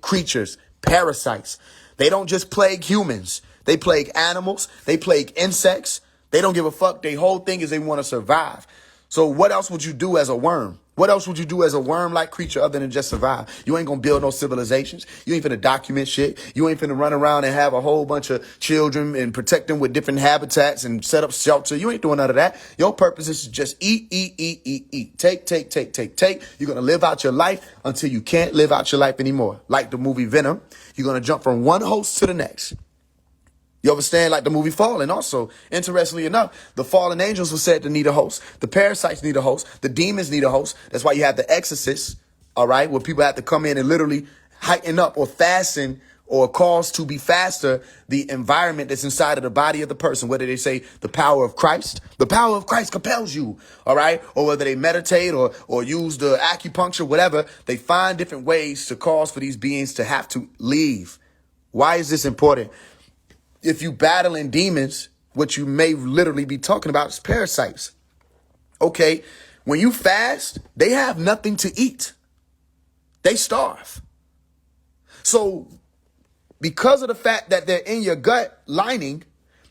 creatures, parasites. They don't just plague humans. They plague animals. They plague insects. They don't give a fuck. Their whole thing is they want to survive. So what else would you do as a worm? What else would you do as a worm-like creature other than just survive? You ain't gonna build no civilizations. You ain't finna document shit. You ain't finna run around and have a whole bunch of children and protect them with different habitats and set up shelter. You ain't doing none of that. Your purpose is to just eat, eat, eat, eat, eat. Take. You're gonna live out your life until you can't live out your life anymore. Like the movie Venom, you're gonna jump from one host to the next. You understand? Like the movie Fallen also. Interestingly enough, the fallen angels were said to need a host. The parasites need a host. The demons need a host. That's why you have the exorcists, all right, where people have to come in and literally heighten up or fasten or cause to be faster the environment that's inside of the body of the person. Whether they say the power of Christ compels you, all right? Or whether they meditate or use the acupuncture, whatever, they find different ways to cause for these beings to have to leave. Why is this important? If you battling demons, what you may literally be talking about is parasites. Okay, when you fast, they have nothing to eat. They starve. So because of the fact that they're in your gut lining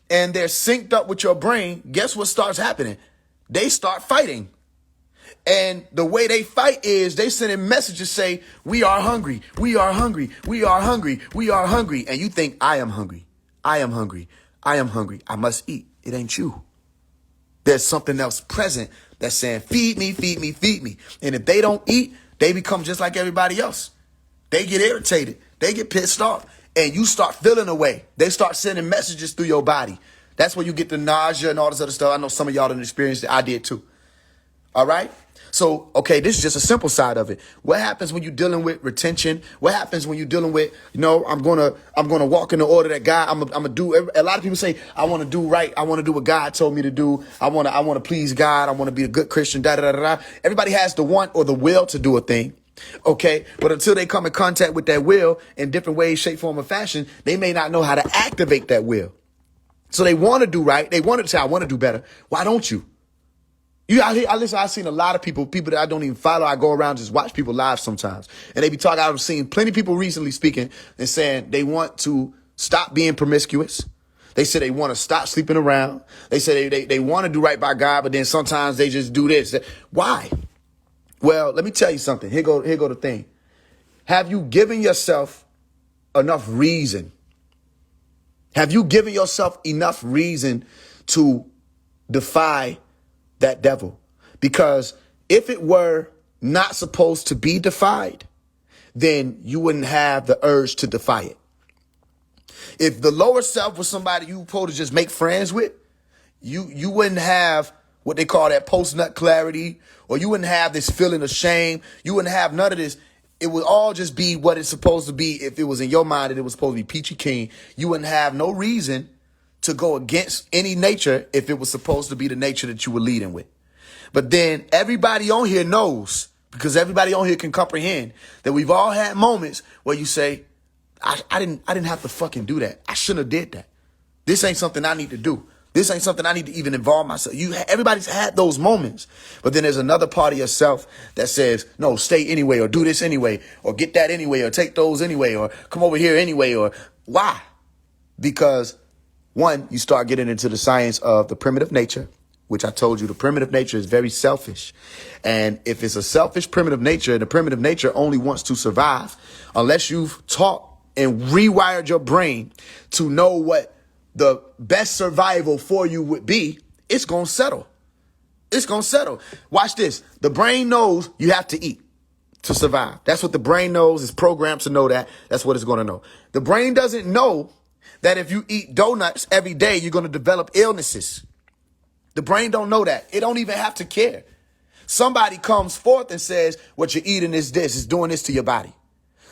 and they're synced up with your brain, guess what starts happening? They start fighting. And the way they fight is they sending messages say, we are hungry, we are hungry, we are hungry, we are hungry. And you think, I am hungry. I am hungry. I am hungry. I must eat. It ain't you. There's something else present that's saying, feed me, feed me, feed me. And if they don't eat, they become just like everybody else. They get irritated. They get pissed off. And you start feeling away. They start sending messages through your body. That's where you get the nausea and all this other stuff. I know some of y'all didn't experience it. I did too. All right. So, okay, this is just a simple side of it. What happens when you're dealing with retention? What happens when you're dealing with, I'm gonna walk in the order that God, I'm gonna do. A lot of people say, I want to do right. I want to do what God told me to do. I want to please God. I want to be a good Christian. Da da da da. Everybody has the want or the will to do a thing. Okay, but until they come in contact with that will in different ways, shape, form, or fashion, they may not know how to activate that will. So they want to do right. They want to say, I want to do better. Why don't you? I've seen a lot of people that I don't even follow. I go around just watch people live sometimes. And they be talking, I've seen plenty of people recently speaking and saying they want to stop being promiscuous. They say they want to stop sleeping around. They say they want to do right by God, but then sometimes they just do this. Why? Well, let me tell you something. Here go the thing. Have you given yourself enough reason? Have you given yourself enough reason to defy that devil? Because if it were not supposed to be defied, then you wouldn't have the urge to defy it. If the lower self was somebody you supposed to just make friends with, you wouldn't have what they call that post-nut clarity, or you wouldn't have this feeling of shame. You wouldn't have none of this. It would all just be what it's supposed to be. If it was in your mind that it was supposed to be peachy keen, you wouldn't have no reason to go against any nature if it was supposed to be the nature that you were leading with. But then everybody on here knows, because everybody on here can comprehend, that we've all had moments where you say, I didn't have to fucking do that. I shouldn't have did that. This ain't something I need to do. This ain't something I need to even involve myself. Everybody's had those moments. But then there's another part of yourself that says, no, stay anyway, or do this anyway, or get that anyway, or take those anyway, or come over here anyway, or why? Because one, you start getting into the science of the primitive nature, which I told you the primitive nature is very selfish. And if it's a selfish primitive nature, the primitive nature only wants to survive. Unless you've taught and rewired your brain to know what the best survival for you would be, it's going to settle. It's going to settle. Watch this. The brain knows you have to eat to survive. That's what the brain knows. It's programmed to know that. That's what it's going to know. The brain doesn't know that if you eat donuts every day, you're going to develop illnesses. The brain don't know that. It don't even have to care. Somebody comes forth and says, what you're eating is this, is doing this to your body.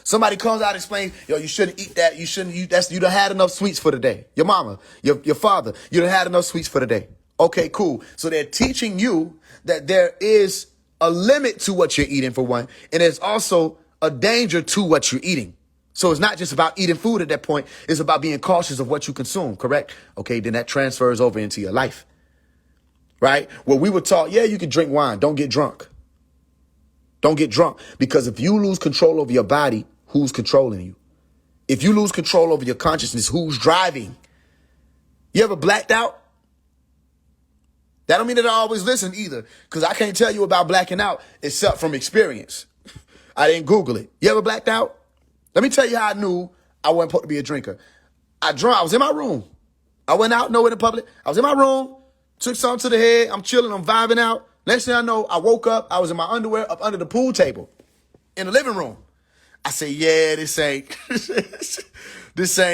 Somebody comes out and explains, yo, you shouldn't eat that. You shouldn't eat that. You done had enough sweets for the day. Your mama, your father, you done had enough sweets for the day. Okay, cool. So they're teaching you that there is a limit to what you're eating, for one. And there's also a danger to what you're eating. So it's not just about eating food at that point. It's about being cautious of what you consume, correct? Okay, then that transfers over into your life, right? Well, we were taught, yeah, you can drink wine. Don't get drunk. Don't get drunk. Because if you lose control over your body, who's controlling you. If you lose control over your consciousness, who's driving? You ever blacked out? That don't mean that I always listen either, because I can't tell you about blacking out except from experience. I didn't Google it. You ever blacked out? Let me tell you how I knew I wasn't supposed to be a drinker. I was in my room. I went out nowhere in public. I was in my room, took something to the head. I'm chilling, I'm vibing out. Next thing I know, I woke up. I was in my underwear up under the pool table in the living room. I say, yeah, this ain't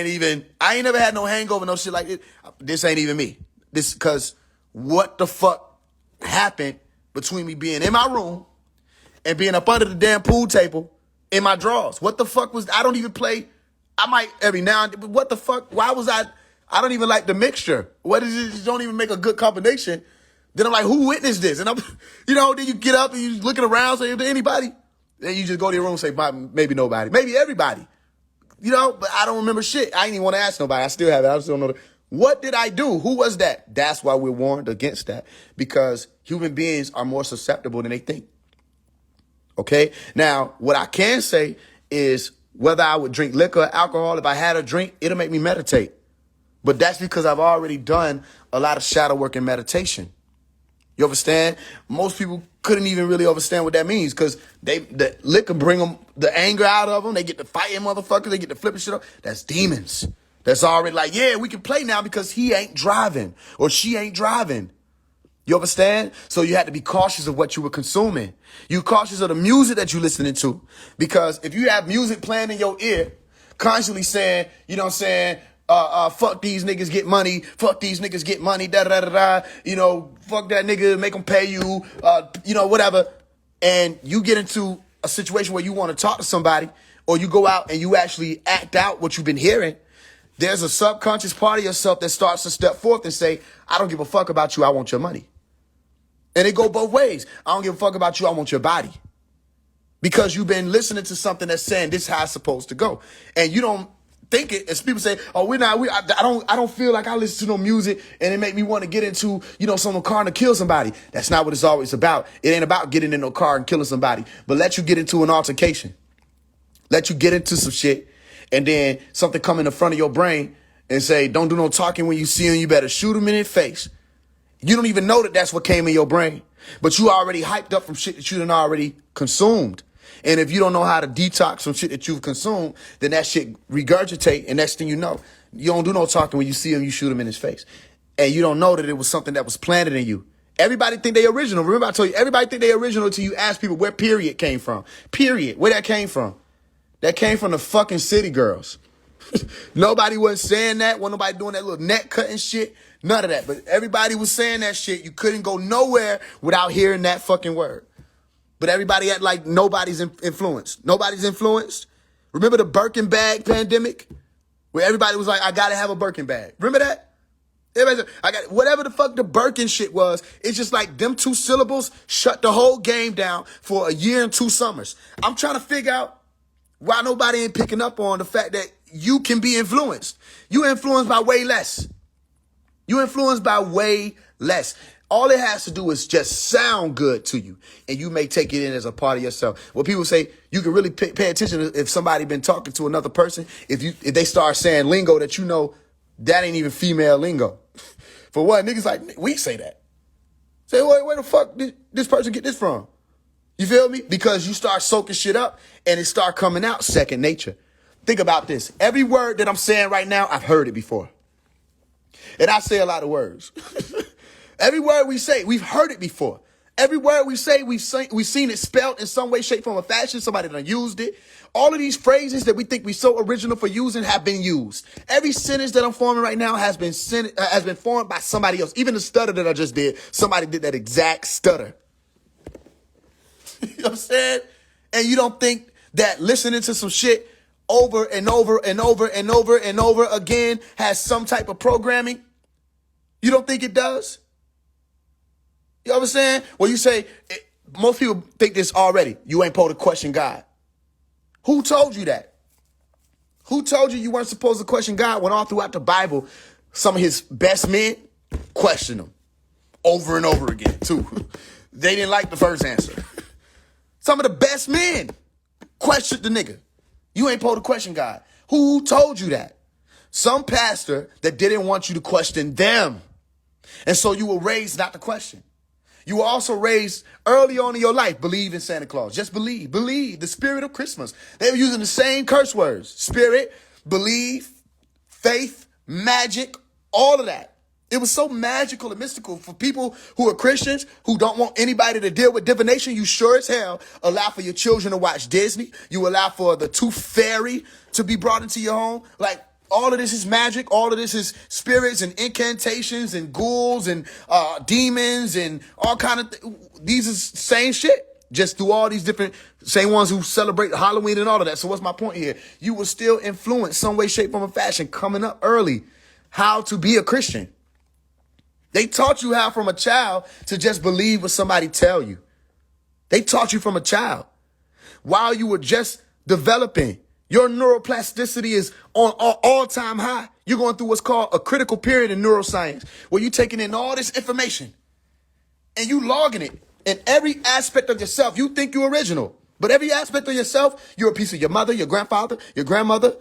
even, I ain't never had no hangover, no shit like it. This ain't even me. This, cause what the fuck happened between me being in my room and being up under the damn pool table in my drawers? What the fuck was, I don't even play. I might every now and then, but what the fuck? Why was I don't even like the mixture. What is it? You don't even make a good combination. Then I'm like, who witnessed this? And I'm, then you get up and you looking around, say, is there anybody? Then you just go to your room and say, maybe nobody, maybe everybody, but I don't remember shit. I ain't even want to ask nobody. I still have it. I still don't know. What did I do? Who was that? That's why we're warned against that, because human beings are more susceptible than they think. Okay. Now, what I can say is whether I would drink liquor or alcohol, if I had a drink, it'll make me meditate. But that's because I've already done a lot of shadow work and meditation. You understand? Most people couldn't even really understand what that means, because the liquor bring them the anger out of them. They get to fighting motherfuckers. They get to flipping shit up. That's demons. That's already like, yeah, we can play now because he ain't driving or she ain't driving. You understand? So you had to be cautious of what you were consuming. You cautious of the music that you're listening to, because if you have music playing in your ear, constantly saying, fuck these niggas get money, fuck these niggas get money, da da da da, fuck that nigga, make them pay you, whatever. And you get into a situation where you want to talk to somebody, or you go out and you actually act out what you've been hearing. There's a subconscious part of yourself that starts to step forth and say, I don't give a fuck about you, I want your money. And it go both ways. I don't give a fuck about you, I want your body. Because you've been listening to something that's saying this is how it's supposed to go. And you don't think it, as people say, oh, I don't feel like I listen to no music and it make me want to get into, some car and kill somebody. That's not what it's always about. It ain't about getting in no car and killing somebody, but let you get into an altercation. Let you get into some shit, and then something come in the front of your brain and say, don't do no talking when you see him. You better shoot him in the face. You don't even know that that's what came in your brain, but you already hyped up from shit that you done already consumed. And if you don't know how to detox from shit that you've consumed, then that shit regurgitate. And next thing you know, you don't do no talking when you see him, you shoot him in his face. And you don't know that it was something that was planted in you. Everybody think they original. Remember I told you, everybody think they original until you ask people where period came from. Period. Where that came from. That came from the fucking city girls. Nobody was saying that. Wasn't nobody doing that little neck cutting shit. None of that. But everybody was saying that shit. You couldn't go nowhere without hearing that fucking word. But everybody act like nobody's influenced. Nobody's influenced. Remember the Birkin bag pandemic? Where everybody was like, I gotta have a Birkin bag. Remember that? Everybody said, whatever the fuck the Birkin shit was, it's just like them 2 syllables shut the whole game down for a year and 2 summers. I'm trying to figure out why nobody ain't picking up on the fact that you can be influenced. You influenced by way less. You influenced by way less. All it has to do is just sound good to you, and you may take it in as a part of yourself. What people say, you can really pay attention if somebody been talking to another person. If they start saying lingo that that ain't even female lingo. For what, niggas like, we say that. Say, where the fuck did this person get this from? You feel me? Because you start soaking shit up and it start coming out second nature. Think about this. Every word that I'm saying right now, I've heard it before. And I say a lot of words. Every word we say, we've heard it before. Every word we say, we've seen it spelled in some way, shape, form, or fashion. Somebody done used it. All of these phrases that we think we so original for using have been used. Every sentence that I'm forming right now has been formed by somebody else. Even the stutter that I just did, somebody did that exact stutter. You know what I'm saying? And you don't think that listening to some shit over and over and over and over and over again has some type of programming? You don't think it does? You know what I'm saying? Well, you say, most people think this already. You ain't supposed to question God. Who told you that? Who told you weren't supposed to question God when all throughout the Bible, some of his best men questioned him over and over again, too? They didn't like the first answer. Some of the best men questioned the nigga. You ain't supposed to question God. Who told you that? Some pastor that didn't want you to question them. And so you were raised not to question. You were also raised early on in your life, believe in Santa Claus. Just believe. Believe. The spirit of Christmas. They were using the same curse words. Spirit, believe, faith, magic, all of that. It was so magical and mystical for people who are Christians, who don't want anybody to deal with divination. You sure as hell allow for your children to watch Disney. You allow for the tooth fairy to be brought into your home. Like, all of this is magic. All of this is spirits and incantations and ghouls and demons and all kind of these is same shit. Just through all these different same ones who celebrate Halloween and all of that. So what's my point here? You will still influence some way, shape, form, or fashion coming up early how to be a Christian. They taught you how from a child to just believe what somebody tell you. They taught you from a child while you were just developing. Your neuroplasticity is on all-time high. You're going through what's called a critical period in neuroscience, where you're taking in all this information and you logging it. In every aspect of yourself, you think you're original. But every aspect of yourself, you're a piece of your mother, your grandfather, your grandmother,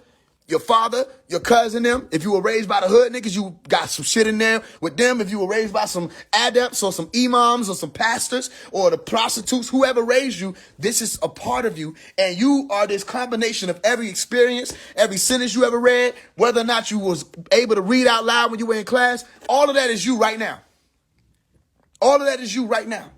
your father, your cousin, them. If you were raised by the hood niggas, you got some shit in there with them. If you were raised by some adepts or some imams or some pastors or the prostitutes, whoever raised you, this is a part of you. And you are this combination of every experience, every sentence you ever read, whether or not you was able to read out loud when you were in class. All of that is you right now. All of that is you right now.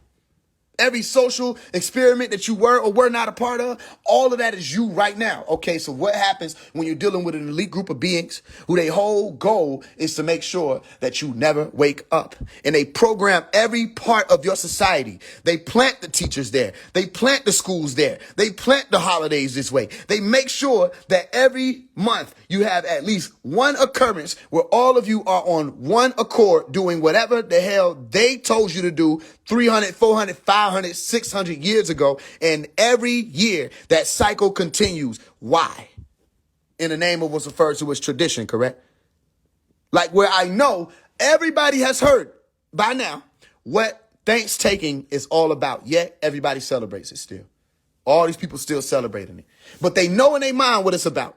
Every social experiment that you were or were not a part of, all of that is you right now. Okay, so what happens when you're dealing with an elite group of beings who their whole goal is to make sure that you never wake up? And they program every part of your society. They plant the teachers there. They plant the schools there. They plant the holidays this way. They make sure that every month you have at least one occurrence where all of you are on one accord doing whatever the hell they told you to do 300, 400, 500, 600 years ago. And every year that cycle continues. Why? In the name of what's referred to as tradition, correct? Like where I know everybody has heard by now what Thanksgiving is all about. Yet everybody celebrates it still. All these people still celebrating it. But they know in their mind what it's about.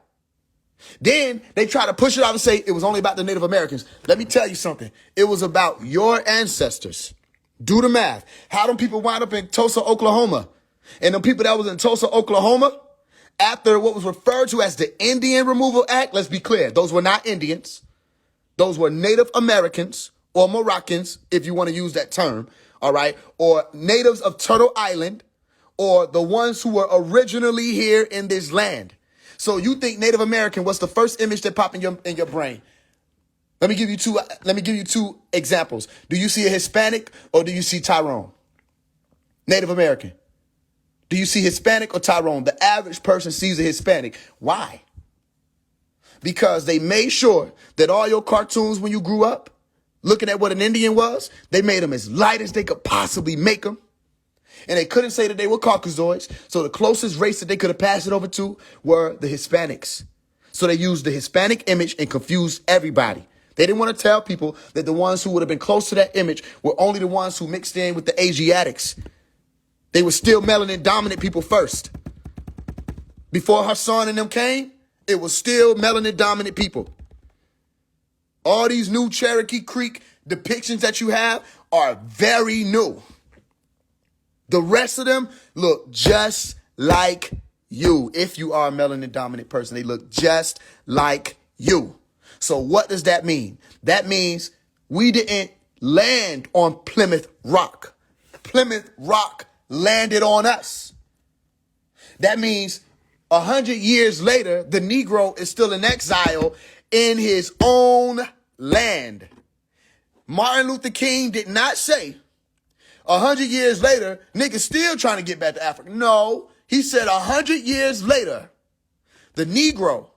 Then they try to push it out and say it was only about the Native Americans. Let me tell you something. It was about your ancestors. Do the math. How them people wind up in Tulsa, Oklahoma? And the people that was in Tulsa, Oklahoma, after what was referred to as the Indian Removal Act, let's be clear, those were not Indians. Those were Native Americans or Moroccans, if you want to use that term, all right? Or natives of Turtle Island, or the ones who were originally here in this land. So you think Native American, what's the first image that popped in your brain? Let me give you two examples. Do you see a Hispanic or do you see Tyrone? Native American. Do you see Hispanic or Tyrone? The average person sees a Hispanic. Why? Because they made sure that all your cartoons when you grew up, looking at what an Indian was, they made them as light as they could possibly make them. And they couldn't say that they were Caucasoids. So the closest race that they could have passed it over to were the Hispanics. So they used the Hispanic image and confused everybody. They didn't want to tell people that the ones who would have been close to that image were only the ones who mixed in with the Asiatics. They were still melanin dominant people first. Before Hassan and them came, it was still melanin dominant people. All these new Cherokee Creek depictions that you have are very new. The rest of them look just like you. If you are a melanin dominant person, they look just like you. So what does that mean? That means we didn't land on Plymouth Rock. Plymouth Rock landed on us. That means 100 years later, the Negro is still in exile in his own land. Martin Luther King did not say 100 years later, niggas still trying to get back to Africa. No, he said 100 years later, the Negro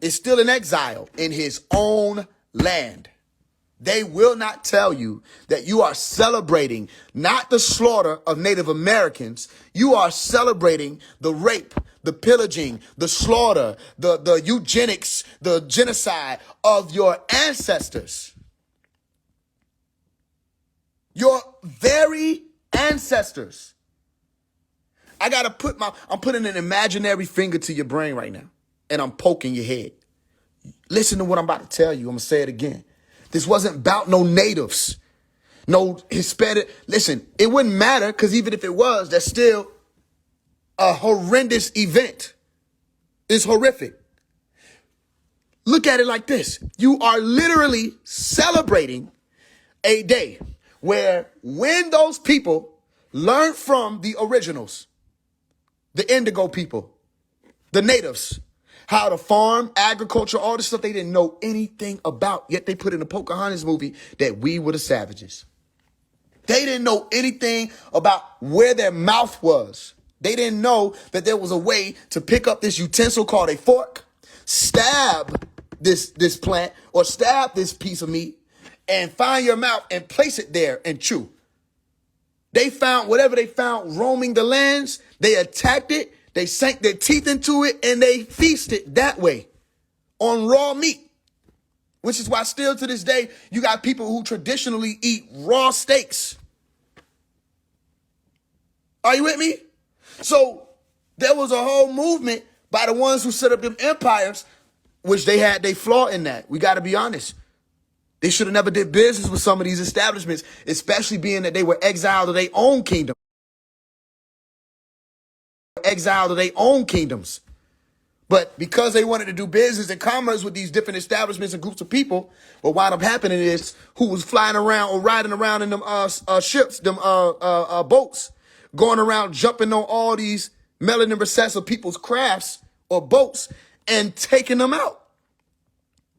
is still in exile in his own land. They will not tell you that you are celebrating not the slaughter of Native Americans. You are celebrating the rape, the pillaging, the slaughter, the eugenics, the genocide of your ancestors. Your very ancestors. I'm putting an imaginary finger to your brain right now, and I'm poking your head. Listen to what I'm about to tell you. I'm going to say it again. This wasn't about no natives, no Hispanic. Listen, it wouldn't matter, because even if it was, that's still a horrendous event. It's horrific. Look at it like this. You are literally celebrating a day where when those people learned from the originals, the indigo people, the natives, how to farm, agriculture, all this stuff they didn't know anything about, yet they put in the Pocahontas movie that we were the savages. They didn't know anything about where their mouth was. They didn't know that there was a way to pick up this utensil called a fork, stab this plant or stab this piece of meat, and find your mouth and place it there and chew. They found whatever they found roaming the lands, they attacked it, they sank their teeth into it, and they feasted that way on raw meat. Which is why still to this day, you got people who traditionally eat raw steaks. Are you with me? So there was a whole movement by the ones who set up them empires, which they had their flaw in that. We got to be honest. They should have never did business with some of these establishments, especially being that they were exiled to their own kingdom. Exiled to their own kingdoms. But because they wanted to do business and commerce with these different establishments and groups of people, what wound up happening is who was flying around or riding around in them ships, them boats, going around jumping on all these melanin recessive people's crafts or boats and taking them out.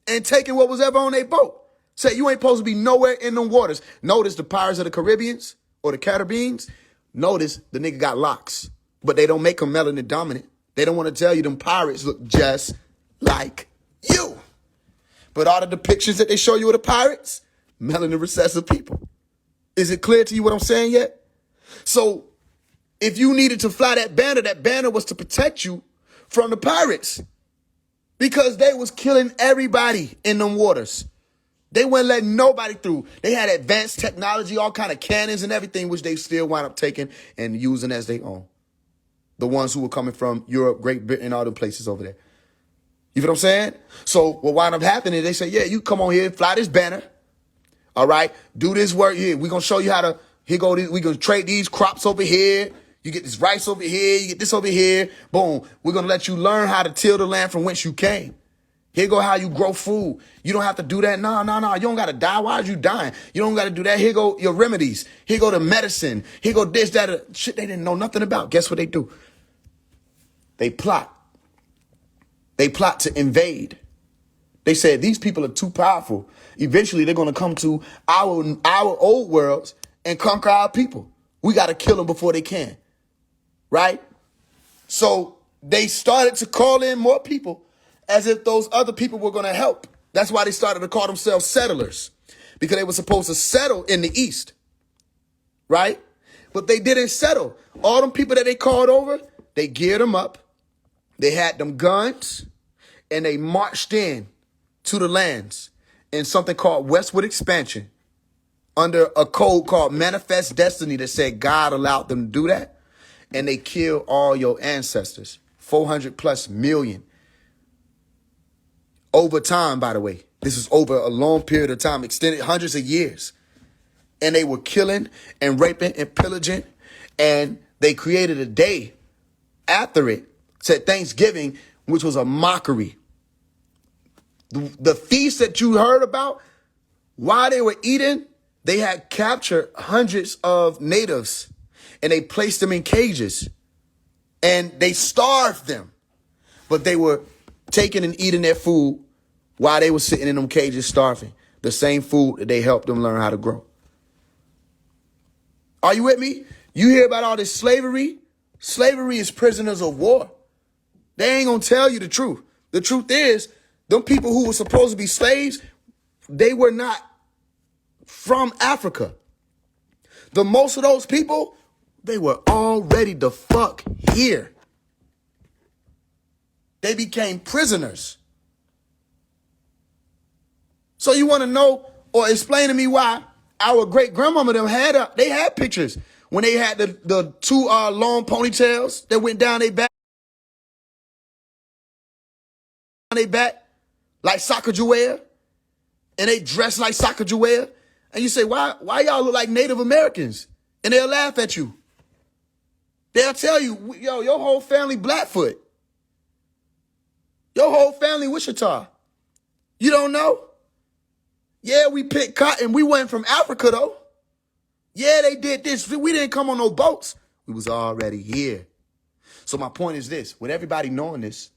And taking what was ever on their boat. Say you ain't supposed to be nowhere in them waters. Notice the Pirates of the Caribbeans or the Caribbeans. Notice the nigga got locks. But they don't make them melanin dominant. They don't want to tell you them pirates look just like you. But all the depictions that they show you of the pirates, melanin recessive people. Is it clear to you what I'm saying yet? So if you needed to fly that banner was to protect you from the pirates. Because they was killing everybody in them waters. They wouldn't let nobody through. They had advanced technology, all kind of cannons and everything, which they still wound up taking and using as their own. The ones who were coming from Europe, Great Britain, all the places over there. You feel what I'm saying? So what wound up happening, they say, yeah, you come on here, fly this banner. All right, do this work here. We're going to show you how to, we're going to trade these crops over here. You get this rice over here. You get this over here. Boom. We're going to let you learn how to till the land from whence you came. Here go how you grow food. You don't have to do that. No. You don't got to die. Why are you dying? You don't got to do that. Here go your remedies. Here go the medicine. Here go this, that, shit they didn't know nothing about. Guess what they do? They plot. They plot to invade. They said these people are too powerful. Eventually, they're going to come to our old worlds and conquer our people. We got to kill them before they can. Right? So they started to call in more people as if those other people were going to help. That's why they started to call themselves settlers, because they were supposed to settle in the East. Right? But they didn't settle. All them people that they called over, they geared them up. They had them guns and they marched in to the lands in something called westward expansion under a code called Manifest Destiny that said God allowed them to do that. And they killed all your ancestors, 400 plus million. Over time, by the way, this is over a long period of time, extended hundreds of years. And they were killing and raping and pillaging. And they created a day after it, said Thanksgiving, which was a mockery. The feast that you heard about, while they were eating, they had captured hundreds of natives and they placed them in cages and they starved them. But they were taking and eating their food while they were sitting in them cages starving. The same food that they helped them learn how to grow. Are you with me? You hear about all this slavery? Slavery is prisoners of war. They ain't gonna tell you the truth. The truth is, them people who were supposed to be slaves, they were not from Africa. The most of those people, they were already the fuck here. They became prisoners. So you want to know or explain to me why our great grandmama them they had pictures when they had the two long ponytails that went down their back, like Sacagawea, and they dressed like Sacagawea, and you say, why y'all look like Native Americans? And they'll laugh at you. They'll tell you, yo, your whole family Blackfoot. Your whole family Wichita. You don't know? Yeah, we picked cotton. We went from Africa, though. Yeah, they did this. We didn't come on no boats. We was already here. So my point is this. With everybody knowing this,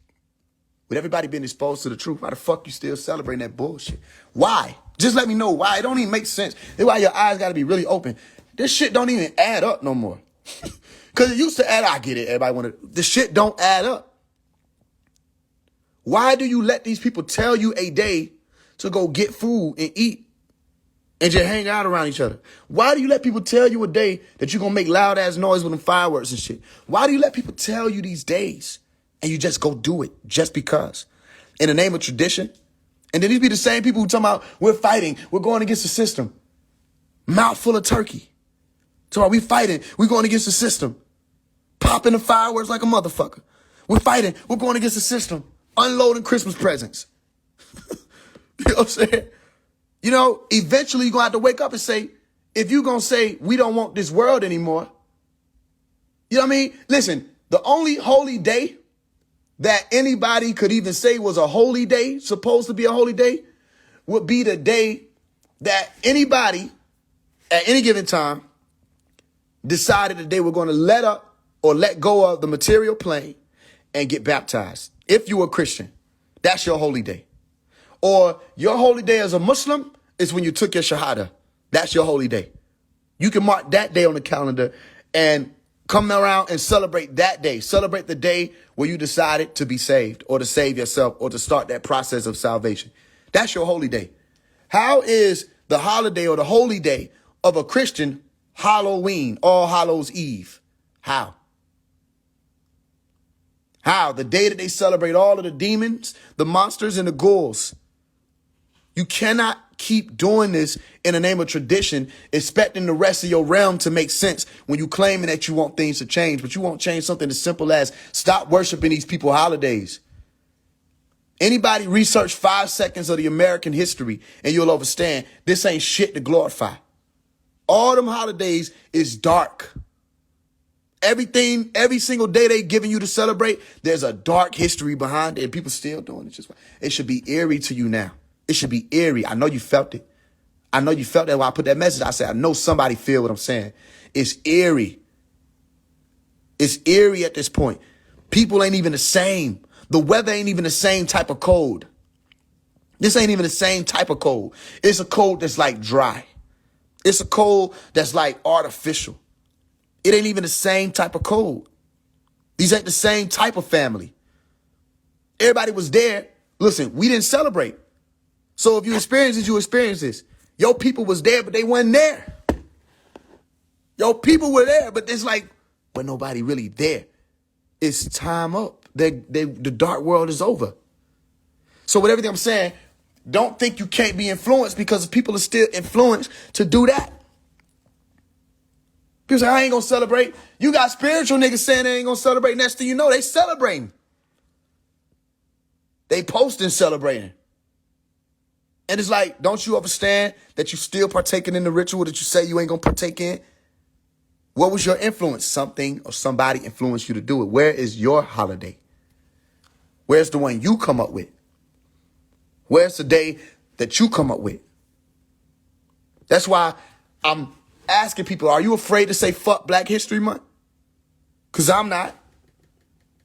with everybody being exposed to the truth, why the fuck you still celebrating that bullshit? Why? Just let me know why. It don't even make sense. That's why your eyes got to be really open. This shit don't even add up no more. Because it used to add up. I get it. Everybody want to. The shit don't add up. Why do you let these people tell you a day to go get food and eat and just hang out around each other? Why do you let people tell you a day that you're going to make loud ass noise with them fireworks and shit? Why do you let people tell you these days and you just go do it just because? In the name of tradition? And then these be the same people who talking about we're fighting, we're going against the system. Mouth full of turkey. So we fighting, we're going against the system. Popping the fireworks like a motherfucker. We're fighting, we're going against the system. Unloading Christmas presents. You know what I'm saying? You know, eventually you're going to have to wake up and say, if you're going to say we don't want this world anymore, you know what I mean? Listen, the only holy day that anybody could even say was a holy day, supposed to be a holy day, would be the day that anybody at any given time decided that they were going to let up or let go of the material plane and get baptized. If you were a Christian, that's your holy day. Or your holy day as a Muslim is when you took your Shahada. That's your holy day. You can mark that day on the calendar and come around and celebrate that day. Celebrate the day where you decided to be saved or to save yourself or to start that process of salvation. That's your holy day. How is the holiday or the holy day of a Christian Halloween, All Hallows Eve? How? How? The day that they celebrate all of the demons, the monsters, and the ghouls. You cannot keep doing this in the name of tradition, expecting the rest of your realm to make sense when you claiming that you want things to change, but you won't change something as simple as stop worshiping these people holidays. Anybody research 5 seconds of the American history and you'll understand this ain't shit to glorify. All them holidays is dark. Everything, every single day they giving you to celebrate, there's a dark history behind it, and people still doing it. It should be eerie to you now. It should be eerie. I know you felt it. I know you felt that when I put that message. I said, I know somebody feel what I'm saying. It's eerie. It's eerie at this point. People ain't even the same. The weather ain't even the same type of cold. This ain't even the same type of cold. It's a cold that's like dry. It's a cold that's like artificial. It ain't even the same type of cold. These ain't the same type of family. Everybody was there. Listen, we didn't celebrate. So if you experience this, you experience this. Your people was there, but they weren't there. Your people were there, but it's like, but nobody really there. It's time up. The dark world is over. So with everything I'm saying, don't think you can't be influenced because people are still influenced to do that. People say, I ain't going to celebrate. You got spiritual niggas saying they ain't going to celebrate. Next thing you know, they celebrating. They posting celebrating. And it's like, don't you understand that you still partaking in the ritual that you say you ain't going to partake in? What was your influence? Something or somebody influenced you to do it. Where is your holiday? Where's the one you come up with? Where's the day that you come up with? That's why I'm asking people, are you afraid to say fuck Black History Month? Because I'm not.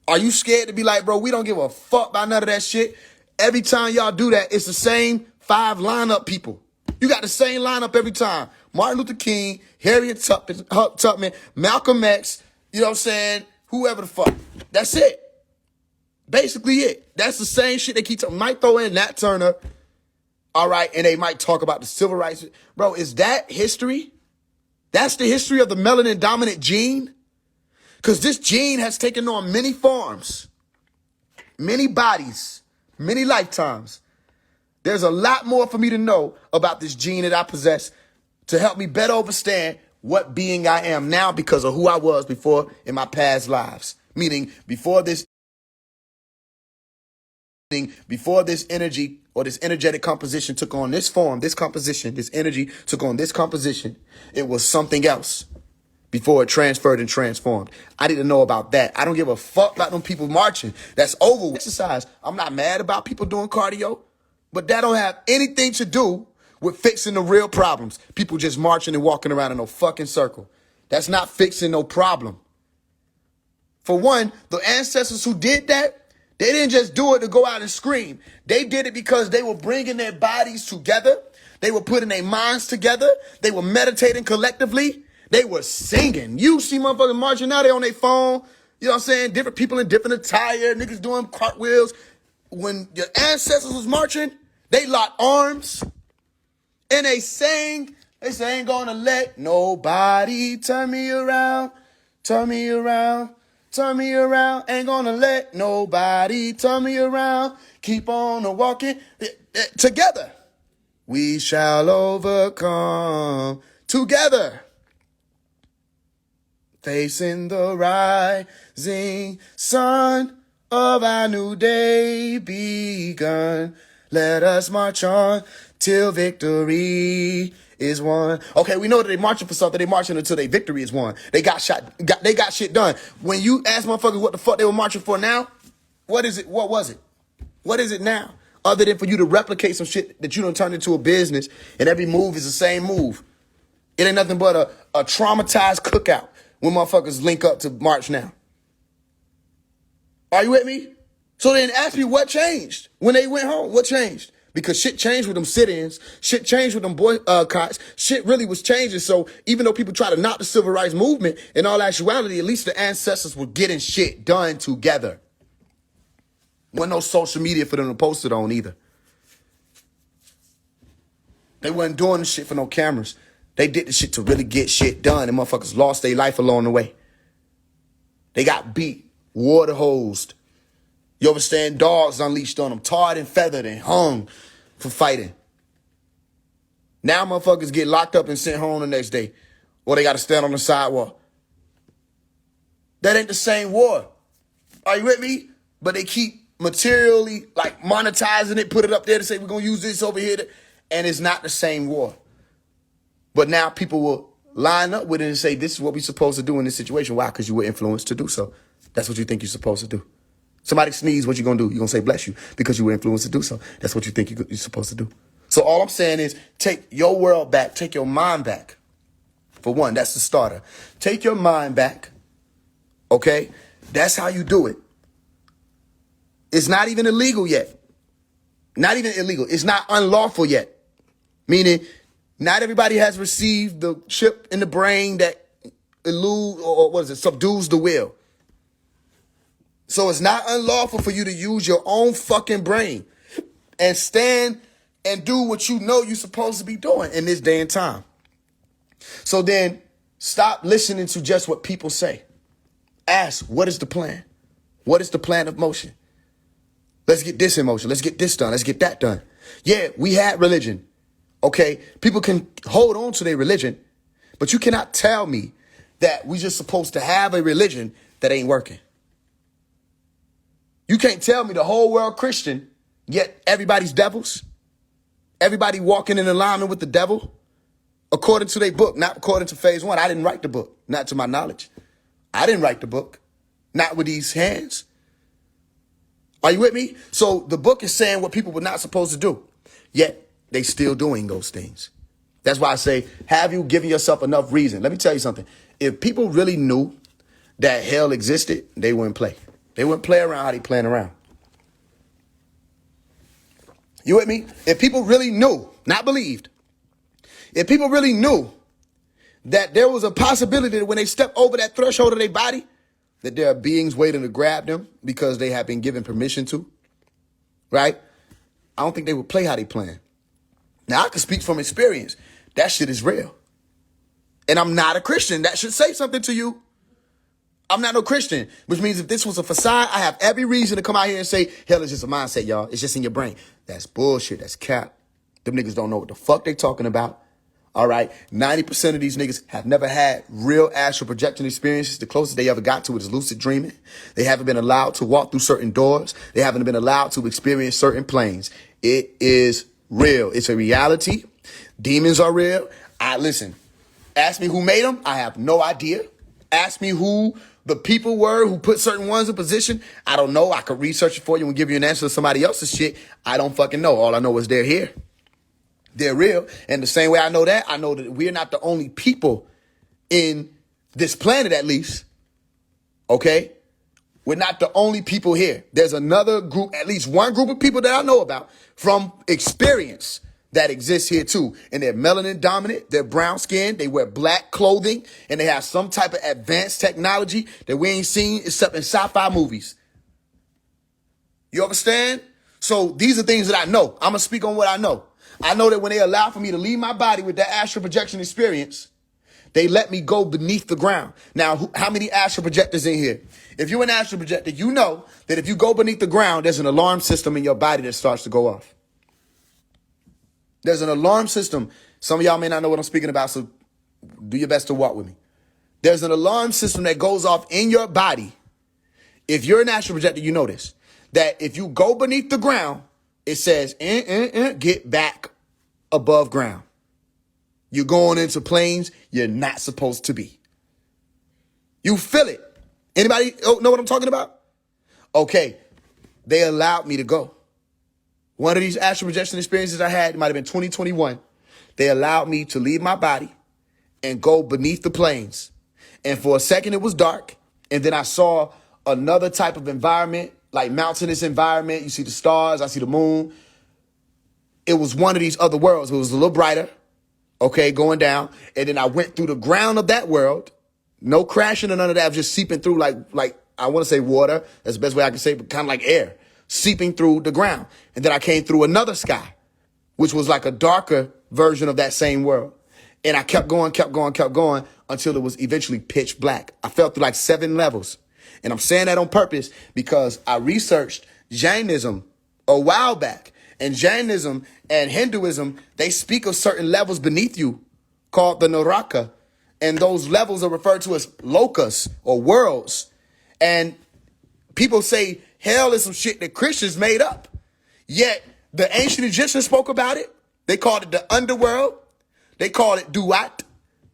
Are you scared to be like, bro, we don't give a fuck about none of that shit? Every time y'all do that, it's the same 5 lineup people. You got the same lineup every time. Martin Luther King, Harriet Tubman, Malcolm X, you know what I'm saying? Whoever the fuck. That's it. Basically it. That's the same shit they keep talking. Might throw in Nat Turner. All right. And they might talk about the civil rights. Bro, is that history? That's the history of the melanin dominant gene? Because this gene has taken on many forms, many bodies, many lifetimes. There's a lot more for me to know about this gene that I possess to help me better understand what being I am now because of who I was before in my past lives. Meaning before this energy or this energetic composition took on this form, this composition, this energy took on this composition, it was something else before it transferred and transformed. I need to know about that. I don't give a fuck about them people marching. That's over with. Exercise. I'm not mad about people doing cardio, but that don't have anything to do with fixing the real problems. People just marching and walking around in no fucking circle. That's not fixing no problem. For one, the ancestors who did that, they didn't just do it to go out and scream. They did it because they were bringing their bodies together. They were putting their minds together. They were meditating collectively. They were singing. You see motherfuckers marching now, they on their phone. You know what I'm saying? Different people in different attire. Niggas doing cartwheels. When your ancestors was marching, they locked arms. And they sang, ain't gonna let nobody turn me around, turn me around. Turn me around, ain't gonna let nobody turn me around. Keep on walking together. We shall overcome together. Facing the rising sun of our new day begun. Let us march on till victory is won. Okay, we know that they marching for something. They marching until their victory is won. They got shit done. When you ask motherfuckers what the fuck they were marching for now, what is it? What was it? What is it now? Other than for you to replicate some shit that you done turned into a business and every move is the same move. It ain't nothing but a traumatized cookout when motherfuckers link up to march now. Are you with me? So then ask me what changed when they went home. What changed? Because shit changed with them sit-ins. Shit changed with them boycotts. Shit really was changing. So even though people try to knock the civil rights movement, in all actuality, at least the ancestors were getting shit done together. Wasn't no social media for them to post it on either. They wasn't doing the shit for no cameras. They did the shit to really get shit done, and motherfuckers lost their life along the way. They got beat, water hosed. You understand? Dogs unleashed on them, tarred and feathered and hung for fighting. Now motherfuckers get locked up and sent home the next day. Or they got to stand on the sidewalk. That ain't the same war. Are you with me? But they keep materially like monetizing it, put it up there to say we're going to use this over here. And it's not the same war. But now people will line up with it and say this is what we're supposed to do in this situation. Why? Because you were influenced to do so. That's what you think you're supposed to do. Somebody sneeze, what you gonna do? You're gonna say bless you because you were influenced to do so. That's what you think you're supposed to do. So all I'm saying is take your world back, take your mind back. For one, that's the starter. Take your mind back, okay? That's how you do it. It's not even illegal yet. Not even illegal. It's not unlawful yet. Meaning, not everybody has received the chip in the brain that subdues the will. So it's not unlawful for you to use your own fucking brain and stand and do what you know you're supposed to be doing in this day and time. So then stop listening to just what people say. Ask, what is the plan? What is the plan of motion? Let's get this in motion. Let's get this done. Let's get that done. Yeah, we had religion. Okay, people can hold on to their religion, but you cannot tell me that we just supposed to have a religion that ain't working. You can't tell me the whole world Christian, yet everybody's devils. Everybody walking in alignment with the devil, according to their book, not according to Faise One. I didn't write the book, not to my knowledge. I didn't write the book, not with these hands. Are you with me? So the book is saying what people were not supposed to do, yet they still doing those things. That's why I say, have you given yourself enough reason? Let me tell you something. If people really knew that hell existed, they wouldn't play. They wouldn't play around how they playing around. You with me? If people really knew, not believed, if people really knew that there was a possibility that when they step over that threshold of their body, that there are beings waiting to grab them because they have been given permission to, right? I don't think they would play how they playing. Now, I can speak from experience. That shit is real. And I'm not a Christian. That should say something to you. I'm not no Christian, which means if this was a facade, I have every reason to come out here and say, hell is just a mindset, y'all. It's just in your brain. That's bullshit. That's cap. Them niggas don't know what the fuck they talking about. All right. 90% of these niggas have never had real astral projection experiences. The closest they ever got to it is lucid dreaming. They haven't been allowed to walk through certain doors. They haven't been allowed to experience certain planes. It is real. It's a reality. Demons are real. Listen, ask me who made them. I have no idea. Ask me who the people were who put certain ones in position. I don't know. I could research it for you and give you an answer to somebody else's shit. I don't fucking know. All I know is they're here. They're real. And the same way I know that we're not the only people in this planet, at least. Okay? We're not the only people here. There's another group, at least one group of people that I know about from experience that exists here too. And they're melanin dominant, they're brown skinned, they wear black clothing, and they have some type of advanced technology that we ain't seen except in sci-fi movies. You understand? So these are things that I know. I'm going to speak on what I know. I know that when they allow for me to leave my body with that astral projection experience, they let me go beneath the ground. Now, how many astral projectors in here? If you're an astral projector, you know that if you go beneath the ground, there's an alarm system in your body that starts to go off. There's an alarm system. Some of y'all may not know what I'm speaking about, so do your best to walk with me. There's an alarm system that goes off in your body. If you're an astral projector, you know this. That if you go beneath the ground, it says, get back above ground. You're going into planes you're not supposed to be. You feel it. Anybody know what I'm talking about? Okay, they allowed me to go. One of these astral projection experiences I had, it might have been 2021. They allowed me to leave my body and go beneath the planes. And for a second, it was dark. And then I saw another type of environment, like mountainous environment. You see the stars, I see the moon. It was one of these other worlds. It was a little brighter, okay, going down. And then I went through the ground of that world. No crashing or none of that. I was just seeping through like I want to say water. That's the best way I can say it, but kind of like air. Seeping through the ground. And then I came through another sky, which was like a darker version of that same world. And I kept going until it was eventually pitch black. I fell through like 7 levels. And I'm saying that on purpose because I researched Jainism a while back. And Jainism and Hinduism, they speak of certain levels beneath you called the Naraka. And those levels are referred to as lokas or worlds. And people say hell is some shit that Christians made up. Yet the ancient Egyptians spoke about it. They called it the underworld. They called it Duat.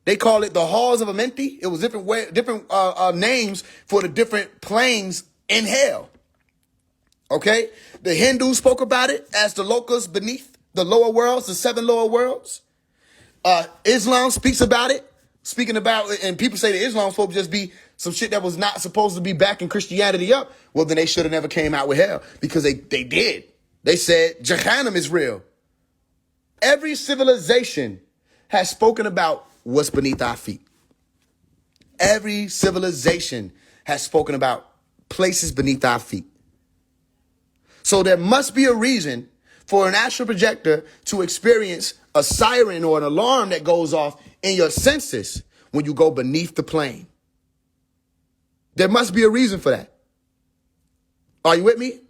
They call it the halls of Amenti. It was different names for the different planes in hell. Okay? The Hindus spoke about it as the lokas beneath the lower worlds, the 7 lower worlds. Islam speaks about it. Speaking about, and people say that Islam supposed to just be some shit that was not supposed to be backing Christianity up. Well, then they should have never came out with hell because they did. They said Jahannam is real. Every civilization has spoken about what's beneath our feet. Every civilization has spoken about places beneath our feet. So there must be a reason for an astral projector to experience a siren or an alarm that goes off in your senses when you go beneath the plane. There must be a reason for that. Are you with me?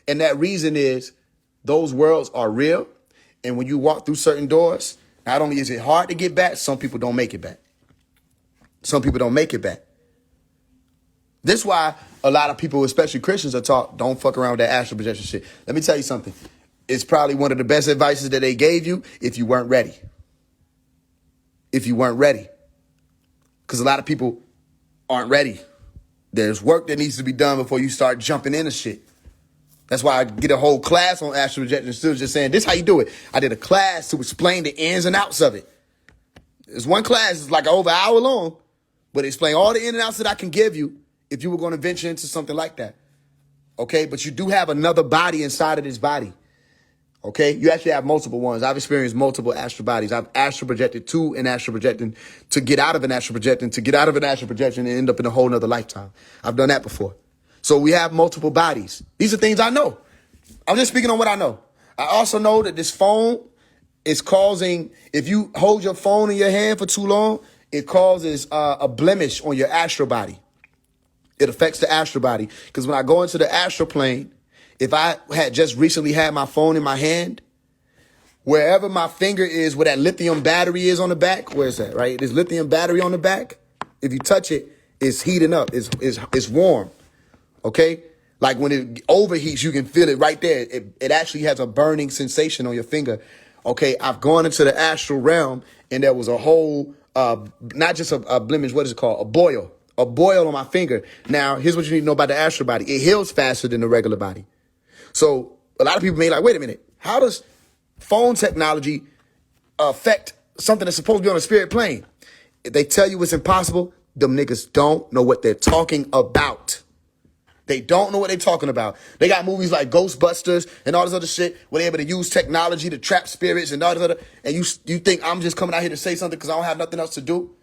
And that reason is those worlds are real. And when you walk through certain doors, not only is it hard to get back, some people don't make it back. Some people don't make it back. This is why a lot of people, especially Christians, are taught, don't fuck around with that astral projection shit. Let me tell you something. It's probably one of the best advices that they gave you if you weren't ready. If you weren't ready. Because a lot of people aren't ready. There's work that needs to be done before you start jumping into shit. That's why I get a whole class on astral projection instead of just saying, this is how you do it. I did a class to explain the ins and outs of it. There's one class, it's like over an hour long, but explain all the ins and outs that I can give you if you were going to venture into something like that. Okay, but you do have another body inside of this body. Okay, you actually have multiple ones. I've experienced multiple astral bodies. I've astral projected to an astral projecting, to get out of an astral projecting, to get out of an astral projection and end up in a whole nother lifetime. I've done that before. So we have multiple bodies. These are things I know. I'm just speaking on what I know. I also know that this phone is causing, if you hold your phone in your hand for too long, it causes a blemish on your astral body. It affects the astral body. Because when I go into the astral plane, if I had just recently had my phone in my hand, Wherever my finger is, where that lithium battery is on the back, where is that, right? There's lithium battery on the back. If you touch it, it's heating up. It's warm, okay? Like when it overheats, you can feel it right there. It actually has a burning sensation on your finger, okay? I've gone into the astral realm, and there was a whole, not just a blemish, what is it called? A boil on my finger. Now, here's what you need to know about the astral body. It heals faster than the regular body. So a lot of people may be like, wait a minute, how does phone technology affect something that's supposed to be on a spirit plane? If they tell you it's impossible, them niggas don't know what they're talking about. They don't know what they're talking about. They got movies like Ghostbusters and all this other shit where they're able to use technology to trap spirits and all this other. And you think I'm just coming out here to say something because I don't have nothing else to do?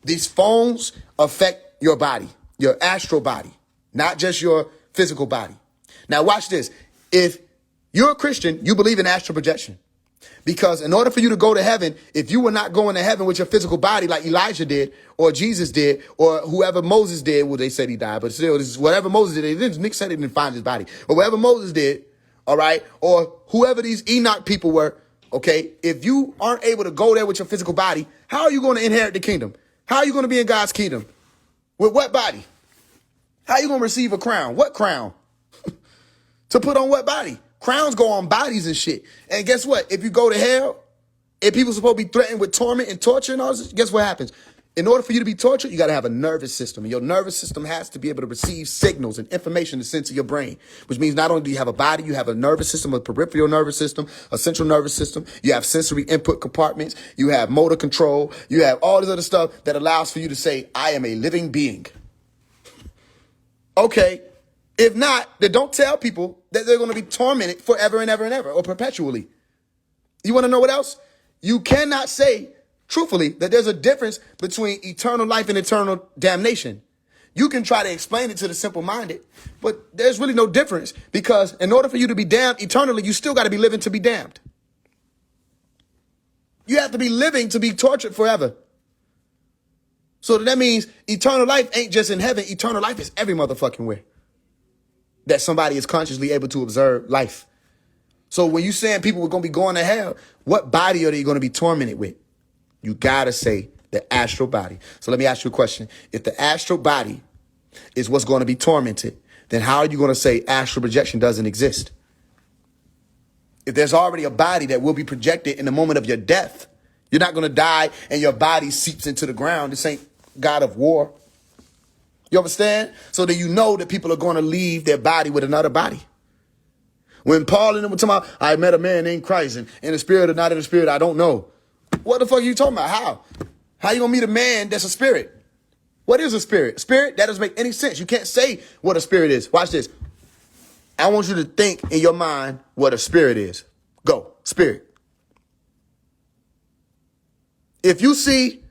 These phones affect your body, your astral body, not just your physical body. Now watch this. If you're a Christian, you believe in astral projection. Because in order for you to go to heaven, if you were not going to heaven with your physical body like Elijah did, or Jesus did, or whoever Moses did, well, they said he died, but still, this is whatever Moses did. Nick said he didn't find his body. Or whatever Moses did, all right, or whoever these Enoch people were, okay, if you aren't able to go there with your physical body, how are you going to inherit the kingdom? How are you going to be in God's kingdom? With what body? How are you going to receive a crown? What crown? To put on what body? Crowns go on bodies and shit. And guess what? If you go to hell, if people are supposed to be threatened with torment and torture and all this, guess what happens? In order for you to be tortured, you got to have a nervous system. And your nervous system has to be able to receive signals and information to send to your brain, which means not only do you have a body, you have a nervous system, a peripheral nervous system, a central nervous system. You have sensory input compartments. You have motor control. You have all this other stuff that allows for you to say, I am a living being. Okay. If not, then don't tell people that they're going to be tormented forever and ever and ever or perpetually. You want to know what else? You cannot say truthfully that there's a difference between eternal life and eternal damnation. You can try to explain it to the simple-minded, but there's really no difference because in order for you to be damned eternally, you still got to be living to be damned. You have to be living to be tortured forever. So that means eternal life ain't just in heaven. Eternal life is every motherfucking where that somebody is consciously able to observe life. So when you saying people are going to be going to hell, what body are they going to be tormented with? You got to say the astral body. So let me ask you a question. If the astral body is what's going to be tormented, then how are you going to say astral projection doesn't exist? If there's already a body that will be projected in the moment of your death, you're not going to die and your body seeps into the ground. This ain't God of war. You understand? So that you know that people are going to leave their body with another body. When Paul and them were talking about, I met a man named Christ and in the spirit or not in the spirit, I don't know. What the fuck are you talking about? How? How you going to meet a man that's a spirit? What is a spirit? Spirit? That doesn't make any sense. You can't say what a spirit is. Watch this. I want you to think in your mind what a spirit is. Go. Spirit. If you see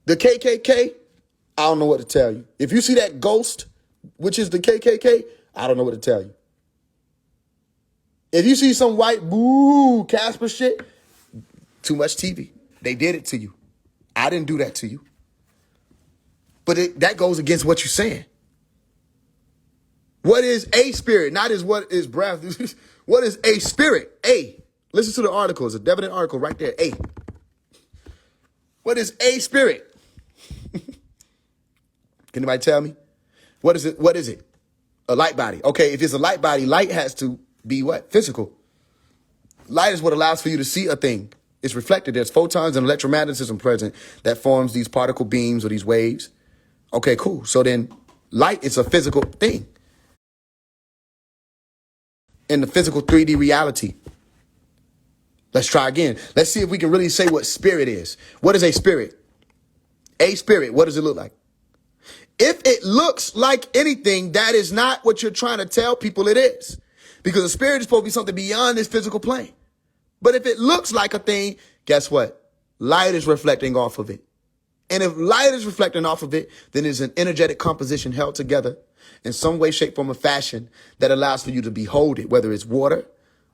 the KKK, I don't know what to tell you. If you see that ghost, which is the KKK, I don't know what to tell you. If you see some white boo Casper shit, too much TV. They did it to you. I didn't do that to you. But that goes against what you're saying. What is a spirit? Not is what is breath. What is a spirit? A. Listen to the article. It's a definite article right there. A. What is a spirit? Can anybody tell me? What is it? What is it? A light body. Okay, if it's a light body, light has to be what? Physical. Light is what allows for you to see a thing. It's reflected. There's photons and electromagnetism present that forms these particle beams or these waves. Okay, cool. So then light is a physical thing in the physical 3D reality. Let's try again. Let's see if we can really say what spirit is. What is a spirit? A spirit, what does it look like? If it looks like anything, that is not what you're trying to tell people it is. Because a spirit is supposed to be something beyond this physical plane. But if it looks like a thing, guess what? Light is reflecting off of it. And if light is reflecting off of it, then there's an energetic composition held together in some way, shape, form, or fashion that allows for you to behold it, whether it's water,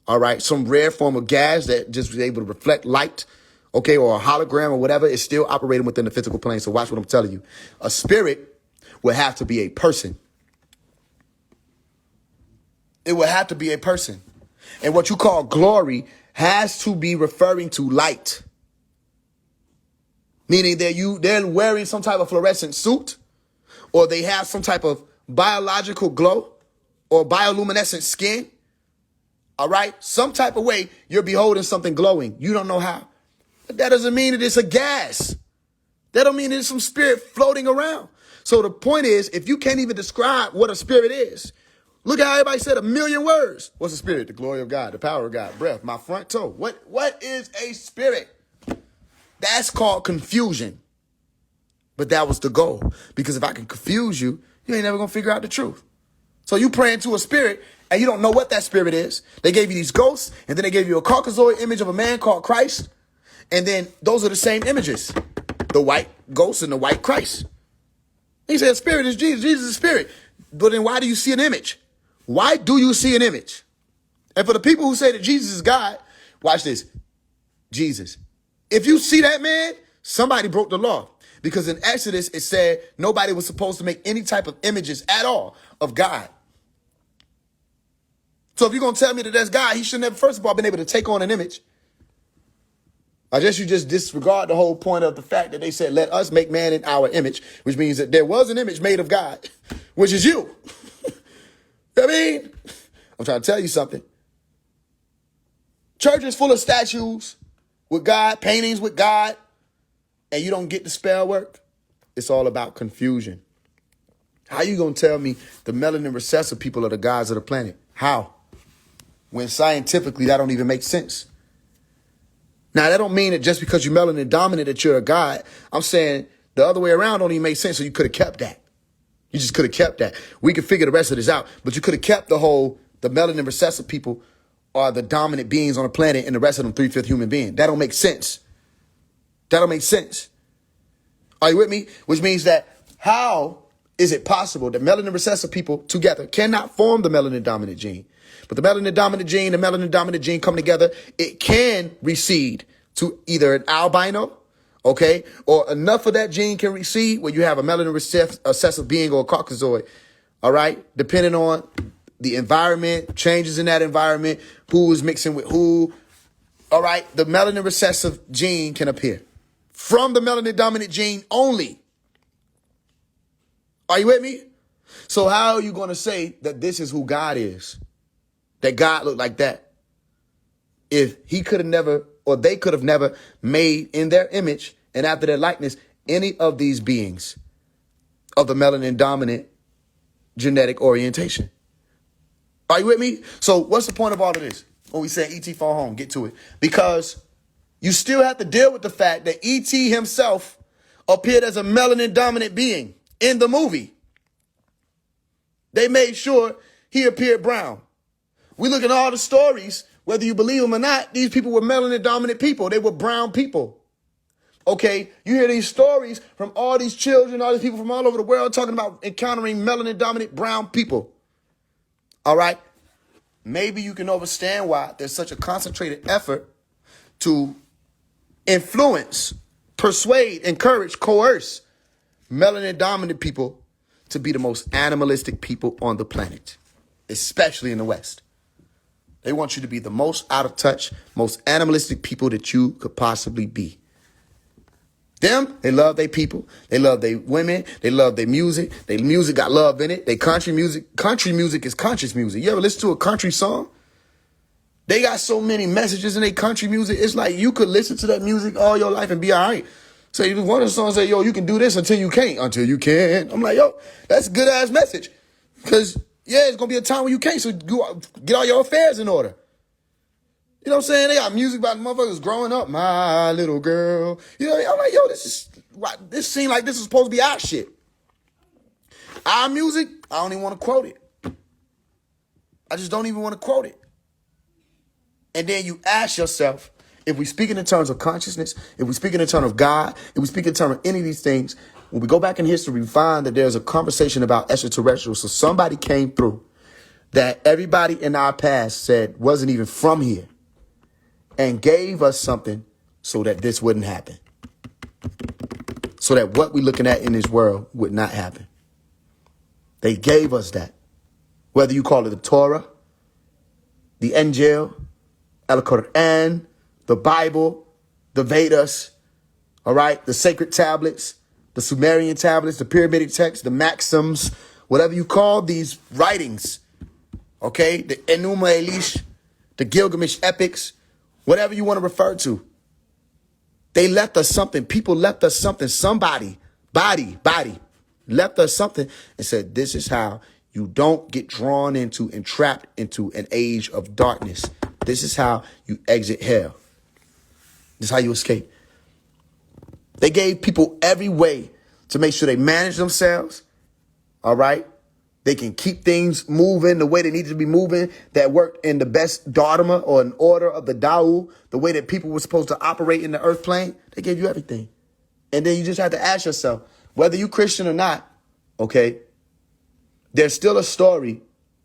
all right, some rare form of gas that just is able to reflect light, okay, or a hologram or whatever is still operating within the physical plane. So watch what I'm telling you. A spirit would have to be a person. It would have to be a person. And what you call glory has to be referring to light. Meaning they're wearing some type of fluorescent suit, or they have some type of biological glow or bioluminescent skin. All right? Some type of way you're beholding something glowing. You don't know how. But that doesn't mean that it's a gas. That don't mean there's some spirit floating around. So the point is, if you can't even describe what a spirit is, look how everybody said a million words. What's a spirit? The glory of God, the power of God, breath, my front toe. What is a spirit? That's called confusion. But that was the goal. Because if I can confuse you, you ain't never going to figure out the truth. So you praying to a spirit and you don't know what that spirit is. They gave you these ghosts, and then they gave you a Caucasoid image of a man called Christ. And then those are the same images. The white ghost and the white Christ. He said spirit is Jesus. Jesus is spirit. But then why do you see an image? Why do you see an image? And for the people who say that Jesus is God, watch this. Jesus. If you see that man, somebody broke the law. Because in Exodus, it said nobody was supposed to make any type of images at all of God. So if you're going to tell me that that's God, he should never, first of all, been able to take on an image. I guess you just disregard the whole point of the fact that they said, let us make man in our image, which means that there was an image made of God, which is you. I mean, I'm trying to tell you something. Churches full of statues with God, paintings with God, and you don't get the spell work. It's all about confusion. How you going to tell me the melanin recessive people are the gods of the planet? How? When scientifically that don't even make sense. Now, that don't mean that just because you're melanin dominant that you're a god. I'm saying the other way around don't even make sense, so you could have kept that. You just could have kept that. We could figure the rest of this out, but you could have kept the melanin recessive people are the dominant beings on the planet and the rest of them 3/5 human being. That don't make sense. That don't make sense. Are you with me? Which means that how is it possible that melanin recessive people together cannot form the melanin dominant gene? But the melanin dominant gene come together, it can recede to either an albino, okay, or enough of that gene can recede where you have a melanin recessive being or a Caucasoid, all right, depending on the environment, changes in that environment, who is mixing with who, all right, the melanin recessive gene can appear from the melanin dominant gene only. Are you with me? So how are you going to say that this is who God is? That God looked like that? If he could have never, or they could have never made in their image and after their likeness, any of these beings of the melanin dominant genetic orientation. Are you with me? So what's the point of all of this? When we say E.T. fall home, get to it. Because you still have to deal with the fact that E.T. himself appeared as a melanin dominant being in the movie. They made sure he appeared brown. We look at all the stories, whether you believe them or not, these people were melanin dominant people. They were brown people. Okay, you hear these stories from all these children, all these people from all over the world talking about encountering melanin dominant brown people. All right, maybe you can understand why there's such a concentrated effort to influence, persuade, encourage, coerce melanin dominant people to be the most animalistic people on the planet, especially in the West. They want you to be the most out of touch, most animalistic people that you could possibly be. Them, they love their people. They love their women. They love their music. Their music got love in it. They country music is conscious music. You ever listen to a country song? They got so many messages in their country music. It's like you could listen to that music all your life and be all right. So one of the songs say, yo, you can do this until you can't, until you can. I'm like, yo, that's a good ass message. Because yeah, it's going to be a time when you can't, so get all your affairs in order. You know what I'm saying? They got music about motherfuckers growing up. My little girl. You know, I'm like, yo, this seems like this is supposed to be our shit. Our music, I don't even want to quote it. I just don't even want to quote it. And then you ask yourself, if we speak in terms of consciousness, if we speak in terms of God, if we speak in terms of any of these things, when we go back in history, we find that there's a conversation about extraterrestrials. So somebody came through that everybody in our past said wasn't even from here and gave us something so that this wouldn't happen. So that what we're looking at in this world would not happen. They gave us that. Whether you call it the Torah, the Angel, Al-Quran, the Bible, the Vedas, all right, the sacred tablets, the Sumerian tablets, the pyramidic texts, the maxims, whatever you call these writings, okay, the Enuma Elish, the Gilgamesh epics, whatever you want to refer to. They left us something. People left us something. Somebody, body, left us something and said, this is how you don't get drawn into and trapped into an age of darkness. This is how you exit hell. This is how you escape. They gave people every way to make sure they manage themselves. All right. They can keep things moving the way they need to be moving, that worked in the best dharma or an order of the Tao, the way that people were supposed to operate in the earth plane. They gave you everything. And then you just have to ask yourself, whether you Christian or not, okay, there's still a story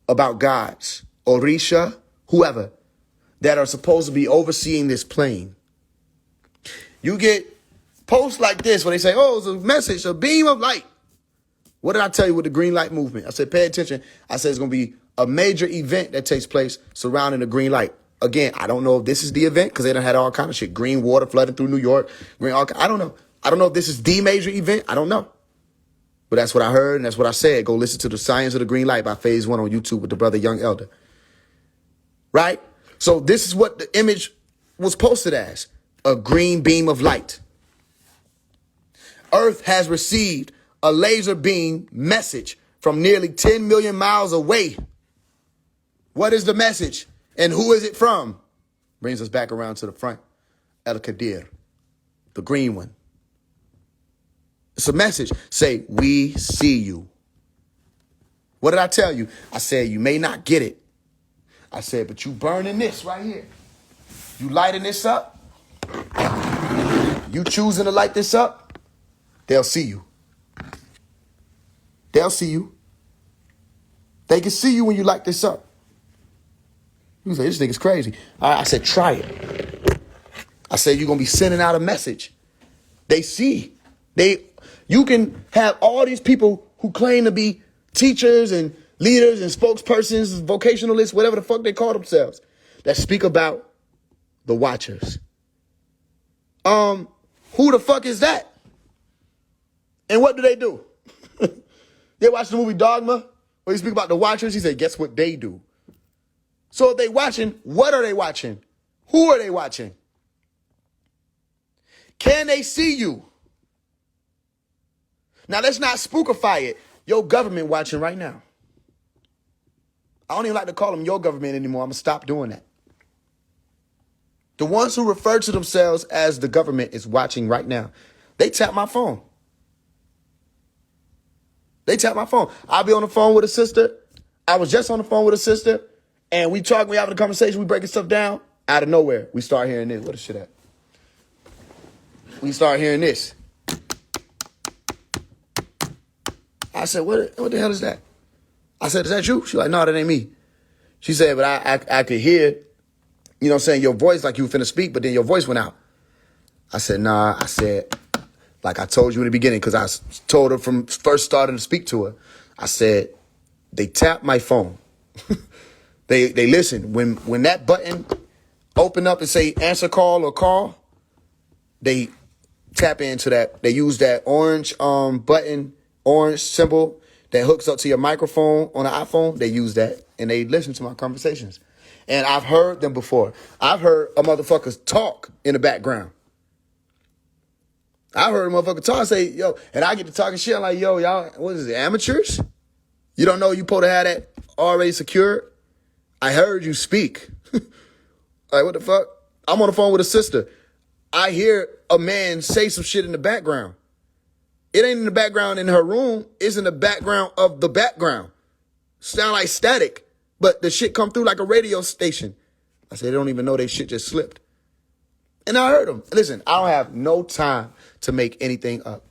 about gods, Orisha, whoever, that are supposed to be overseeing this plane. You get posts like this where they say, oh, it's a message, a beam of light. What did I tell you with the green light movement? I said, pay attention. I said, it's going to be a major event that takes place surrounding the green light. Again, I don't know if this is the event because they done had all kind of shit. Green water flooding through New York. I don't know. I don't know if this is the major event. I don't know. But that's what I heard and that's what I said. Go listen to The Science of the Green Light by Faise One on YouTube with the brother Young Elder. Right? So this is what the image was posted as. A green beam of light. Earth has received a laser beam message from nearly 10 million miles away. What is the message? And who is it from? Brings us back around to the front. El-Qadir, the green one. It's a message. Say, we see you. What did I tell you? I said, you may not get it. I said, but you burning this right here. You lighting this up. You choosing to light this up. They'll see you. They'll see you. They can see you when you light this up. You say, this nigga's crazy. All right, I said, try it. I said, you're going to be sending out a message. They see. You can have all these people who claim to be teachers and leaders and spokespersons, vocationalists, whatever the fuck they call themselves, that speak about the Watchers. Who the fuck is that? And what do they do? They watch the movie Dogma, where he speak about the Watchers. He said, guess what they do? So if they watching, what are they watching? Who are they watching? Can they see you? Now, let's not spookify it. Your government watching right now. I don't even like to call them your government anymore. I'm going to stop doing that. The ones who refer to themselves as the government is watching right now. They tap my phone. They tap my phone. I'll be on the phone with a sister. I was just on the phone with a sister, and we talking, we having a conversation, we breaking stuff down. Out of nowhere, we start hearing this. What the shit at? We start hearing this. I said, what the hell is that? I said, is that you? She's like, no, that ain't me. She said, but I could hear, you know what I'm saying, your voice like you were finna speak, but then your voice went out. I said, nah. I said, like I told you in the beginning, because I told her from first starting to speak to her, I said, they tap my phone. They listen. When that button open up and say answer call or call, they tap into that. They use that orange button, orange symbol that hooks up to your microphone on an iPhone. They use that and they listen to my conversations. And I've heard them before. I've heard a motherfucker talk in the background. I heard a motherfucker talk and say, yo, and I get to talking shit. I'm like, yo, y'all, what is it, amateurs? You don't know you supposed to have that already secured? I heard you speak. Like, what the fuck? I'm on the phone with a sister. I hear a man say some shit in the background. It ain't in the background in her room. It's in the background of the background. Sound like static, but the shit come through like a radio station. I said, they don't even know they shit just slipped. And I heard them. Listen, I don't have no time to make anything up.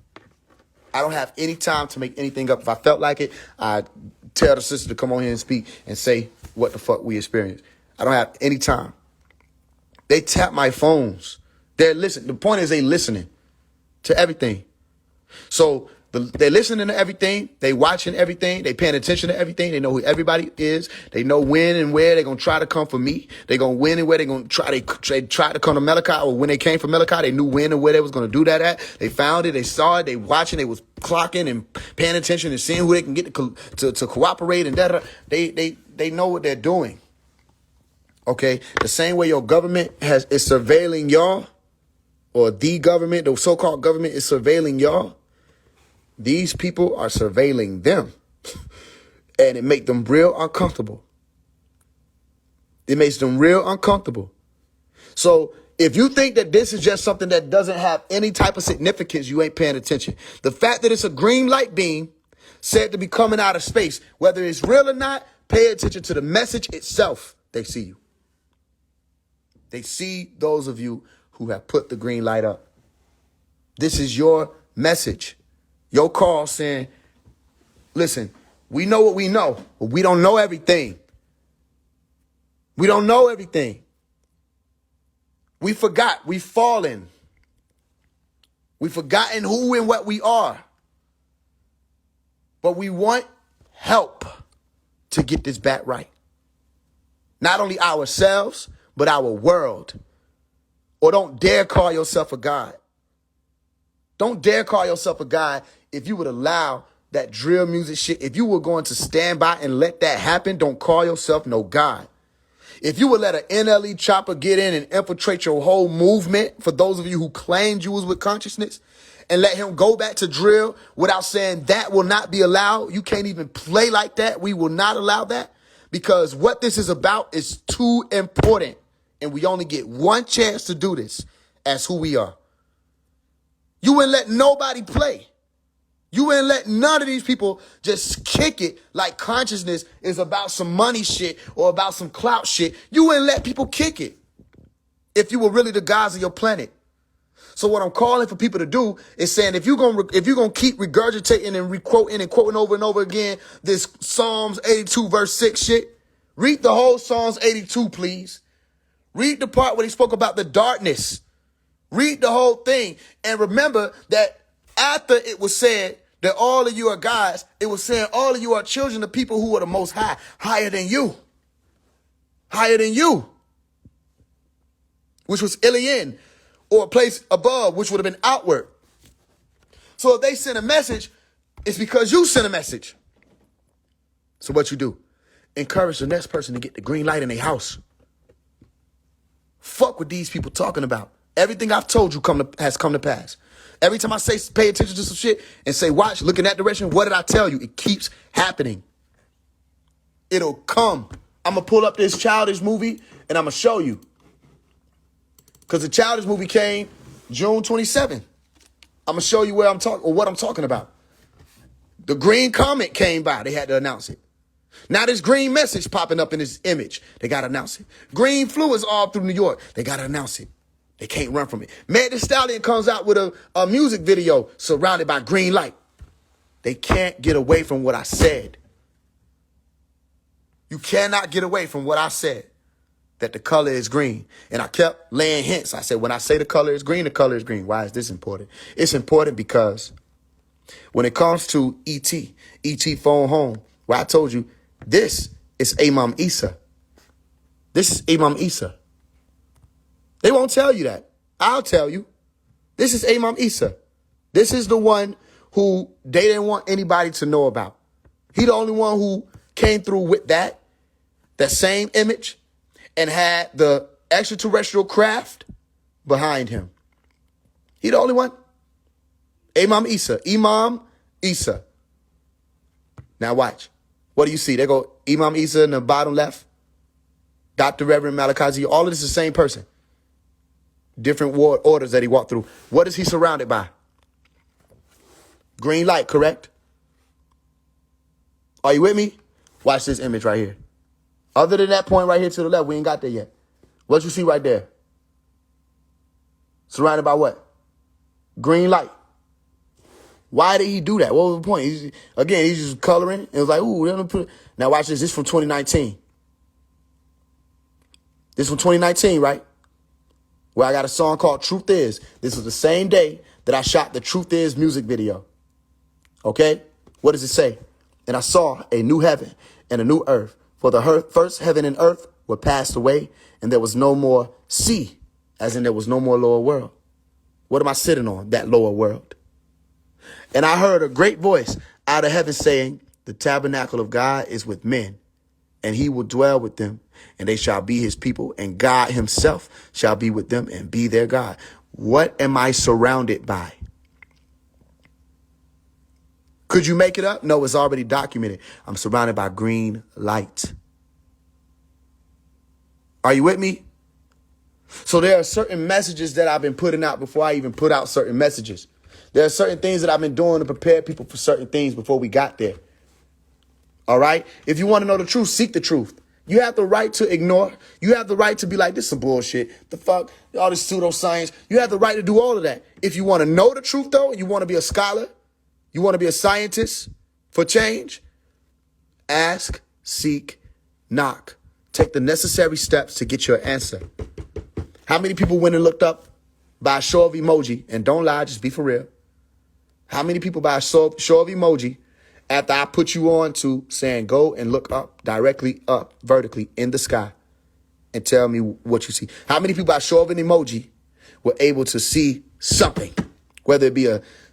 I don't have any time to make anything up. If I felt like it, I'd tell the sister to come on here and speak and say what the fuck we experienced. I don't have any time. They tap my phones. They're listening. The point is they listening to everything. So They're listening to everything. They watching everything. They paying attention to everything. They know who everybody is. They know when and where they're going to try to come for me. They're going to win and where they're going to try. They tried to come to Malachi, or when they came from Malachi, they knew when and where they was going to do that at. They found it. They saw it. They watching. They was clocking and paying attention and seeing who they can get to cooperate and da. They know what they're doing. Okay? The same way your government is surveilling y'all, or the government, the so-called government is surveilling y'all. These people are surveilling them, and it makes them real uncomfortable. It makes them real uncomfortable. So if you think that this is just something that doesn't have any type of significance, you ain't paying attention. The fact that it's a green light beam said to be coming out of space, whether it's real or not, pay attention to the message itself. They see you. They see those of you who have put the green light up. This is your message. Your call saying, listen, we know what we know, but we don't know everything. We don't know everything. We forgot. We've fallen. We've forgotten who and what we are. But we want help to get this back right. Not only ourselves, but our world. Or don't dare call yourself a God. Don't dare call yourself a God if you would allow that drill music shit. If you were going to stand by and let that happen, don't call yourself no God. If you would let an NLE chopper get in and infiltrate your whole movement, for those of you who claimed you was with consciousness, and let him go back to drill without saying that will not be allowed. You can't even play like that. We will not allow that, because what this is about is too important. And we only get one chance to do this as who we are. You wouldn't let nobody play. You wouldn't let none of these people just kick it like consciousness is about some money shit or about some clout shit. You wouldn't let people kick it if you were really the gods of your planet. So what I'm calling for people to do is saying, if you're gonna keep regurgitating and requoting and quoting over and over again this Psalms 82 verse 6 shit, read the whole Psalms 82, please. Read the part where he spoke about the darkness. Read the whole thing. And remember that after it was said that all of you are gods, it was saying all of you are children of people who are the most high, higher than you. Higher than you. Which was Ilian, or a place above, which would have been outward. So if they send a message, it's because you sent a message. So what you do? Encourage the next person to get the green light in their house. Fuck what these people talking about. Everything I've told you has come to pass. Every time I say pay attention to some shit and say watch, look in that direction, what did I tell you? It keeps happening. It'll come. I'm going to pull up this Childish movie and I'm going to show you. Because the Childish movie came June 27th. I'm going to show you where I'm talking, or what I'm talking about. The green comet came by. They had to announce it. Now this green message popping up in this image. They got to announce it. Green flu is all through New York. They got to announce it. They can't run from it. Meg Thee Stallion comes out with a music video surrounded by green light. They can't get away from what I said. You cannot get away from what I said, that the color is green. And I kept laying hints. I said, when I say the color is green, the color is green. Why is this important? It's important because when it comes to E.T. Phone Home, where I told you, this is Imam Isa. This is Imam Isa. They won't tell you that. I'll tell you. This is Imam Isa. This is the one who they didn't want anybody to know about. He the only one who came through with that same image, and had the extraterrestrial craft behind him. He the only one. Imam Isa. Imam Isa. Now watch. What do you see? They go Imam Isa in the bottom left. Dr. Reverend Malachi. All of this is the same person. Different ward orders that he walked through. What is he surrounded by? Green light, correct? Are you with me? Watch this image right here. Other than that point right here to the left, we ain't got there yet. What you see right there? Surrounded by what? Green light. Why did he do that? What was the point? He's just coloring. It was like, ooh, let me put it. Now watch this. This is from 2019. This is from 2019, right? Where I got a song called Truth Is. This was the same day that I shot the Truth Is music video. Okay? What does it say? And I saw a new heaven and a new earth. For the first heaven and earth were passed away, and there was no more sea, as in there was no more lower world. What am I sitting on? That lower world. And I heard a great voice out of heaven saying, the tabernacle of God is with men, and he will dwell with them, and they shall be his people, and God himself shall be with them and be their God. What am I surrounded by? Could you make it up? No, it's already documented. I'm surrounded by green light. Are you with me? So there are certain messages that I've been putting out before I even put out certain messages. There are certain things that I've been doing to prepare people for certain things before we got there. All right? If you want to know the truth, seek the truth. You have the right to ignore. You have the right to be like, this is some bullshit. The fuck? All this pseudoscience. You have the right to do all of that. If you want to know the truth, though, you want to be a scholar, you want to be a scientist for change, ask, seek, knock. Take the necessary steps to get your answer. How many people went and looked up by a show of emoji? And don't lie, just be for real. How many people by a show of emoji after I put you on to saying go and look up, directly up, vertically in the sky and tell me what you see? How many people by a show of an emoji were able to see something, whether it be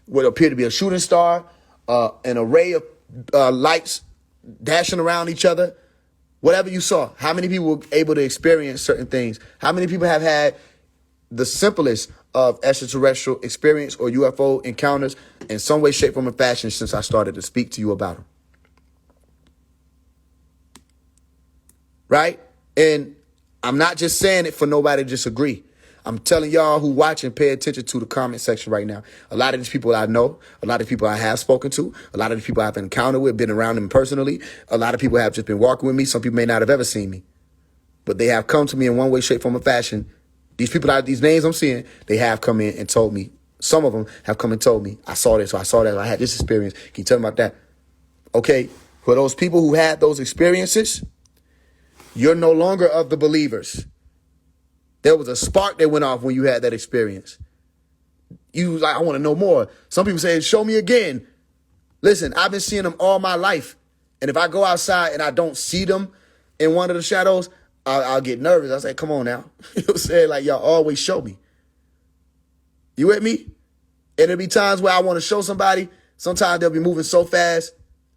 what appeared to be a shooting star, an array of lights dashing around each other, whatever you saw? How many people were able to experience certain things? How many people have had the simplest of extraterrestrial experience or UFO encounters in some way, shape, form, or fashion since I started to speak to you about them? Right? And I'm not just saying it for nobody to disagree. I'm telling y'all who watch and pay attention to the comment section right now. A lot of these people I know, a lot of people I have spoken to, a lot of these people I've encountered with, been around them personally. A lot of people have just been walking with me. Some people may not have ever seen me, but they have come to me in one way, shape, form, or fashion. These people, these names I'm seeing, they have come in and told me. Some of them have come and told me, I saw this, or I saw that, or I had this experience. Can you tell me about that? Okay, for those people who had those experiences, you're no longer of the believers. There was a spark that went off when you had that experience. You was like, I want to know more. Some people say, show me again. Listen, I've been seeing them all my life. And if I go outside and I don't see them in one of the shadows, I'll get nervous. I say, come on now. You know what I'm saying? Like, y'all always show me. You with me? And there'll be times where I want to show somebody. Sometimes they'll be moving so fast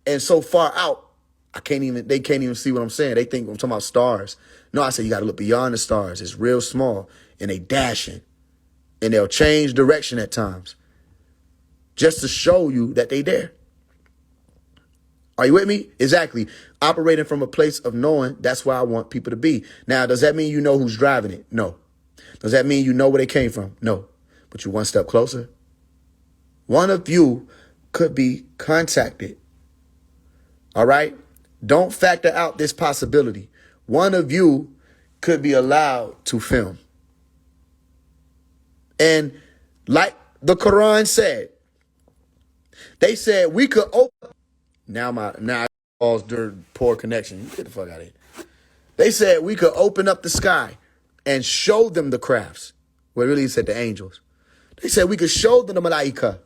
and so far out. They can't even see what I'm saying. They think I'm talking about stars. No, I said, you got to look beyond the stars. It's real small and they dashing and they'll change direction at times just to show you that they there. Are you with me? Exactly. Operating from a place of knowing, that's where I want people to be. Now, does that mean you know who's driving it? No. Does that mean you know where they came from? No. But you're one step closer. One of you could be contacted. All right? Don't factor out this possibility. One of you could be allowed to film. And like the Quran said, they said we could open. Now all's dirt, poor connection. Get the fuck out of here. They said we could open up the sky and show them the crafts. Well, really said the angels. They said we could show them the malaika.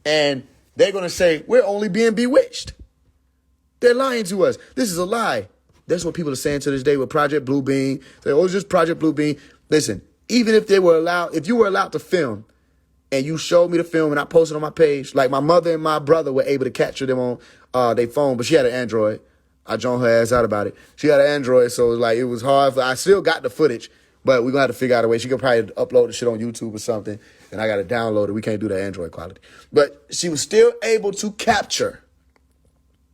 And they're going to say, we're only being bewitched. They're lying to us. This is a lie. That's what people are saying to this day with Project Blue Beam. They it's just Project Blue Beam. Listen, even if you were allowed to film and you showed me the film and I posted on my page, like my mother and my brother were able to capture them on their phone, but she had an Android. I joined her ass out about it. She had an Android, so it was hard. I still got the footage, but we're going to have to figure out a way. She could probably upload the shit on YouTube or something, and I got to download it. We can't do the Android quality. But she was still able to capture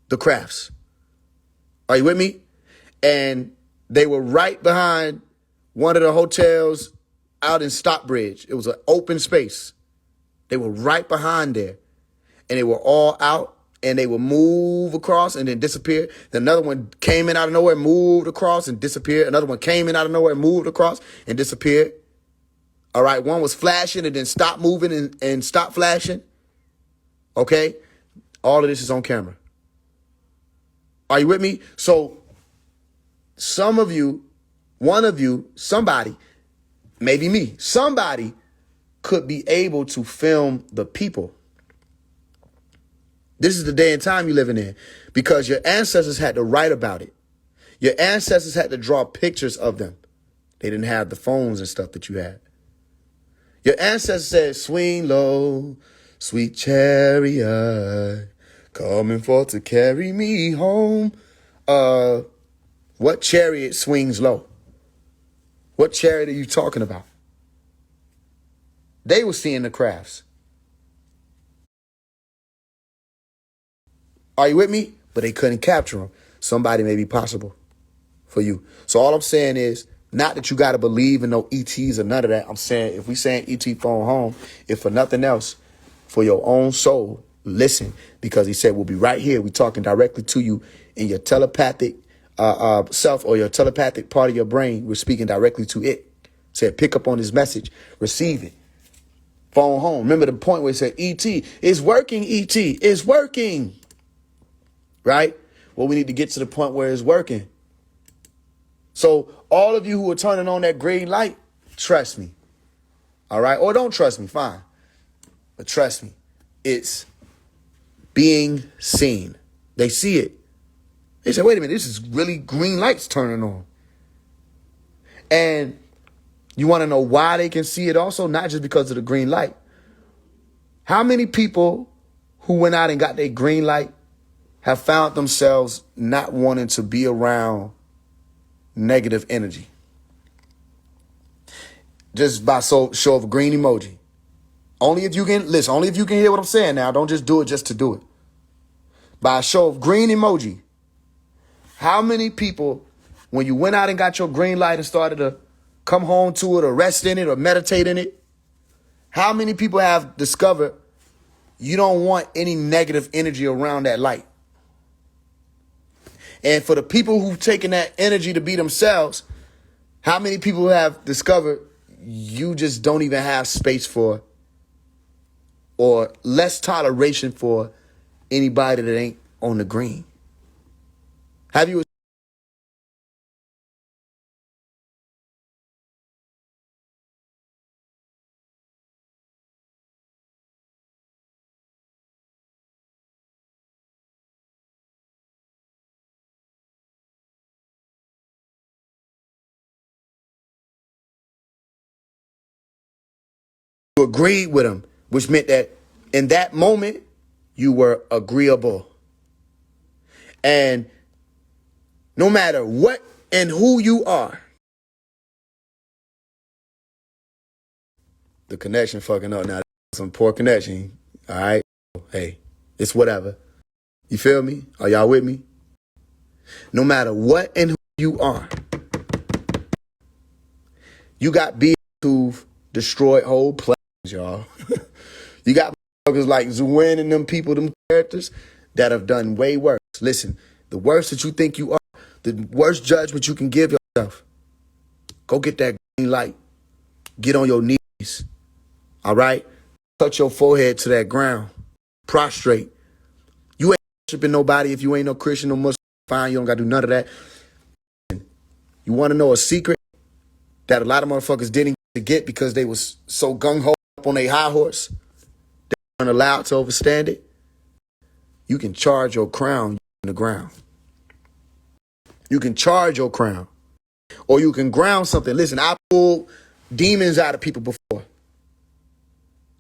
the crafts. Are you with me? And they were right behind one of the hotels out in Stockbridge. It was an open space. They were right behind there. And they were all out. And they would move across and then disappear. Then another one came in out of nowhere, moved across and disappeared. Another one came in out of nowhere, moved across and disappeared. All right, one was flashing and then stopped moving and stopped flashing. Okay? All of this is on camera. Are you with me? So some of you, one of you, somebody, maybe me, somebody could be able to film the people. This is the day and time you're living in because your ancestors had to write about it. Your ancestors had to draw pictures of them. They didn't have the phones and stuff that you had. Your ancestors said, swing low, sweet chariot, coming forth to carry me home. What chariot swings low? What chariot are you talking about? They were seeing the crafts. Are you with me? But they couldn't capture them. Somebody may be possible for you. So all I'm saying is, not that you got to believe in no ETs or none of that. I'm saying if we saying ET phone home, if for nothing else, for your own soul, listen, because he said we'll be right here. We talking directly to you in your telepathic self or your telepathic part of your brain. We're speaking directly to it. Said pick up on this message, receive it. Phone home. Remember the point where it said ET is working. ET is working. Right? Well, we need to get to the point where it's working. So all of you who are turning on that green light, trust me. All right? Or don't trust me, fine. But trust me, it's being seen. They see it. They say, wait a minute, this is really green lights turning on. And you want to know why they can see it also? Not just because of the green light. How many people who went out and got their green light have found themselves not wanting to be around negative energy? Just by show of a green emoji. Only if you can listen, only if you can hear what I'm saying now. Don't just do it just to do it. By a show of green emoji. How many people, when you went out and got your green light and started to come home to it or rest in it or meditate in it, how many people have discovered you don't want any negative energy around that light? And for the people who've taken that energy to be themselves, how many people have discovered you just don't even have space for or less toleration for anybody that ain't on the green? Have you agreed with them, which meant that in that moment, you were agreeable. And no matter what and who you are, the connection fucking up now. Some poor connection. All right. Hey, it's whatever. You feel me? Are y'all with me? No matter what and who you are, you got beings who've destroyed whole planets, y'all. You got motherfuckers like Zuin and them people, them characters that have done way worse. Listen, the worst that you think you are, the worst judgment you can give yourself, go get that green light. Get on your knees. All right? Touch your forehead to that ground. Prostrate. You ain't worshiping nobody if you ain't no Christian, no Muslim. Fine, you don't got to do none of that. You want to know a secret that a lot of motherfuckers didn't get because they was so gung-ho up on their high horse? They weren't allowed to overstand it. You can charge your crown in the ground. You can charge your crown. Or you can ground something. Listen, I pulled demons out of people before.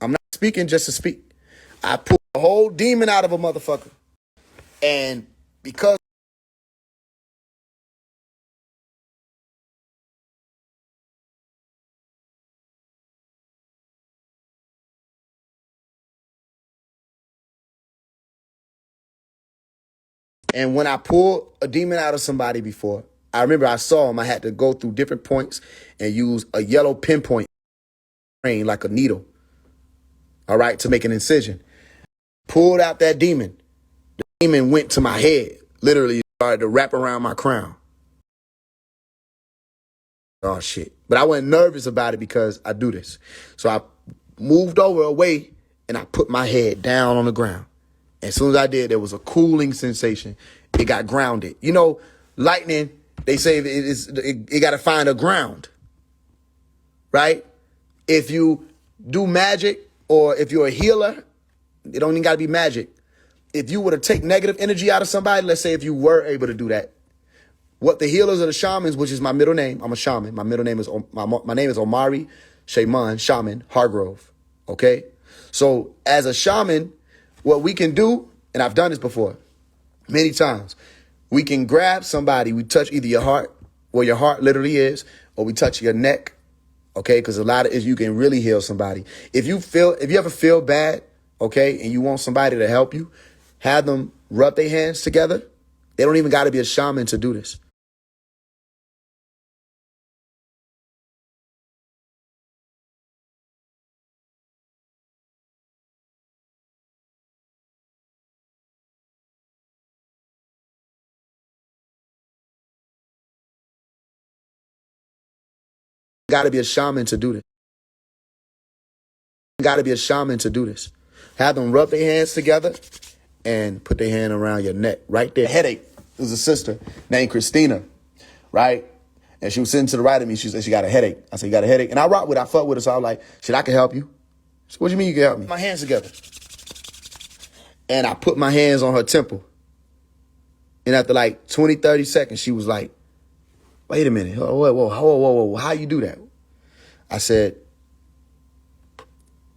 I'm not speaking just to speak. I pulled a whole demon out of a motherfucker. And because and when I pulled a demon out of somebody before, I remember I saw him. I had to go through different points and use a yellow pinpoint like a needle. All right, to make an incision. Pulled out that demon. The demon went to my head. Literally started to wrap around my crown. Oh, shit. But I wasn't nervous about it because I do this. So I moved over away and I put my head down on the ground. As soon as I did, there was a cooling sensation. It got grounded. You know, lightning, they say it got to find a ground, right? If you do magic or if you're a healer, it don't even got to be magic. if you were to take negative energy out of somebody, let's say if you were able to do that, what the healers or the shamans, which is my middle name, I'm a shaman. My middle name is, my name is Omari Shaman, Shaman Hargrove. Okay? So as a shaman, what we can do, and I've done this before many times, we can grab somebody, we touch either your heart, where your heart literally is, or we touch your neck. Okay? Because a lot of it, you can really heal somebody. If you ever feel bad, okay, and you want somebody to help you, have them rub their hands together. They don't even got to be a shaman to do this. Got to be a shaman to do this. Got to be a shaman to do this. Have them rub their hands together and put their hand around your neck right there. Headache. It was a sister named Christina, right? And she was sitting to the right of me. She said she got a headache. I said, you got a headache? And I rock with her. I fuck with her. So I was like, shit, I can help you. She said, what do you mean you can help me? My hands together. And I put my hands on her temple. And after like 20, 30 seconds, she was like, wait a minute. Whoa. How you do that? I said,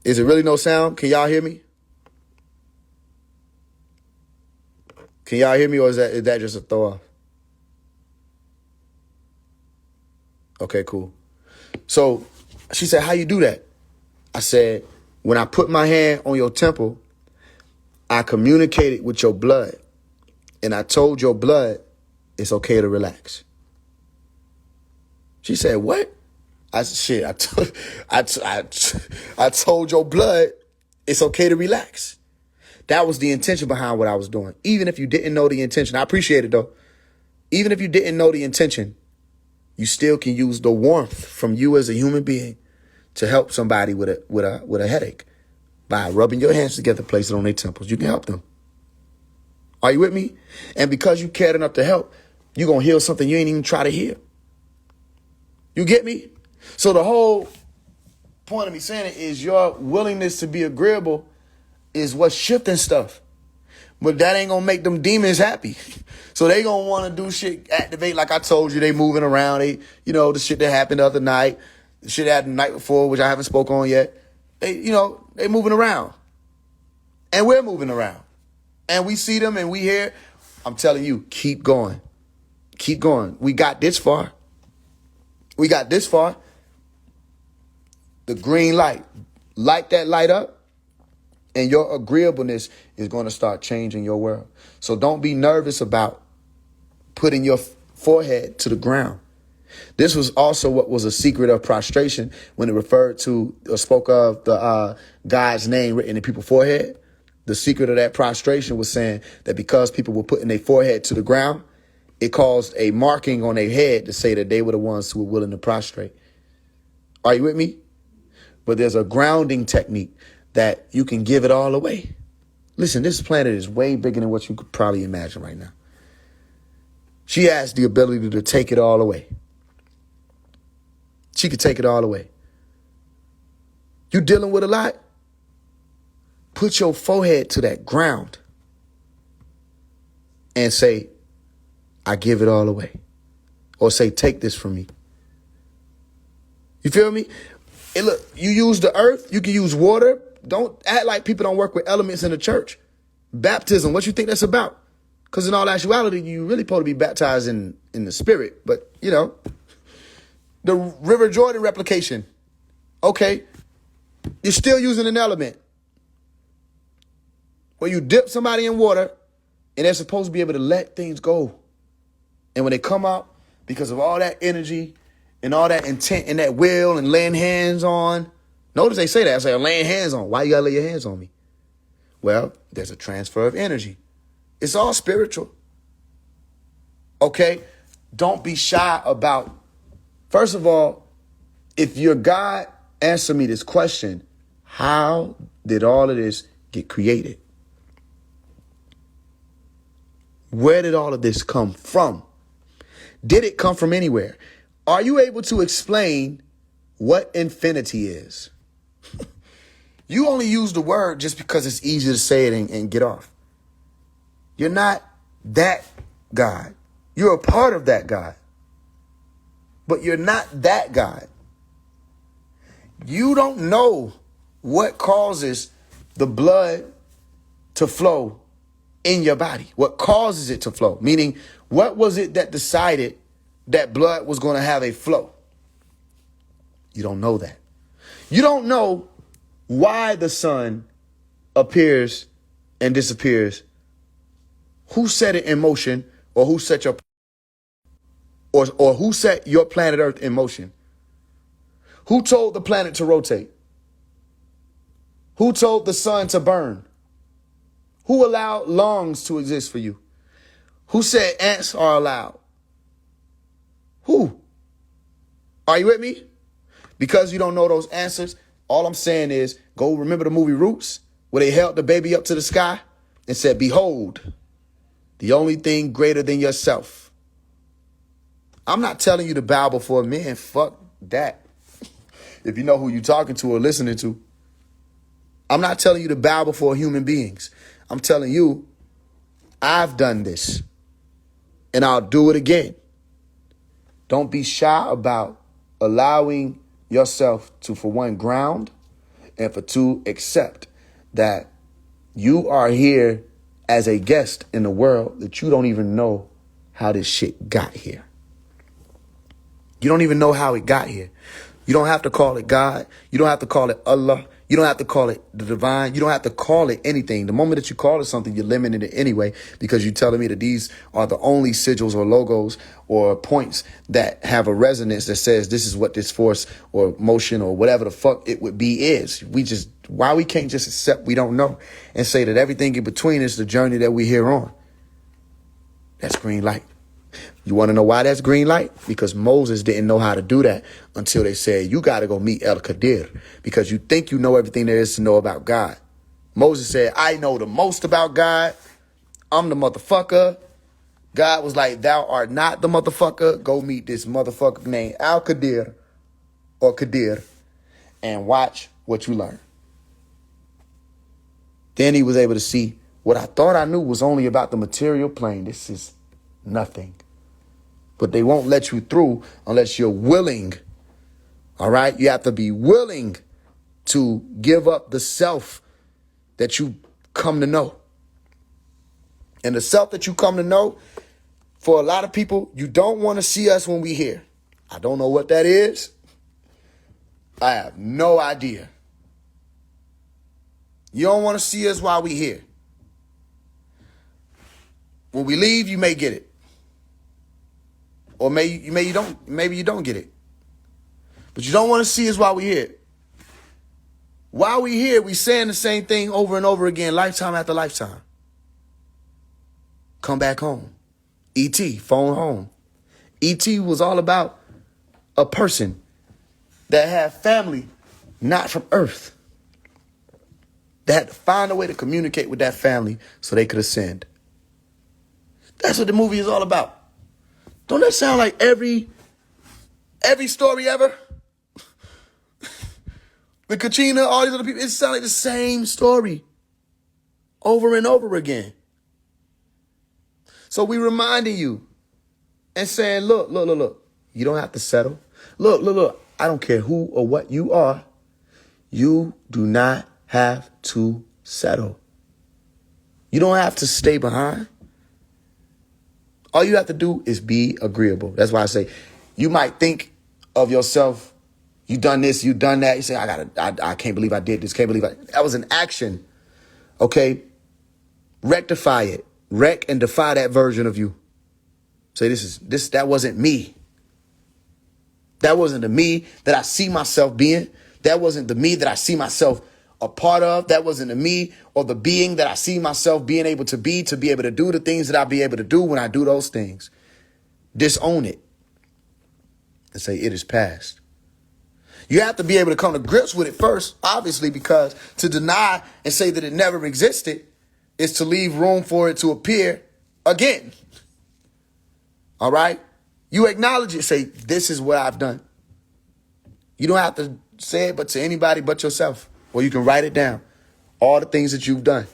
is it really no sound? Can y'all hear me? Can y'all hear me, or is that just a throw off? Okay, cool. So she said, how you do that? I said, when I put my hand on your temple, I communicated with your blood, and I told your blood it's okay to relax. She said, what? I said, shit, I told your blood it's okay to relax. That was the intention behind what I was doing. Even if you didn't know the intention, I appreciate it though. Even if you didn't know the intention, you still can use the warmth from you as a human being to help somebody with a headache by rubbing your hands together, place it on their temples. You can help them. Are you with me? And because you cared enough to help, you're going to heal something you ain't even try to heal. You get me? So the whole point of me saying it is your willingness to be agreeable is what's shifting stuff. But that ain't going to make them demons happy. So they going to want to do shit, activate like I told you. They moving around. They, the shit that happened the other night, the shit that happened the night before, which I haven't spoke on yet. They, they moving around. And we're moving around. And we see them and we hear. I'm telling you, keep going. Keep going. We got this far. We got this far. The green light. Light that light up. And your agreeableness is going to start changing your world. So don't be nervous about putting your forehead to the ground. This was also what was a secret of prostration when it referred to or spoke of the God's name written in people's forehead. The secret of that prostration was saying that because people were putting their forehead to the ground, it caused a marking on their head to say that they were the ones who were willing to prostrate. Are you with me? But there's a grounding technique that you can give it all away. Listen, this planet is way bigger than what you could probably imagine right now. She has the ability to take it all away. She could take it all away. You dealing with a lot? Put your forehead to that ground and say, I give it all away. Or say, take this from me. You feel me? And look, you use the earth, you can use water. Don't act like people don't work with elements in the church. Baptism, what you think that's about? Because in all actuality, you really supposed to be baptized in the spirit. But, the River Jordan replication. Okay, you're still using an element. Where you dip somebody in water and they're supposed to be able to let things go. And when they come out, because of all that energy and all that intent and that will and laying hands on. Notice they say that. I say, laying hands on. Why you gotta lay your hands on me? Well, there's a transfer of energy. It's all spiritual. Okay? Don't be shy about, first of all, if you're God, answer me this question. How did all of this get created? Where did all of this come from? Did it come from anywhere? Are you able to explain what infinity is? You only use the word just because it's easy to say it and get off. You're not that God. You're a part of that God. But you're not that God. You don't know what causes the blood to flow in your body. What causes it to flow? Meaning, what was it that decided that blood was going to have a flow? You don't know that. You don't know why the sun appears and disappears. Who set it in motion, or who set your or who set your planet Earth in motion? Who told the planet to rotate? Who told the sun to burn? Who allowed lungs to exist for you? Who said ants are allowed? Who? Are you with me? Because you don't know those answers, all I'm saying is go remember the movie Roots, where they held the baby up to the sky and said, behold, the only thing greater than yourself. I'm not telling you to bow before men. Fuck that. If you know who you're talking to or listening to. I'm not telling you to bow before human beings. I'm telling you, I've done this and I'll do it again. Don't be shy about allowing yourself to, for one, ground, and for two, accept that you are here as a guest in the world that you don't even know how this shit got here. You don't even know how it got here. You don't have to call it God. You don't have to call it Allah. You don't have to call it the divine. You don't have to call it anything. The moment that you call it something, you're limiting it anyway, because you're telling me that these are the only sigils or logos or points that have a resonance that says this is what this force or motion or whatever the fuck it would be is. Why we can't just accept we don't know and say that everything in between is the journey that we're here on? That's green light. You want to know why that's green light? Because Moses didn't know how to do that until they said, you got to go meet El Qadir, because you think you know everything there is to know about God. Moses said, I know the most about God. I'm the motherfucker. God was like, thou art not the motherfucker. Go meet this motherfucker named Al Qadir or Qadir and watch what you learn. Then he was able to see what I thought I knew was only about the material plane. This is nothing. But they won't let you through unless you're willing. All right? You have to be willing to give up the self that you come to know. And the self that you come to know, for a lot of people, you don't want to see us when we here. I don't know what that is. I have no idea. You don't want to see us while we here. When we leave, you may get it. Or maybe you don't get it. But you don't want to see us while we're here. While we're here, we saying the same thing over and over again, lifetime after lifetime. Come back home. E.T., phone home. E.T. was all about a person that had family not from Earth. They had to find a way to communicate with that family so they could ascend. That's what the movie is all about. Don't that sound like every story ever? With Katrina, all these other people, it sounds like the same story over and over again. So we reminding you and saying, look. You don't have to settle. Look. I don't care who or what you are. You do not have to settle. You don't have to stay behind. All you have to do is be agreeable. That's why I say you might think of yourself, you done this, you done that. You say, I can't believe I did this. That was an action. Okay. Rectify it. Wreck and defy that version of you. Say that wasn't me. That wasn't the me that I see myself being. That wasn't the me that I see myself a part of. That wasn't the me or the being that I see myself being able to be able to do the things that I'll be able to do when I do those things. Disown it and say it is past. You have to be able to come to grips with it first, obviously, because to deny and say that it never existed is to leave room for it to appear again. All right? You acknowledge it, say, this is what I've done. You don't have to say it but to anybody but yourself. Or you can write it down. All the things that you've done.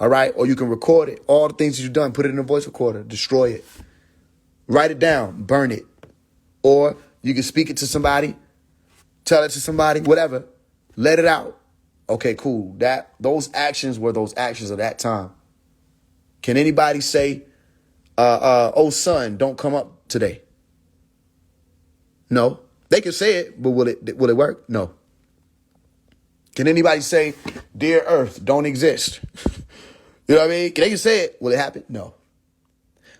All right? Or you can record it. All the things you've done, put it in a voice recorder, destroy it. Write it down, burn it. Or you can speak it to somebody, tell it to somebody, whatever. Let it out. Okay, cool. Those actions were those actions of that time. Can anybody say, oh son, don't come up today? No. They can say it, but will it work? No. Can anybody say, dear earth, don't exist? You know what I mean? They can say it. Will it happen? No.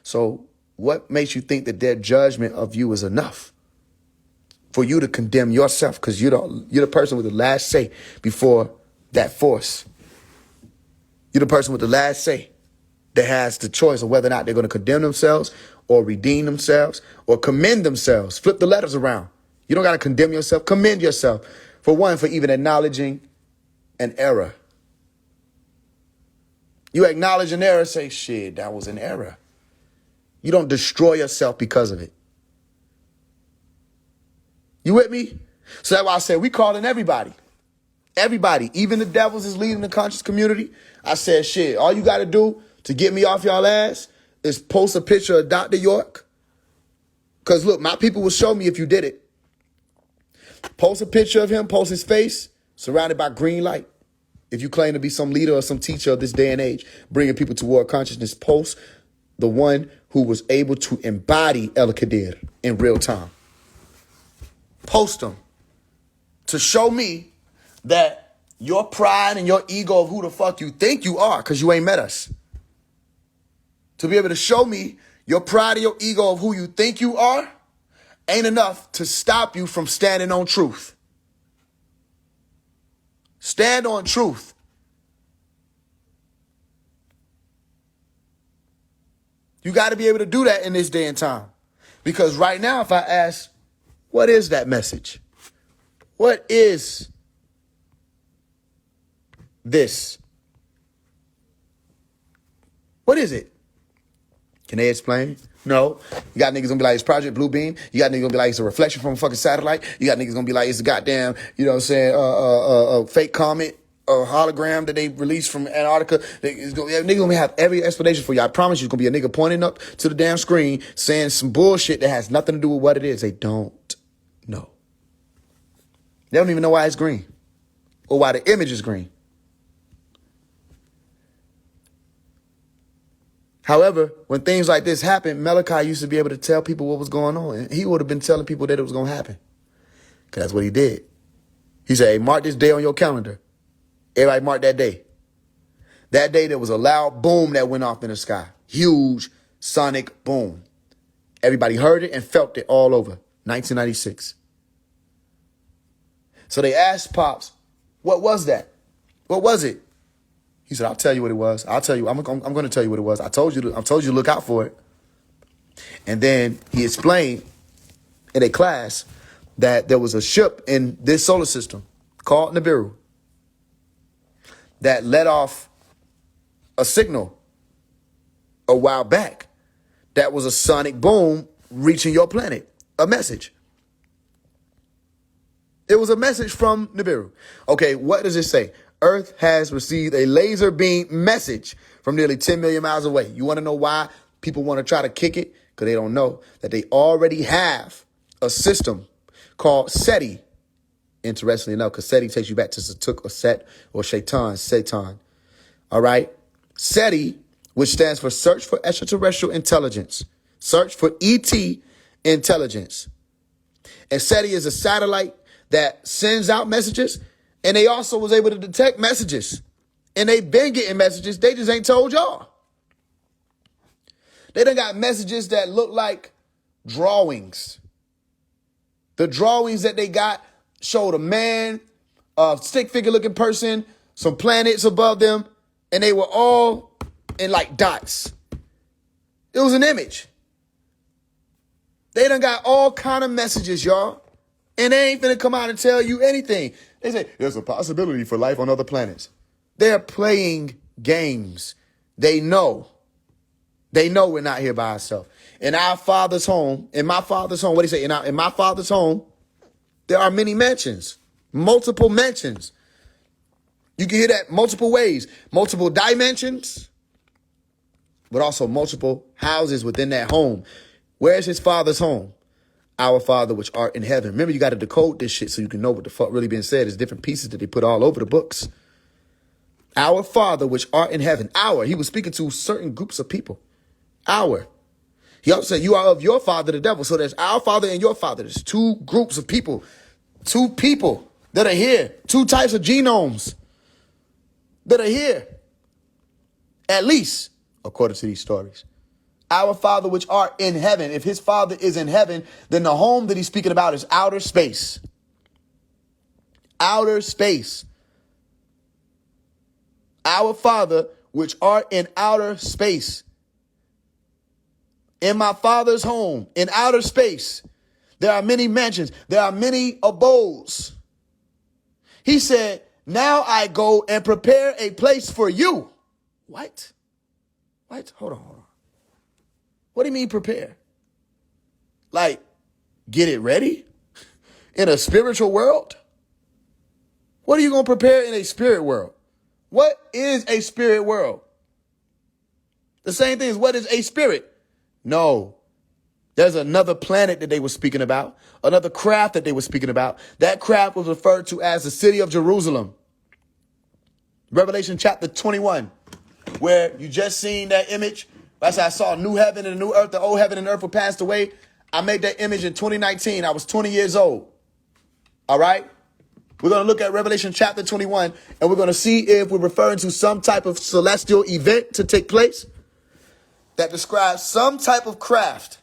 So what makes you think that their judgment of you is enough for you to condemn yourself? Because you're the person with the last say before that force. You're the person with the last say that has the choice of whether or not they're going to condemn themselves or redeem themselves or commend themselves. Flip the letters around. You don't got to condemn yourself. Commend yourself. For one, for even acknowledging an error. You acknowledge an error, say, shit, that was an error. You don't destroy yourself because of it. You with me? So that's why I said we calling everybody. Everybody, even the devils is leading the conscious community. I said, shit, all you got to do to get me off y'all ass is post a picture of Dr. York. Because look, my people will show me if you did it. Post a picture of him, post his face, surrounded by green light. If you claim to be some leader or some teacher of this day and age, bringing people toward consciousness, post the one who was able to embody El Qadir in real time. Post them to show me that your pride and your ego of who the fuck you think you are, because you ain't met us. To be able to show me your pride and your ego of who you think you are ain't enough to stop you from standing on truth. Stand on truth. You got to be able to do that in this day and time. Because right now, if I ask, what is that message? What is this? What is it? Can they explain? No. You got niggas gonna be like, it's Project Bluebeam. You got niggas gonna be like, it's a reflection from a fucking satellite. You got niggas gonna be like, it's a goddamn, you know what I'm saying, fake comet or hologram that they released from Antarctica. Niggas gonna have every explanation for you. I promise you, it's gonna be a nigga pointing up to the damn screen saying some bullshit that has nothing to do with what it is. They don't know. They don't even know why it's green or why the image is green. However, when things like this happen, Malachi used to be able to tell people what was going on. And he would have been telling people that it was going to happen. Because that's what he did. He said, hey, mark this day on your calendar. Everybody mark that day. That day, there was a loud boom that went off in the sky. Huge sonic boom. Everybody heard it and felt it all over. 1996. So they asked Pops, what was that? What was it? He said, I'll tell you what it was. I'll tell you. I'm going to tell you what it was. I told you to look out for it. And then he explained in a class that there was a ship in this solar system called Nibiru that let off a signal a while back. That was a sonic boom reaching your planet. A message. It was a message from Nibiru. Okay, what does it say? Earth has received a laser beam message from nearly 10 million miles away. You want to know why people want to try to kick it? Because they don't know that they already have a system called SETI. Interestingly enough, because SETI takes you back to Satuk or Set or Satan. All right? SETI, which stands for Search for Extraterrestrial Intelligence. Search for ET intelligence. And SETI is a satellite that sends out messages. And they also was able to detect messages. And they've been getting messages. They just ain't told y'all. They done got messages that look like drawings. The drawings that they got showed a man, a stick figure looking person, some planets above them, and they were all in like dots. It was an image. They done got all kind of messages, y'all. And they ain't finna come out and tell you anything. They say, there's a possibility for life on other planets. They're playing games. They know. They know we're not here by ourselves. In our Father's home, in my Father's home, what do you say? In my Father's home, there are many mansions, multiple mansions. You can hear that multiple ways, multiple dimensions, but also multiple houses within that home. Where's his father's home? Our Father which art in heaven. Remember, you got to decode this shit so you can know what the fuck really being said. There's different pieces that they put all over the books. Our Father which art in heaven. Our. He was speaking to certain groups of people. Our. He also said, you are of your father, the devil. So there's our father and your father. There's two groups of people. Two people that are here. Two types of genomes that are here. At least, according to these stories. Our Father which art in heaven. If his father is in heaven, then the home that he's speaking about is outer space. Outer space. Our Father which art in outer space. In my Father's home, in outer space, there are many mansions. There are many abodes. He said, now I go and prepare a place for you. What? What? Hold on. What do you mean prepare? Like, get it ready? In a spiritual world? What are you going to prepare in a spirit world? What is a spirit world? The same thing as what is a spirit? No. There's another planet that they were speaking about, another craft that they were speaking about. That craft was referred to as the city of Jerusalem. Revelation chapter 21, where you just seen that image. I said I saw a new heaven and a new earth. The old heaven and earth were passed away. I made that image in 2019. I was 20 years old. All right. We're going to look at Revelation chapter 21, and we're going to see if we're referring to some type of celestial event to take place that describes some type of craft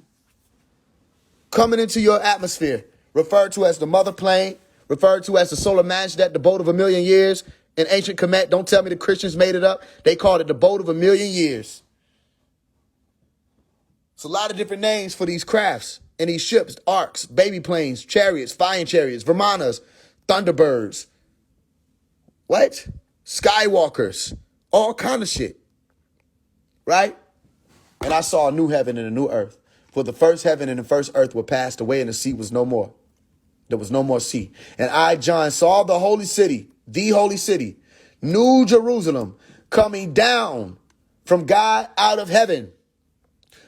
coming into your atmosphere, referred to as the mother plane, referred to as the solar Manchdat, the boat of a million years. In ancient Kemet, don't tell me the Christians made it up. They called it the boat of a million years. It's a lot of different names for these crafts and these ships, arcs, baby planes, chariots, flying chariots, Vermanas, Thunderbirds. What? Skywalkers, all kind of shit. Right? And I saw a new heaven and a new earth. For the first heaven and the first earth were passed away, and the sea was no more. There was no more sea. And I, John, saw the holy city, New Jerusalem, coming down from God out of heaven.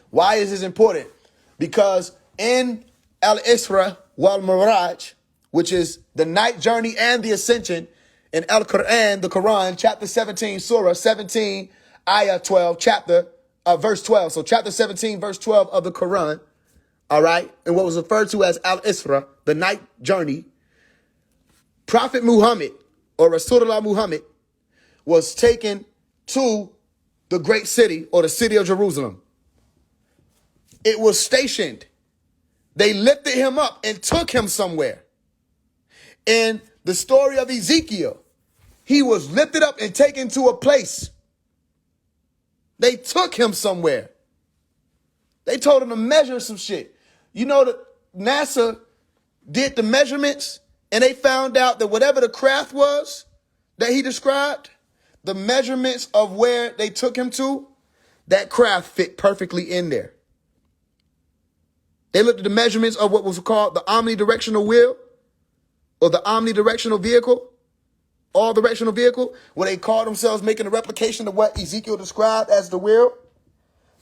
Why is this important? Because in Al-Isra wal Miraj, which is the night journey and the ascension, in Al-Quran, the Quran, chapter 17, Surah 17, Ayah 12, verse 12. So chapter 17, verse 12 of the Quran. All right. And what was referred to as Al-Isra, the night journey. Prophet Muhammad, or Rasulullah Muhammad, was taken to the great city, or the city of Jerusalem. It was stationed. They lifted him up and took him somewhere. In the story of Ezekiel, he was lifted up and taken to a place. They took him somewhere. They told him to measure some shit. You know that NASA did the measurements, and they found out that whatever the craft was that he described, the measurements of where they took him to, that craft fit perfectly in there. They looked at the measurements of what was called the omnidirectional wheel, or the omnidirectional vehicle, all directional vehicle, where they called themselves making a replication of what Ezekiel described as the wheel.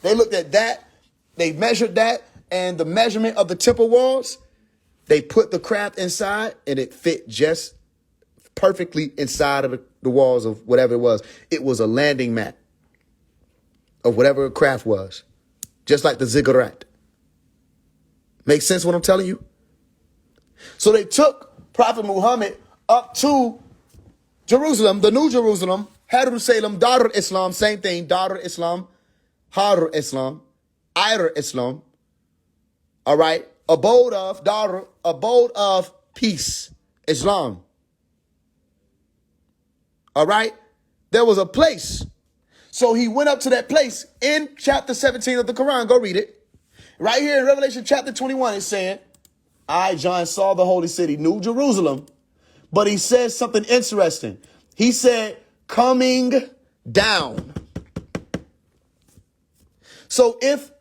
They looked at that, they measured that, and the measurement of the temple walls, they put the craft inside, and it fit just perfectly inside of the walls of whatever it was. It was a landing mat of whatever a craft was, just like the ziggurat. Make sense what I'm telling you? So they took Prophet Muhammad up to Jerusalem, the New Jerusalem, Jerusalem, Dar Islam, same thing, Dar Islam, Har Islam, Ir Islam. All right, abode of peace, Islam. All right, there was a place. So he went up to that place in chapter 17 of the Quran. Go read it. Right here in Revelation chapter 21, it's saying, I, John, saw the holy city, New Jerusalem. But he says something interesting. He said, coming down. So if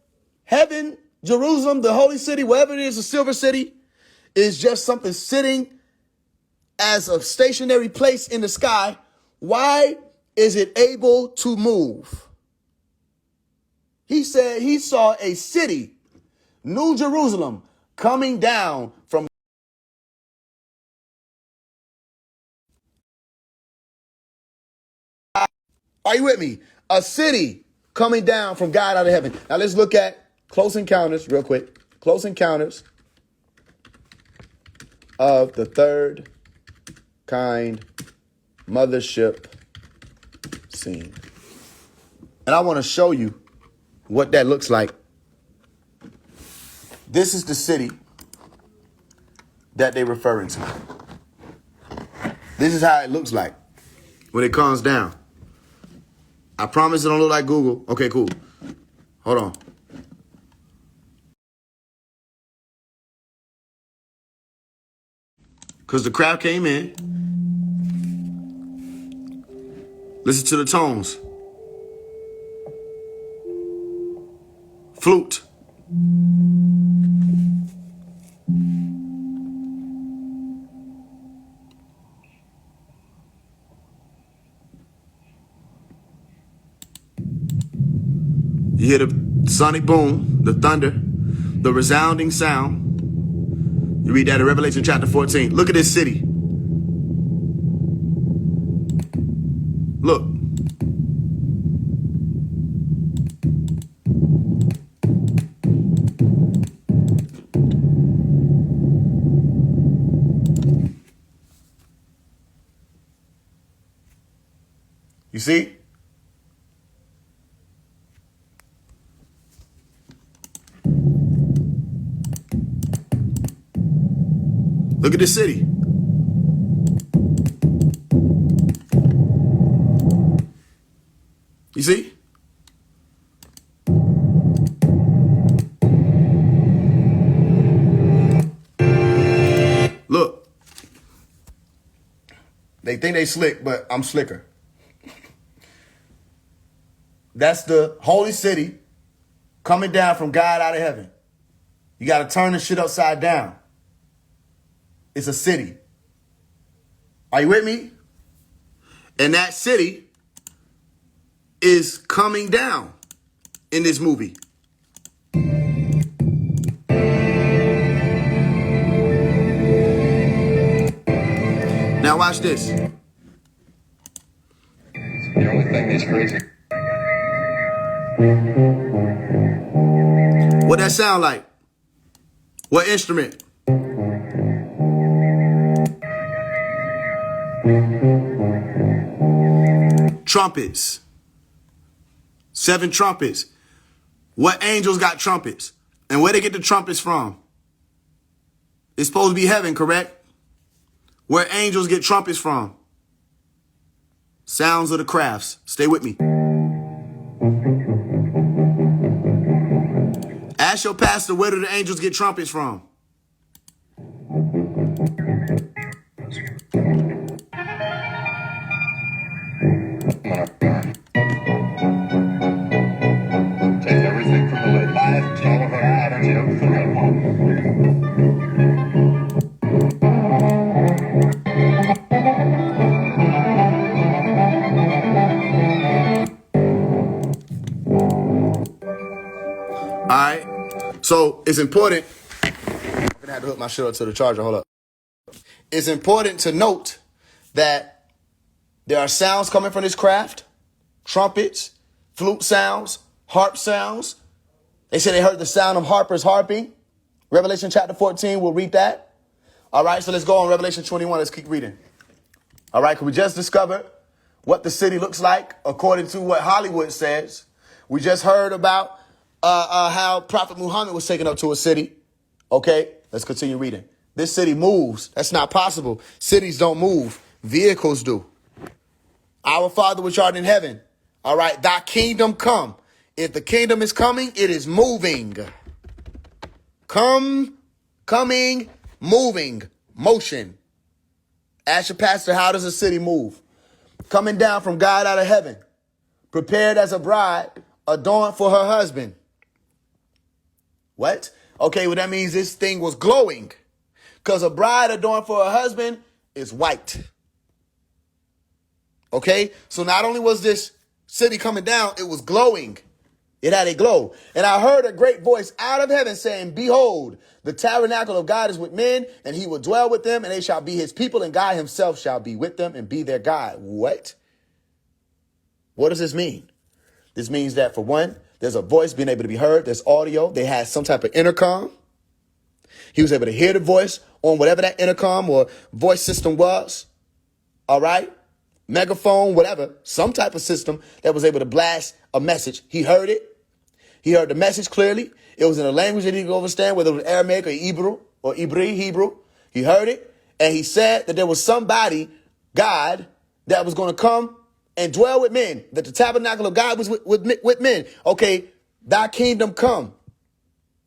heaven, Jerusalem, the holy city, wherever it is, the silver city, is just something sitting as a stationary place in the sky, Why is it able to move? He said he saw a city, New Jerusalem, coming down from. Are you with me? A city coming down from God out of heaven. Now let's look at Close Encounters real quick. Close Encounters of the Third Kind Mothership Scene. And I want to show you what that looks like. This is the city that they're referring to. This is how it looks like when it comes down. I promise it don't look like Google. Okay, cool. Hold on. Because the crowd came in. Listen to the tones. Flute. You hear the sonic boom, the thunder, the resounding sound. You read that in Revelation chapter 14. Look at this city. Look. You see? Look at this city. You see? Look. They think they slick, but I'm slicker. That's the holy city coming down from God out of heaven. You got to turn the shit upside down. It's a city. Are you with me? And that city is coming down in this movie. Now watch this. The only thing that's crazy. What that sound like? What instrument? Trumpets. 7 trumpets. What angels got trumpets? And where they get the trumpets from? It's supposed to be heaven, correct? Where angels get trumpets from? Sounds of the crafts. Stay with me. Ask your pastor, where do the angels get trumpets from? Take everything from the lady. Life, all of her attitude, the real one. All right. So it's important. I'm gonna have to hook my shit up to the charger. Hold up. It's important to note that there are sounds coming from this craft, trumpets, flute sounds, harp sounds. They said they heard the sound of harpers harping. Revelation chapter 14, we'll read that. All right, so let's go on Revelation 21. Let's keep reading. All right, because we just discovered what the city looks like according to what Hollywood says. We just heard about how Prophet Muhammad was taken up to a city. Okay, let's continue reading. This city moves. That's not possible. Cities don't move. Vehicles do. Our Father which art in heaven. All right, thy kingdom come. If the kingdom is coming, it is moving. Coming, moving, motion. Ask your pastor, how does a city move? Coming down from God out of heaven. Prepared as a bride, adorned for her husband. What? Okay, well, that means this thing was glowing. Because a bride adorned for her husband is white. Okay? So not only was this city coming down, it was glowing. It had a glow. And I heard a great voice out of heaven saying, behold, the tabernacle of God is with men, and he will dwell with them, and they shall be his people, and God himself shall be with them and be their God. What? What does this mean? This means that, for one, there's a voice being able to be heard. There's audio. They had some type of intercom. He was able to hear the voice on whatever that intercom or voice system was. All right? Megaphone, whatever. Some type of system that was able to blast a message. He heard it. He heard the message clearly. It was in a language that he could understand, whether it was Aramaic or Hebrew. He heard it. And he said that there was somebody, God, that was going to come and dwell with men, that the tabernacle of God was with men. Okay, thy kingdom come.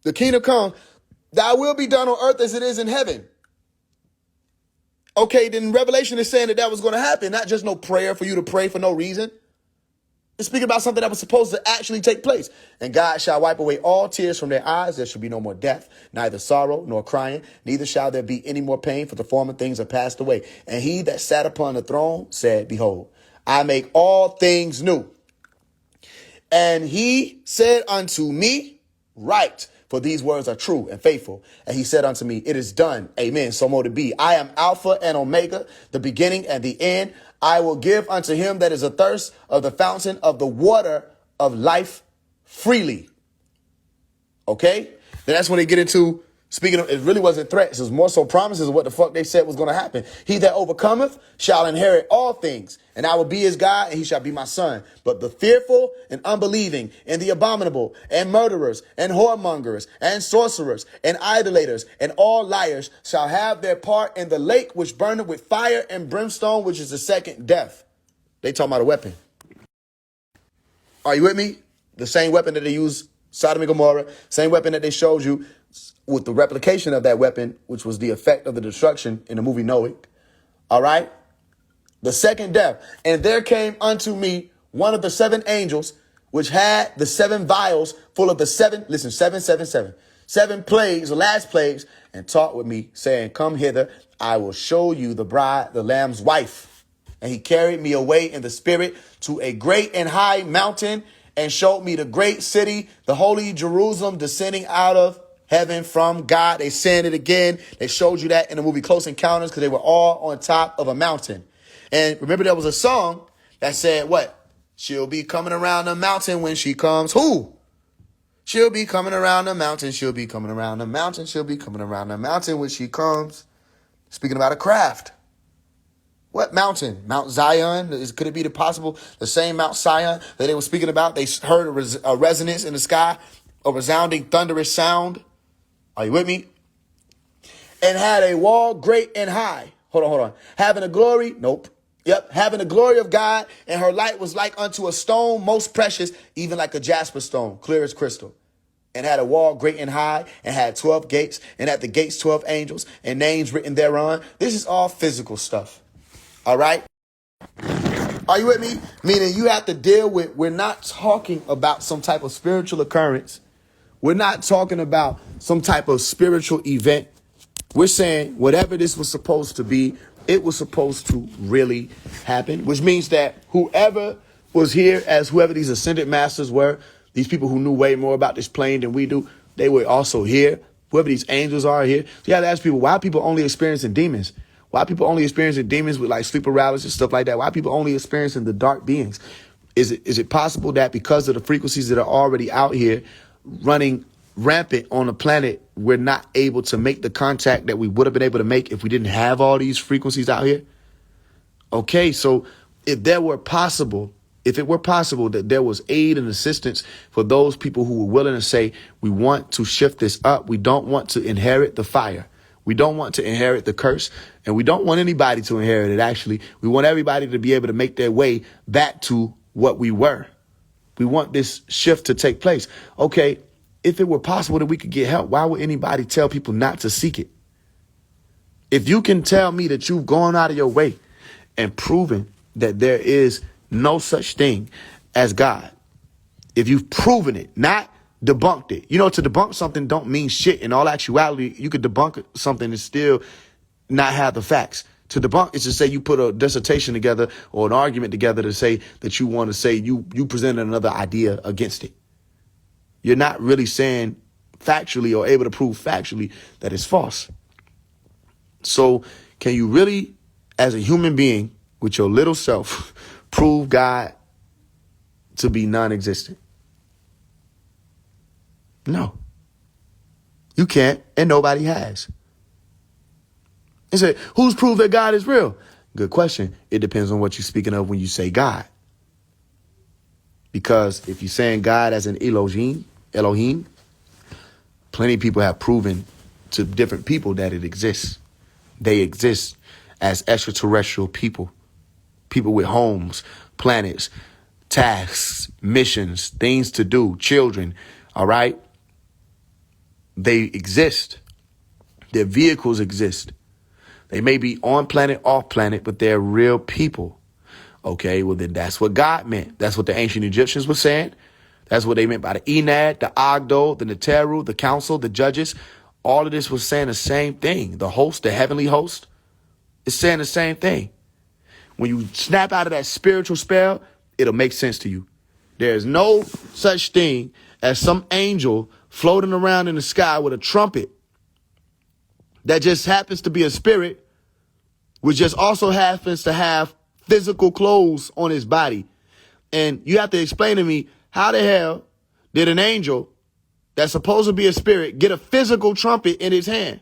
The kingdom come. Thy will be done on earth as it is in heaven. Okay, then Revelation is saying that that was going to happen, not just no prayer for you to pray for no reason. It's speaking about something that was supposed to actually take place. And God shall wipe away all tears from their eyes. There shall be no more death, neither sorrow nor crying. Neither shall there be any more pain, for the former things are passed away. And he that sat upon the throne said, behold, I make all things new. And he said unto me, write, for these words are true and faithful. And he said unto me, it is done. Amen. So mote it be. I am Alpha and Omega, the beginning and the end. I will give unto him that is athirst of the fountain of the water of life freely. Okay? Then that's when they get into, speaking of, it really wasn't threats. It was more so promises of what the fuck they said was going to happen. He that overcometh shall inherit all things, and I will be his God, and he shall be my son. But the fearful and unbelieving and the abominable and murderers and whoremongers and sorcerers and idolaters and all liars shall have their part in the lake which burneth with fire and brimstone, which is the second death. They talking about a weapon. Are you with me? The same weapon that they used Sodom and Gomorrah, same weapon that they showed you with the replication of that weapon, which was the effect of the destruction in the movie Noah. All right? The second death. And there came unto me one of the seven angels, which had the seven vials full of the seven plagues, the last plagues, and talked with me, saying, come hither, I will show you the bride, the Lamb's wife. And he carried me away in the spirit to a great and high mountain, and showed me the great city, the holy Jerusalem, descending out of heaven from God. They saying it again. They showed you that in the movie Close Encounters, because they were all on top of a mountain. And remember, there was a song that said what? She'll be coming around the mountain when she comes. Who? She'll be coming around the mountain. She'll be coming around the mountain. She'll be coming around the mountain when she comes. Speaking about a craft. What mountain? Mount Zion? Could it be the same Mount Zion that they were speaking about? They heard a resonance in the sky, a resounding thunderous sound. Are you with me? And had a wall great and high. Hold on. Having a glory? Nope. Yep. Having the glory of God, and her light was like unto a stone most precious, even like a jasper stone, clear as crystal. And had a wall great and high, and had 12 gates, and at the gates 12 angels, and names written thereon. This is all physical stuff. All right? Are you with me? Meaning you have to deal with, we're not talking about some type of spiritual occurrence. We're not talking about some type of spiritual event. We're saying whatever this was supposed to be, it was supposed to really happen, which means that whoever was here, as whoever these ascended masters were, these people who knew way more about this plane than we do, they were also here. Whoever these angels are here. So you have to ask people, why are people only experiencing demons? Why are people only experiencing demons with like sleep paralysis and stuff like that? Why are people only experiencing the dark beings? Is it possible that because of the frequencies that are already out here running rampant on the planet, we're not able to make the contact that we would have been able to make if we didn't have all these frequencies out here? Okay, so if it were possible that there was aid and assistance for those people who were willing to say, we want to shift this up. We don't want to inherit the fire. We don't want to inherit the curse, and we don't want anybody to inherit it. Actually, we want everybody to be able to make their way back to what we were. We want this shift to take place. Okay, if it were possible that we could get help, why would anybody tell people not to seek it? If you can tell me that you've gone out of your way and proven that there is no such thing as God, if you've proven it, not debunked it. You know, to debunk something don't mean shit. In all actuality, you could debunk something and still not have the facts. To debunk is to say you put a dissertation together or an argument together to say that you want to say you presented another idea against it. You're not really saying factually or able to prove factually that it's false. So can you really, as a human being with your little self, prove God to be non-existent? No. You can't, and nobody has. And say, who's proved that God is real? Good question. It depends on what you're speaking of when you say God. Because if you're saying God as an Elohim, plenty of people have proven to different people that it exists. They exist as extraterrestrial people with homes, planets, tasks, missions, things to do, children, all right? They exist. Their vehicles exist. They may be on planet, off planet, but they're real people. Okay, well then that's what God meant. That's what the ancient Egyptians were saying. That's what they meant by the Enad, the Ogdo, the Neteru, the council, the judges. All of this was saying the same thing. The host, the heavenly host, is saying the same thing. When you snap out of that spiritual spell, it'll make sense to you. There's no such thing as some angel floating around in the sky with a trumpet that just happens to be a spirit, which just also happens to have physical clothes on his body. And you have to explain to me, how the hell did an angel that's supposed to be a spirit get a physical trumpet in his hand?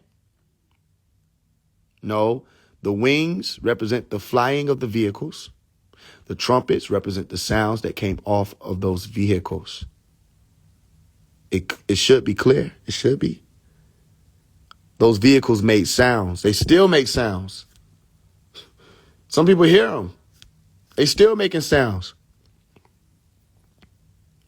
No, the wings represent the flying of the vehicles. The trumpets represent the sounds that came off of those vehicles. It should be clear. It should be. Those vehicles made sounds. They still make sounds. Some people hear them. They still making sounds.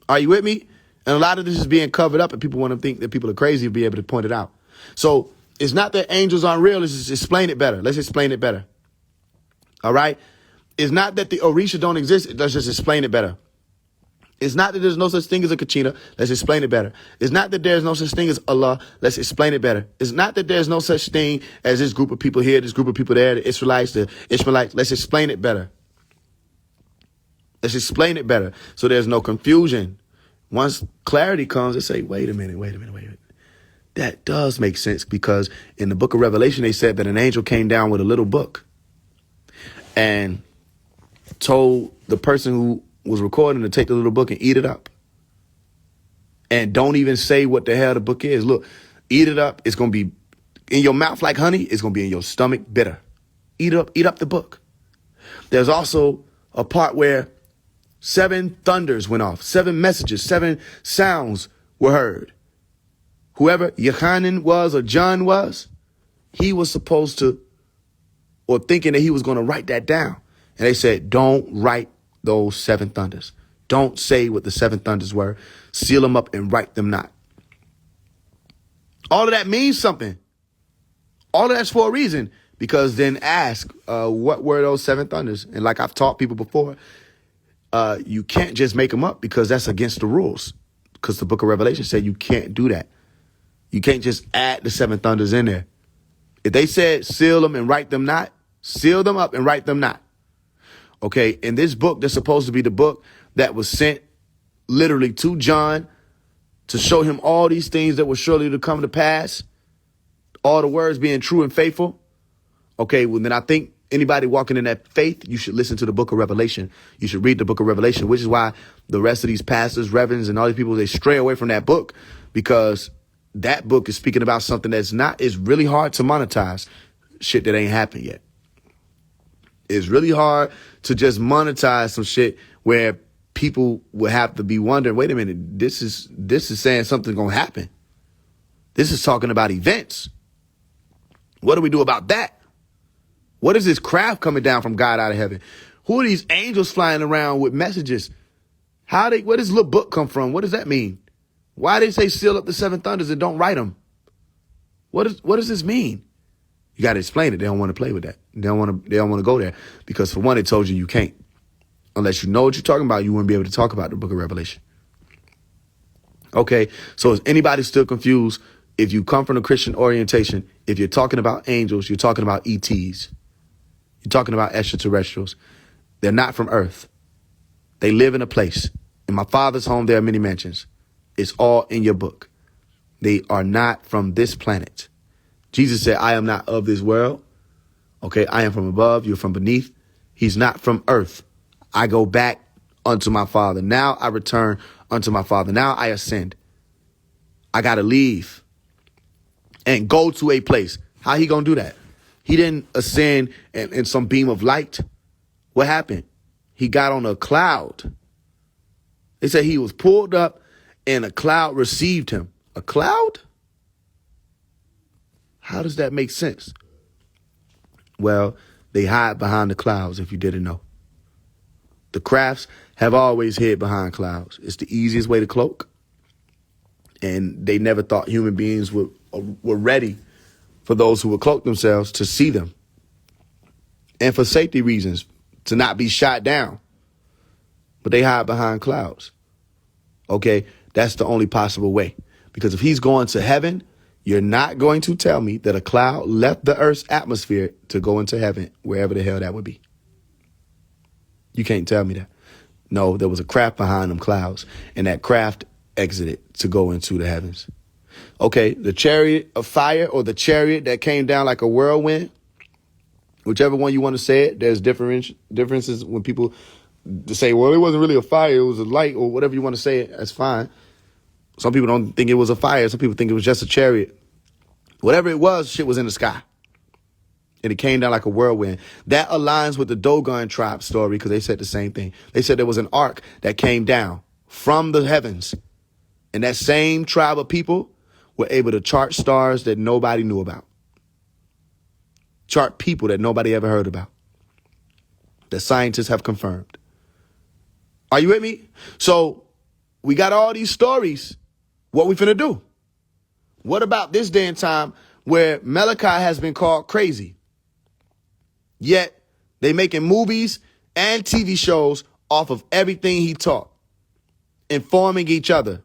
Are you with me? And a lot of this is being covered up, and people want to think that people are crazy to be able to point it out. So it's not that angels aren't real. Let's just explain it better. Let's explain it better. All right? It's not that the Orisha don't exist. Let's just explain it better. It's not that there's no such thing as a Kachina. Let's explain it better. It's not that there's no such thing as Allah. Let's explain it better. It's not that there's no such thing as this group of people here, this group of people there, the Israelites, the Ishmaelites. Let's explain it better. Let's explain it better so there's no confusion. Once clarity comes, they say, wait a minute. That does make sense, because in the book of Revelation, they said that an angel came down with a little book and told the person who was recording to take the little book and eat it up. And don't even say what the hell the book is. Look, eat it up. It's going to be in your mouth like honey. It's going to be in your stomach bitter. Eat up the book. There's also a part where 7 thunders went off, 7 messages, 7 sounds were heard. Whoever Yochanan was or John was, he was supposed to, or thinking that he was going to write that down. And they said, don't write those 7 thunders. Don't say what the 7 thunders were. Seal them up and write them not. All of that means something. All of that's for a reason. Because then ask, what were those 7 thunders? And like I've taught people before, you can't just make them up, because that's against the rules. Because the book of Revelation said you can't do that. You can't just add the 7 thunders in there. If they said seal them and write them not, seal them up and write them not. Okay, in this book, that's supposed to be the book that was sent literally to John to show him all these things that were surely to come to pass, all the words being true and faithful. Okay, well, then I think anybody walking in that faith, you should listen to the book of Revelation. You should read the book of Revelation, which is why the rest of these pastors, reverends, and all these people, they stray away from that book, because that book is speaking about something that's not, it's really hard to monetize shit that ain't happened yet. It's really hard to just monetize some shit where people will have to be wondering, wait a minute, this is saying something's going to happen. This is talking about events. What do we do about that? What is this craft coming down from God out of heaven? Who are these angels flying around with messages? Where does this little book come from? What does that mean? Why they say seal up the 7 thunders and don't write them? What does this mean? You got to explain it. They don't want to play with that. They don't want to go there, because for one, it told you can't. Unless you know what you're talking about, you wouldn't be able to talk about the book of Revelation. Okay, so is anybody still confused? If you come from a Christian orientation, if you're talking about angels, you're talking about ETs. You're talking about extraterrestrials. They're not from Earth. They live in a place. In my father's home, there are many mansions. It's all in your book. They are not from this planet. Jesus said, I am not of this world. Okay, I am from above. You're from beneath. He's not from Earth. I go back unto my Father. Now I return unto my Father. Now I ascend. I got to leave and go to a place. How he going to do that? He didn't ascend in some beam of light. What happened? He got on a cloud. They said he was pulled up and a cloud received him. A cloud? How does that make sense? Well, they hide behind the clouds, if you didn't know. The crafts have always hid behind clouds. It's the easiest way to cloak. And they never thought human beings were ready for those who would cloak themselves to see them. And for safety reasons, to not be shot down. But they hide behind clouds. Okay, that's the only possible way. Because if he's going to heaven, you're not going to tell me that a cloud left the Earth's atmosphere to go into heaven, wherever the hell that would be. You can't tell me that. No, there was a craft behind them clouds, and that craft exited to go into the heavens. Okay, the chariot of fire, or the chariot that came down like a whirlwind, whichever one you want to say it, there's differences when people say, well, it wasn't really a fire, it was a light, or whatever you want to say it, that's fine. Some people don't think it was a fire. Some people think it was just a chariot. Whatever it was, shit was in the sky. And it came down like a whirlwind. That aligns with the Dogon tribe story because they said the same thing. They said there was an ark that came down from the heavens. And that same tribe of people were able to chart stars that nobody knew about. Chart people that nobody ever heard about. That scientists have confirmed. Are you with me? So we got all these stories. What we finna do? What about this day and time where Malachi has been called crazy? Yet they making movies and TV shows off of everything he taught, informing each other.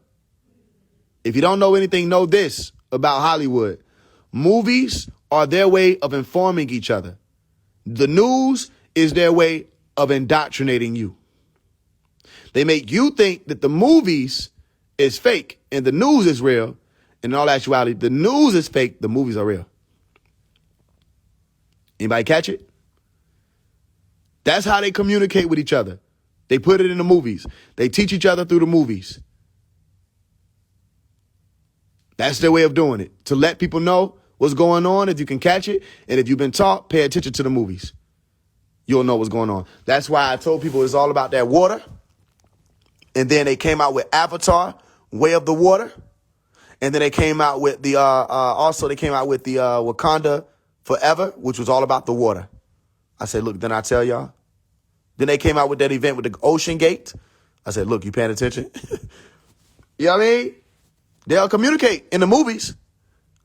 If you don't know anything, know this about Hollywood. Movies are their way of informing each other. The news is their way of indoctrinating you. They make you think that the movies is fake and the news is real. In all actuality, the news is fake. The movies are real. Anybody catch it? That's how they communicate with each other. They put it in the movies. They teach each other through the movies. That's their way of doing it. To let people know what's going on, if you can catch it. And if you've been taught, pay attention to the movies. You'll know what's going on. That's why I told people it's all about that water. And then they came out with Avatar, Way of the Water. And then they came out with the Wakanda Forever, which was all about the water. I said, look, then I tell y'all. Then they came out with that event with the Ocean Gate. I said, look, you paying attention? You know what I mean? They'll communicate in the movies.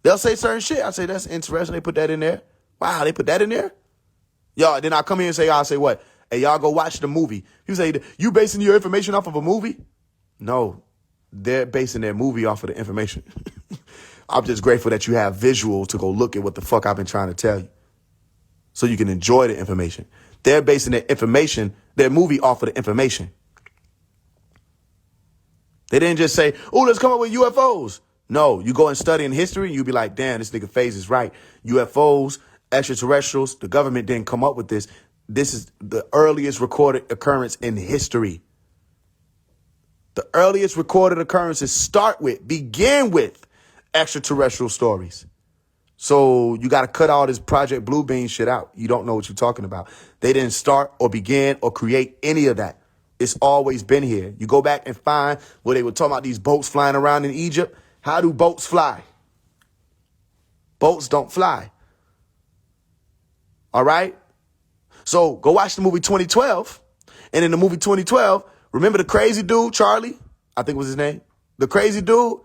They'll say certain shit. I say, that's interesting. They put that in there. Wow, they put that in there? Y'all, then I come here and say, I'll say what? Hey, y'all go watch the movie. You say, you basing your information off of a movie? No, they're basing their movie off of the information. I'm just grateful that you have visual to go look at what the fuck I've been trying to tell you. So you can enjoy the information. They're basing their information, their movie off of the information. They didn't just say, oh, let's come up with UFOs. No, you go and study in history and you be like, damn, this nigga Faise is right. UFOs, extraterrestrials, the government didn't come up with this. This is the earliest recorded occurrence in history. The earliest recorded occurrences begin with extraterrestrial stories. So you got to cut all this Project Blue Bean shit out. You don't know what you're talking about. They didn't start or begin or create any of that. It's always been here. You go back and find where they were talking about these boats flying around in Egypt. How do boats fly? Boats don't fly. All right? So go watch the movie 2012. And in the movie 2012, remember the crazy dude, Charlie? I think was his name. The crazy dude,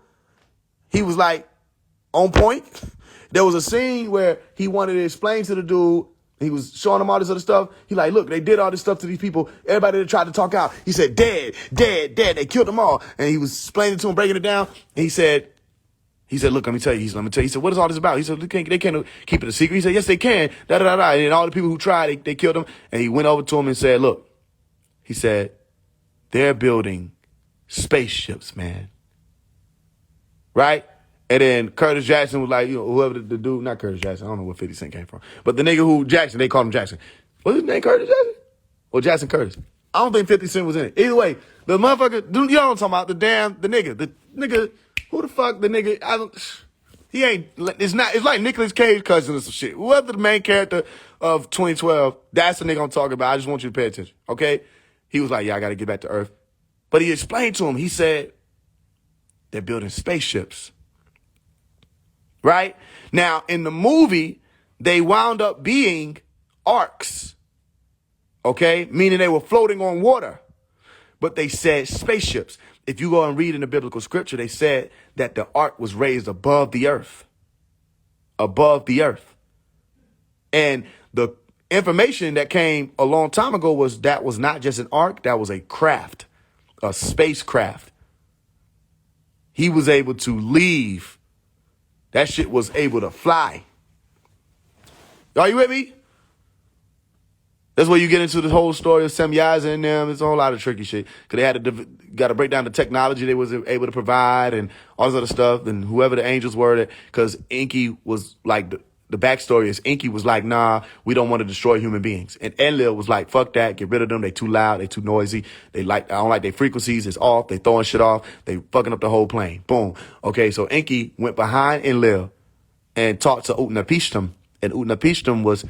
he was like on point. There was a scene where he wanted to explain to the dude, he was showing him all this other stuff. He like, look, they did all this stuff to these people. Everybody that tried to talk out, he said, dead, dead, dead. They killed them all. And he was explaining to him, breaking it down. And he said, He said, look, let me tell you. He said, what is all this about? He said, they can't keep it a secret. He said, yes, they can. Da, da, da, da. And all the people who tried, they killed him. And he went over to him and said, look, he said, they're building spaceships, man. Right? And then Curtis Jackson was like, whoever the dude, not Curtis Jackson, I don't know where 50 Cent came from. But the nigga who Jackson, they called him Jackson. What's his name, Curtis Jackson? Or Jackson Curtis? I don't think 50 Cent was in it. Either way, the motherfucker, you know what I'm talking about, the nigga, who the fuck, the nigga, he ain't, it's like Nicolas Cage cousin or some shit. Whoever the main character of 2012, that's the nigga I'm talking about. I just want you to pay attention, okay? He was like, yeah, I got to get back to Earth. But he explained to him, he said, they're building spaceships. Right? Now, in the movie, they wound up being arcs. Okay? Meaning they were floating on water. But they said spaceships. If you go and read in the biblical scripture, they said that the ark was raised above the earth. Above the earth. And the information that came a long time ago was that was not just an ark, that was a craft, a spacecraft. He was able to leave. That shit was able to fly. Are you with me? That's where you get into the whole story of Semyaza and them. It's a whole lot of tricky shit. Because they had to break down the technology they was able to provide and all this other stuff. And whoever the angels were, because Enki was like, the backstory is Enki was like, nah, we don't want to destroy human beings. And Enlil was like, fuck that, get rid of them. They too loud, they too noisy. I don't like their frequencies. It's off. They throwing shit off. They fucking up the whole plane. Boom. Okay, so Enki went behind Enlil and talked to Utnapishtim. And Utnapishtim was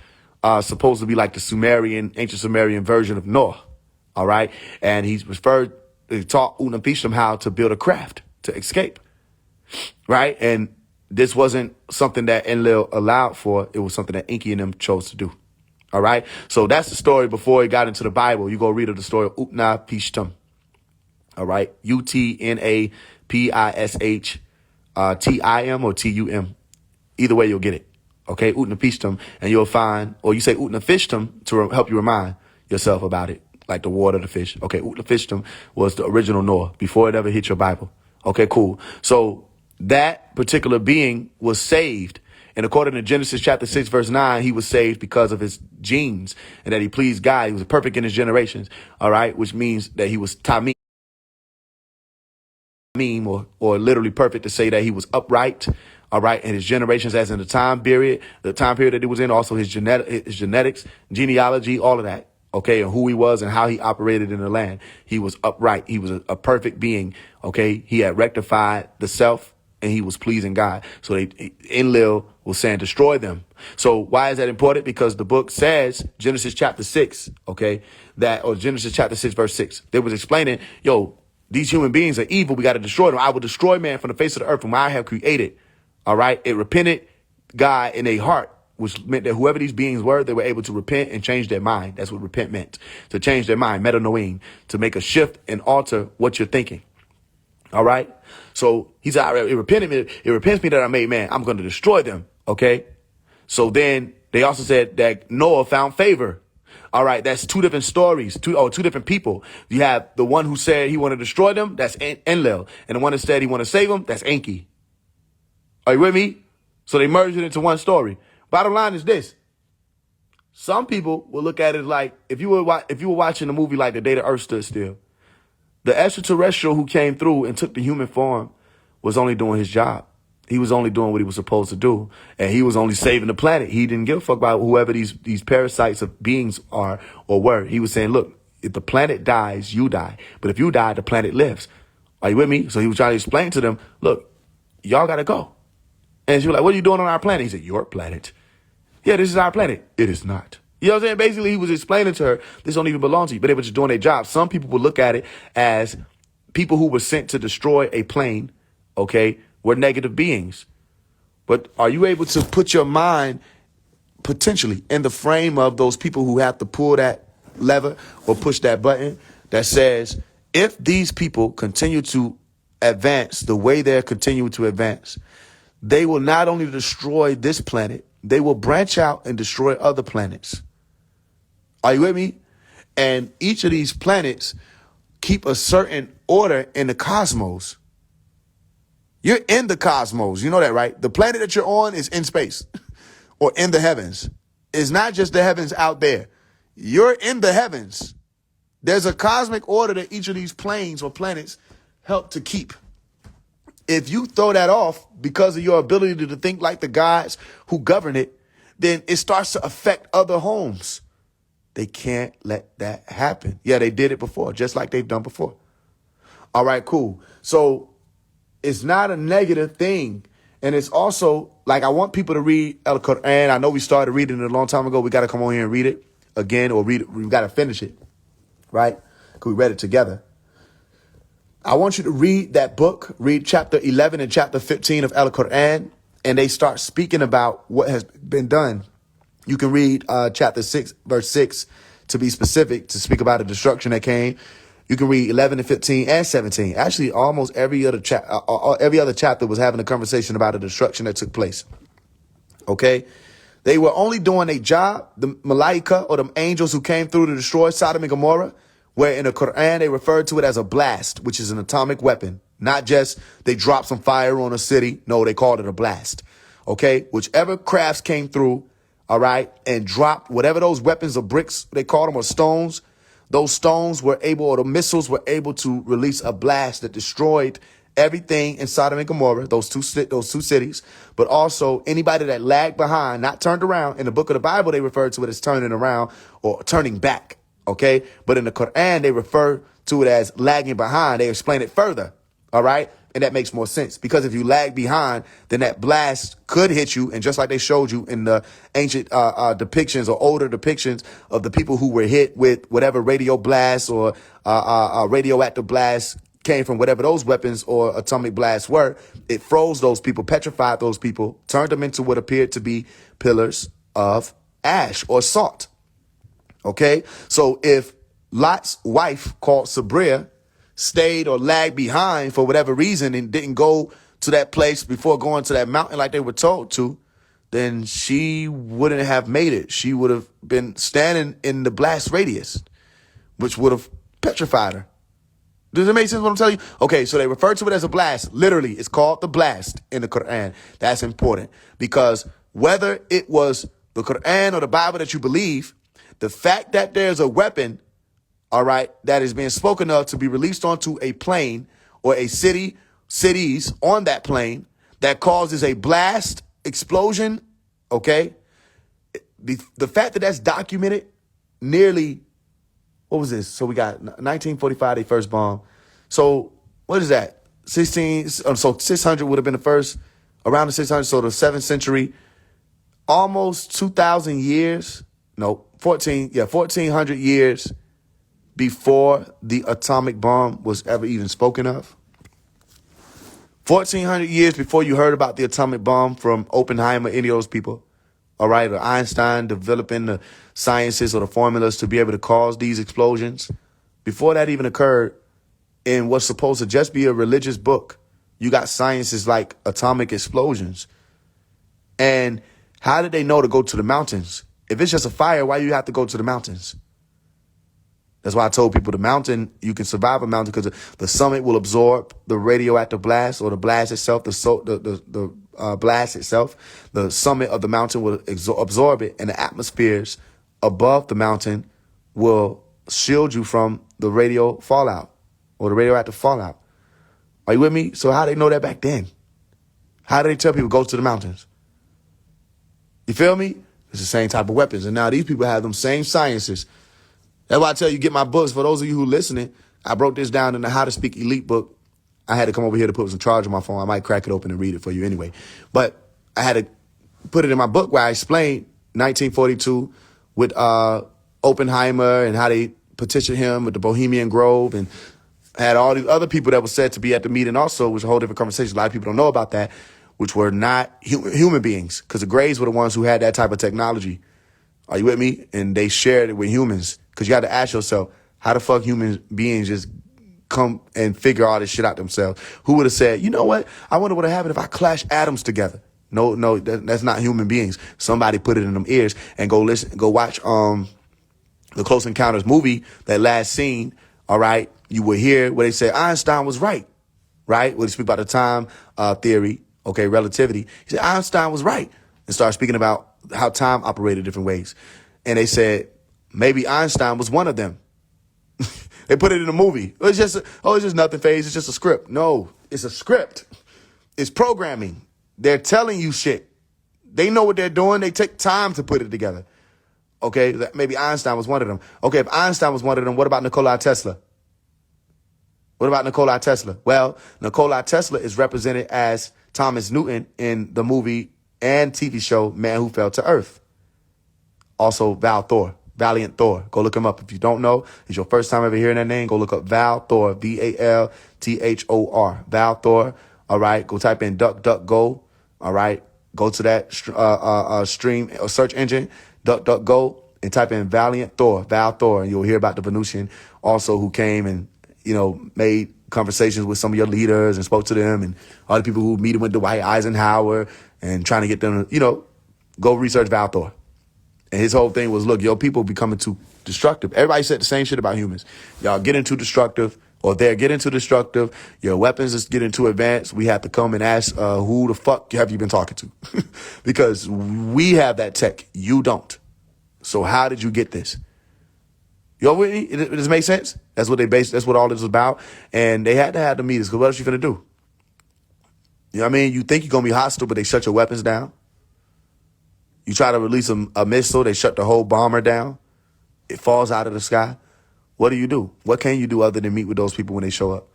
supposed to be like the ancient Sumerian version of Noah. All right. And he taught Utnapishtim how to build a craft to escape. Right. And this wasn't something that Enlil allowed for. It was something that Enki and them chose to do. All right. So that's the story before it got into the Bible. You go read of the story of Utnapishtim. All right. Utnapishtim or Tum. Either way, you'll get it. Okay, Utnapishtim, and you'll find, or you say Utnapishtim to help you remind yourself about it, like the water, the fish. Okay, Utnapishtim was the original Noah before it ever hit your Bible. Okay, cool. So that particular being was saved. And according to Genesis chapter 6, verse 9, he was saved because of his genes and that he pleased God. He was perfect in his generations. All right, which means that he was tamim, or literally perfect to say that he was upright. All right. And his generations, as in the time period that he was in, also his genetics, genealogy, all of that. Okay. And who he was and how he operated in the land. He was upright. He was a perfect being. Okay. He had rectified the self and he was pleasing God. So Enlil was saying, destroy them. So why is that important? Because the book says, Genesis chapter 6, okay, or Genesis chapter 6, verse 6, they was explaining, these human beings are evil. We got to destroy them. I will destroy man from the face of the earth, whom I have created. All right. It repented God in their heart, which meant that whoever these beings were, they were able to repent and change their mind. That's what repent meant. To change their mind, metanoim, to make a shift and alter what you're thinking. All right. So he said, it repents me that I made man. I'm going to destroy them. OK. So then they also said that Noah found favor. All right. That's two different stories, two different people. You have the one who said he wanted to destroy them. That's Enlil. And the one that said he wanted to save them. That's Enki. Are you with me? So they merged it into one story. Bottom line is this. Some people will look at it like, if you were watching a movie like The Day the Earth Stood Still, the extraterrestrial who came through and took the human form was only doing his job. He was only doing what he was supposed to do. And he was only saving the planet. He didn't give a fuck about whoever these parasites of beings are or were. He was saying, look, if the planet dies, you die. But if you die, the planet lives. Are you with me? So he was trying to explain to them, look, y'all got to go. And she was like, what are you doing on our planet? He said, your planet. Yeah, this is our planet. It is not. You know what I'm saying? Basically, he was explaining to her, this don't even belong to you, but they were just doing their job. Some people would look at it as people who were sent to destroy a plane, okay, were negative beings. But are you able to put your mind potentially in the frame of those people who have to pull that lever or push that button that says, if these people continue to advance the way they're continuing to advance, they will not only destroy this planet, they will branch out and destroy other planets. Are you with me? And each of these planets keep a certain order in the cosmos. You're in the cosmos. You know that, right? The planet that you're on is in space or in the heavens. It's not just the heavens out there. You're in the heavens. There's a cosmic order that each of these planes or planets help to keep. If you throw that off because of your ability to think like the gods who govern it, then it starts to affect other homes. They can't let that happen. Yeah, they did it before, just like they've done before. All right, cool. So it's not a negative thing. And it's also like, I want people to read El Quran. I know we started reading it a long time ago. We got to come on here and read it again, or read it. We got to finish it, right? Because we read it together. I want you to read that book, read chapter 11 and chapter 15 of El Quran, and they start speaking about what has been done. You can read chapter 6, verse 6, to be specific, to speak about the destruction that came. You can read 11 and 15 and 17. Actually, almost every other chapter was having a conversation about the destruction that took place. Okay? They were only doing a job, the Malaika, or the angels who came through to destroy Sodom and Gomorrah, where in the Quran they referred to it as a blast, which is an atomic weapon. Not just they dropped some fire on a city. No, they called it a blast. Okay? Whichever crafts came through, all right, and dropped whatever those weapons or bricks, they called them, or stones, those stones were able, or the missiles were able to release a blast that destroyed everything in Sodom and Gomorrah, those two cities, but also anybody that lagged behind, not turned around. In the book of the Bible, they refer to it as turning around or turning back, okay? But in the Quran, they refer to it as lagging behind. They explain it further, all right? And that makes more sense, because if you lag behind, then that blast could hit you. And just like they showed you in the ancient depictions or older depictions of the people who were hit with whatever radio blast or radioactive blast came from whatever those weapons or atomic blasts were, it froze those people, petrified those people, turned them into what appeared to be pillars of ash or salt. Okay, so if Lot's wife, called Sabria, stayed or lagged behind for whatever reason and didn't go to that place before going to that mountain like they were told to, then she wouldn't have made it. She would have been standing in the blast radius, which would have petrified her. Does it make sense what I'm telling you? Okay, so they refer to it as a blast. Literally, it's called the blast in the Quran. That's important, because whether it was the Quran or the Bible that you believe, the fact that there's a weapon, all right, that is being spoken of to be released onto a plane or a cities on that plane that causes a blast explosion, okay? The fact that that's documented nearly, what was this? So we got 1945, they first bomb. So what is that? 600 would have been the first, around the 600, so the 7th century, almost 2,000 years, 1,400 years before the atomic bomb was ever even spoken of. 1,400 years before you heard about the atomic bomb from Oppenheimer, any of those people, all right, or Einstein developing the sciences or the formulas to be able to cause these explosions. Before that even occurred, in what's supposed to just be a religious book, you got sciences like atomic explosions. And how did they know to go to the mountains? If it's just a fire, why do you have to go to the mountains? That's why I told people the mountain, you can survive a mountain because the summit will absorb the radioactive blast, or the blast itself, the blast itself. The summit of the mountain will absorb it, and the atmospheres above the mountain will shield you from the radio fallout or the radioactive fallout. Are you with me? So how they know that back then? How do they tell people go to the mountains? You feel me? It's the same type of weapons. And now these people have them same sciences. That's why I tell you, get my books. For those of you who listening, I broke this down in the How to Speak Elite book. I had to come over here to put some charge on my phone. I might crack it open and read it for you anyway. But I had to put it in my book where I explained 1942 with Oppenheimer and how they petitioned him with the Bohemian Grove, and had all these other people that were said to be at the meeting also, which was a whole different conversation. A lot of people don't know about that, which were not human beings, because the Greys were the ones who had that type of technology. Are you with me? And they shared it with humans. Because you got to ask yourself, how the fuck human beings just come and figure all this shit out themselves? Who would have said, you know what? I wonder what would happen if I clash atoms together. No, that's not human beings. Somebody put it in them ears, and go watch the Close Encounters movie, that last scene, all right? You will hear where they say Einstein was right. right? When he speak about the time theory, okay, relativity, he said Einstein was right and started speaking about how time operated different ways. And they said maybe Einstein was one of them. They put it in a movie. It's just nothing, Faise. It's just a script. No, it's a script. It's programming. They're telling you shit. They know what they're doing. They take time to put it together. Okay, maybe Einstein was one of them. Okay, if Einstein was one of them, what about Nikola Tesla? What about Nikola Tesla? Well, Nikola Tesla is represented as Thomas Newton in the movie and TV show Man Who Fell to Earth. Also, Valiant Thor. Go look him up. If you don't know, it's your first time ever hearing that name, go look up Val Thor, Valthor. Val Thor. All right, go type in DuckDuckGo. All right, go to that stream or search engine, DuckDuckGo, and type in Val Thor, and you'll hear about the Venusian also who came and, made conversations with some of your leaders and spoke to them and all the people who meet with Dwight Eisenhower and trying to get them to, go research Val Thor. And his whole thing was, look, your people becoming too destructive. Everybody said the same shit about humans. Y'all getting too destructive, or they're getting too destructive. Your weapons is getting too advanced. We have to come and ask, who the fuck have you been talking to? Because we have that tech. You don't. So how did you get this? You know what I mean? Does it make sense? That's what all this is about. And they had to have the meetings, because what else you gonna do? You know what I mean? You think you're gonna be hostile, but they shut your weapons down. You try to release a missile, they shut the whole bomber down. It falls out of the sky. What do? What can you do other than meet with those people when they show up?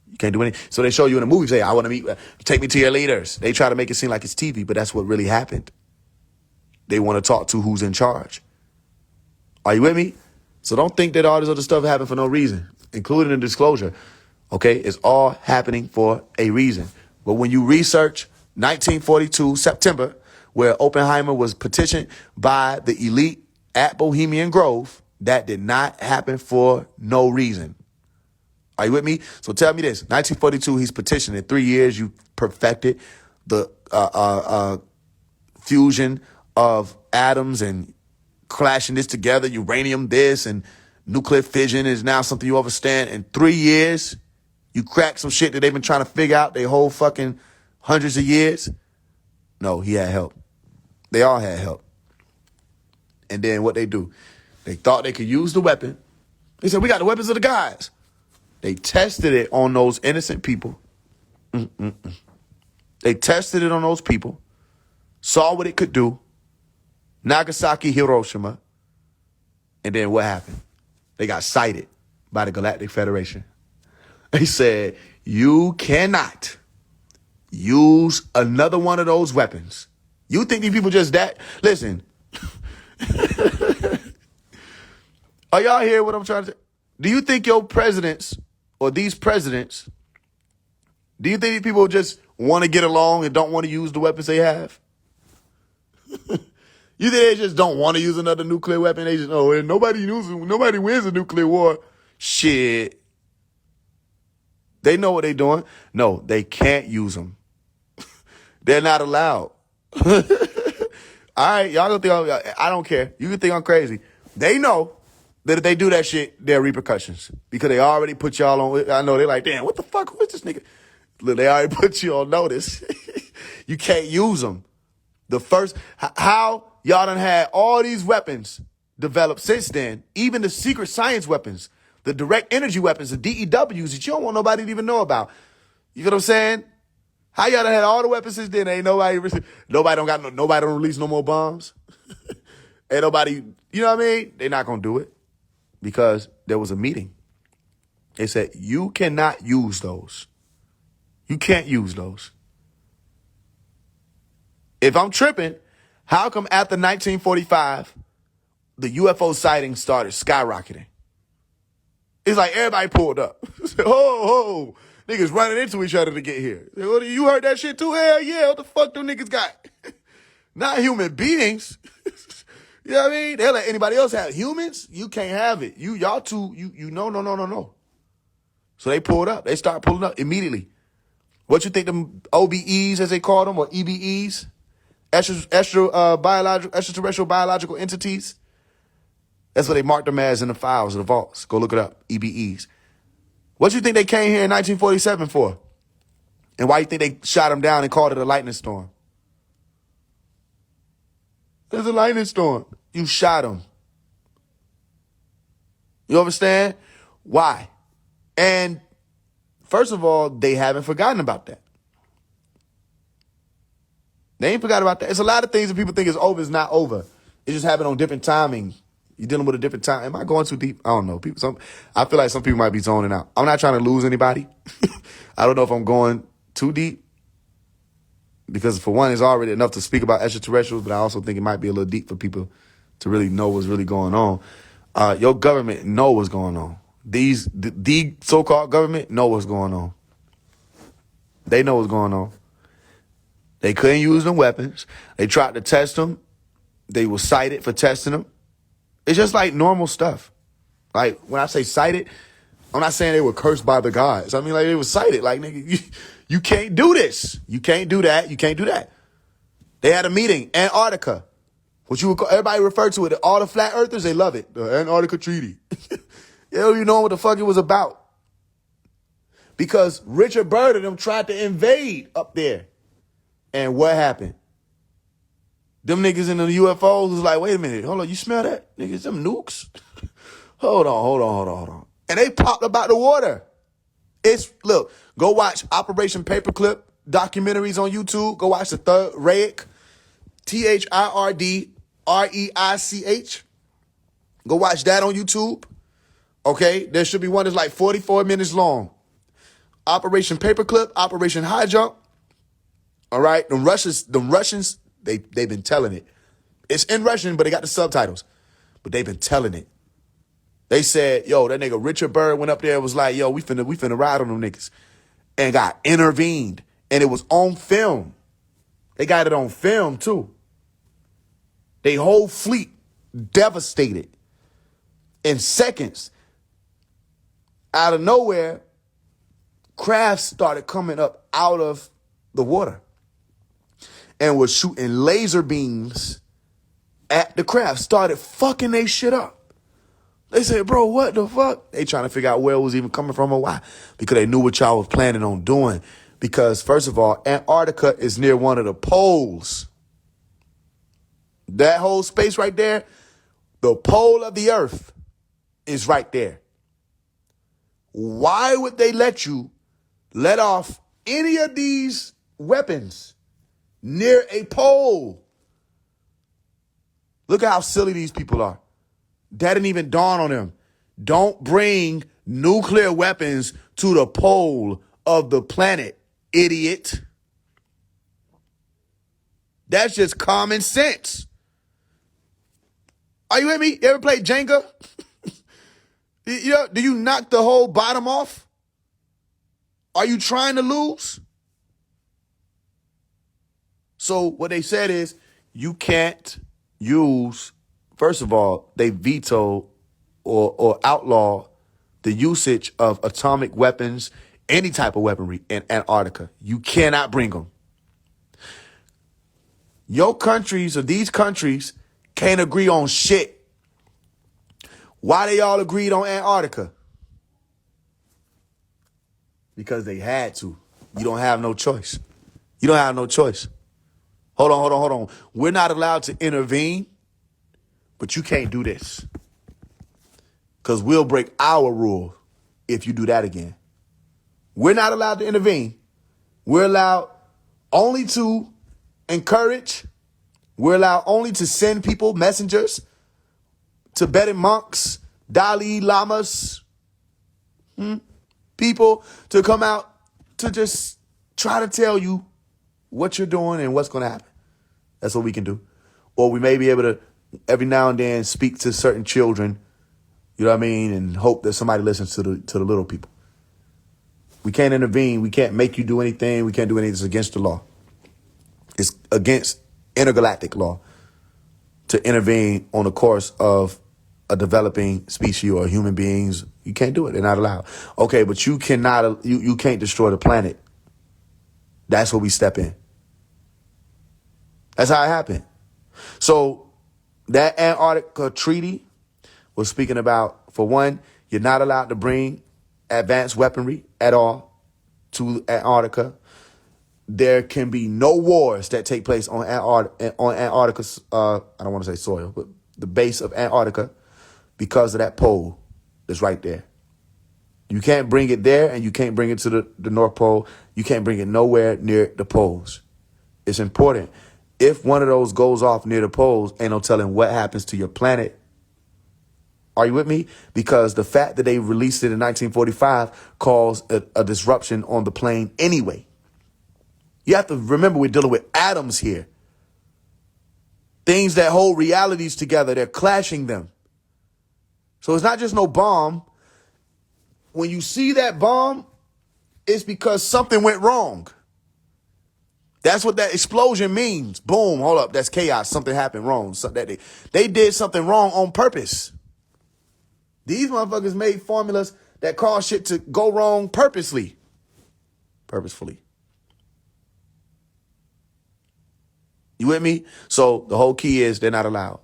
You can't do anything. So they show you in a movie, say, I want to meet, take me to your leaders. They try to make it seem like it's TV, but that's what really happened. They want to talk to who's in charge. Are you with me? So don't think that all this other stuff happened for no reason, including the disclosure. Okay? It's all happening for a reason. But when you research 1942, September, where Oppenheimer was petitioned by the elite at Bohemian Grove, that did not happen for no reason. Are you with me? So tell me this. 1942, he's petitioned. In 3 years, you perfected the fusion of atoms and clashing this together, uranium this, and nuclear fission is now something you understand. In 3 years, you cracked some shit that they've been trying to figure out their whole fucking hundreds of years. No, he had help. They all had help. And then what they do? They thought they could use the weapon. They said, we got the weapons of the gods. They tested it on those innocent people. They tested it on those people, saw what it could do. Nagasaki, Hiroshima. And then what happened? They got cited by the Galactic Federation. They said, you cannot use another one of those weapons. You think these people just that? Listen. Are y'all hear what I'm trying to say? Do you think your presidents or these presidents, do you think these people just want to get along and don't want to use the weapons they have? You think they just don't want to use another nuclear weapon? They just, nobody wins a nuclear war. Shit. They know what they're doing. No, they can't use them. They're not allowed. All right, y'all gonna think I don't care. You can think I'm crazy. They know that if they do that shit, there are repercussions because they already put y'all on. I know they're like, damn, what the fuck? Who is this nigga? Look, they already put you on notice. You can't use them. How y'all done had all these weapons developed since then, even the secret science weapons, the direct energy weapons, the DEWs that you don't want nobody to even know about. You know what I'm saying? How y'all done had all the weapons since then? Ain't nobody don't release no more bombs. Ain't nobody, you know what I mean? They're not gonna do it because there was a meeting. They said, you cannot use those. You can't use those. If I'm tripping, how come after 1945, the UFO sightings started skyrocketing? It's like everybody pulled up. Ho, niggas running into each other to get here. You heard that shit too? Hell yeah, what the fuck them niggas got? Not human beings. You know what I mean? They'll let anybody else have it. Humans, you can't have it. Y'all two, no. So they pulled up. They start pulling up immediately. What you think them OBEs, as they call them, or EBEs? Extraterrestrial biological entities. That's what they marked them as in the files, the vaults. Go look it up. EBEs. What you think they came here in 1947 for? And why you think they shot him down and called it a lightning storm? It's a lightning storm. You shot him. You understand? Why? And first of all, they haven't forgotten about that. They ain't forgot about that. It's a lot of things that people think is over. It's not over. It just happened on different timing. You're dealing with a different time. Am I going too deep? I don't know. I feel like some people might be zoning out. I'm not trying to lose anybody. I don't know if I'm going too deep. Because for one, it's already enough to speak about extraterrestrials, but I also think it might be a little deep for people to really know what's really going on. Your government know what's going on. The so-called government know what's going on. They know what's going on. They couldn't use them weapons. They tried to test them. They were cited for testing them. It's just like normal stuff. Like when I say cited, I'm not saying they were cursed by the gods. I mean, like they were cited. Like, nigga, you can't do this. You can't do that. You can't do that. They had a meeting, Antarctica, which everybody referred to it. All the flat earthers, they love it. The Antarctica Treaty. You know what the fuck it was about. Because Richard Byrd and them tried to invade up there. And what happened? Them niggas in the UFOs was like, wait a minute, hold on, you smell that? Niggas, them nukes? Hold on. And they popped up out the water. Look, go watch Operation Paperclip documentaries on YouTube. Go watch the Third Reich, THIRD REICH. Go watch that on YouTube. Okay, there should be one that's like 44 minutes long. Operation Paperclip, Operation High Jump. All right, them Russians, they've been telling it. It's in Russian, but they got the subtitles. But they've been telling it. They said, yo, that nigga Richard Byrd went up there and was like, yo, we finna ride on them niggas. And got intervened. And it was on film. They got it on film, too. They whole fleet devastated. In seconds, out of nowhere, crafts started coming up out of the water and was shooting laser beams at the craft. Started fucking they shit up. They said, bro, what the fuck? They trying to figure out where it was even coming from or why. Because they knew what y'all was planning on doing. Because, first of all, Antarctica is near one of the poles. That whole space right there, the pole of the earth is right there. Why would they let you let off any of these weapons near a pole? Look at how silly these people are. That didn't even dawn on them. Don't bring nuclear weapons to the pole of the planet, idiot. That's just common sense. Are you with me? You ever played Jenga? Do you knock the whole bottom off? Are you trying to lose? So what they said is you can't use, first of all, they veto or outlaw the usage of atomic weapons, any type of weaponry in Antarctica. You cannot bring them. Your countries or these countries can't agree on shit. Why they all agreed on Antarctica? Because they had to. You don't have no choice. You don't have no choice. Hold on. We're not allowed to intervene, but you can't do this. Because we'll break our rule if you do that again. We're not allowed to intervene. We're allowed only to encourage. We're allowed only to send people, messengers, Tibetan monks, Dalai Lamas, people to come out to just try to tell you what you're doing and what's going to happen. That's what we can do. Or we may be able to every now and then speak to certain children, you know what I mean, and hope that somebody listens to the little people. We can't intervene. We can't make you do anything. We can't do anything. It's against the law. It's against intergalactic law to intervene on the course of a developing species or human beings. You can't do it. They're not allowed. Okay, but you cannot. You can't destroy the planet. That's where we step in. That's how it happened. So that Antarctica treaty was speaking about, for one, you're not allowed to bring advanced weaponry at all to Antarctica. there can be no wars that take place on Antarctica's, I don't want to say soil, but the base of Antarctica because of that pole that's right there. You can't bring it there, and you can't bring it to the North Pole. You can't bring it nowhere near the poles. It's important. If one of those goes off near the poles, ain't no telling what happens to your planet. Are you with me? Because the fact that they released it in 1945 caused a disruption on the plane anyway. You have to remember we're dealing with atoms here. Things that hold realities together, they're clashing them. So it's not just no bomb. When you see that bomb, it's because something went wrong. That's what that explosion means. Boom, hold up, that's chaos. Something happened wrong. They did something wrong on purpose. These motherfuckers made formulas that cause shit to go wrong purposefully. You with me? So the whole key is they're not allowed.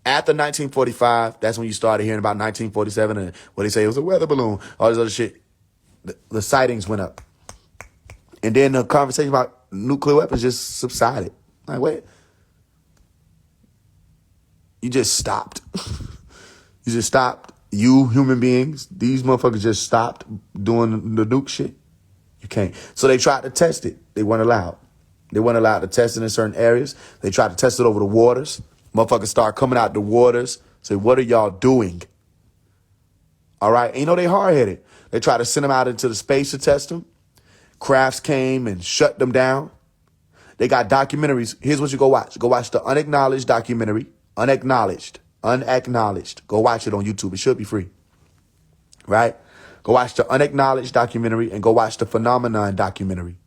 After 1945, that's when you started hearing about 1947 and what they say it was a weather balloon, all this other shit. The sightings went up. And then the conversation about nuclear weapons just subsided. Like, wait. You just stopped. You just stopped. You human beings, these motherfuckers just stopped doing the nuke shit. You can't. So they tried to test it. They weren't allowed. They weren't allowed to test it in certain areas. They tried to test it over the waters. Motherfuckers start coming out the waters. Say, what are y'all doing? All right. And you know, they hard-headed. They tried to send them out into the space to test them. Crafts came and shut them down. They got documentaries. Here's what you go watch. Go watch the Unacknowledged documentary. Unacknowledged. Go watch it on YouTube. It should be free. Right? Go watch the Unacknowledged documentary and go watch the Phenomenon documentary.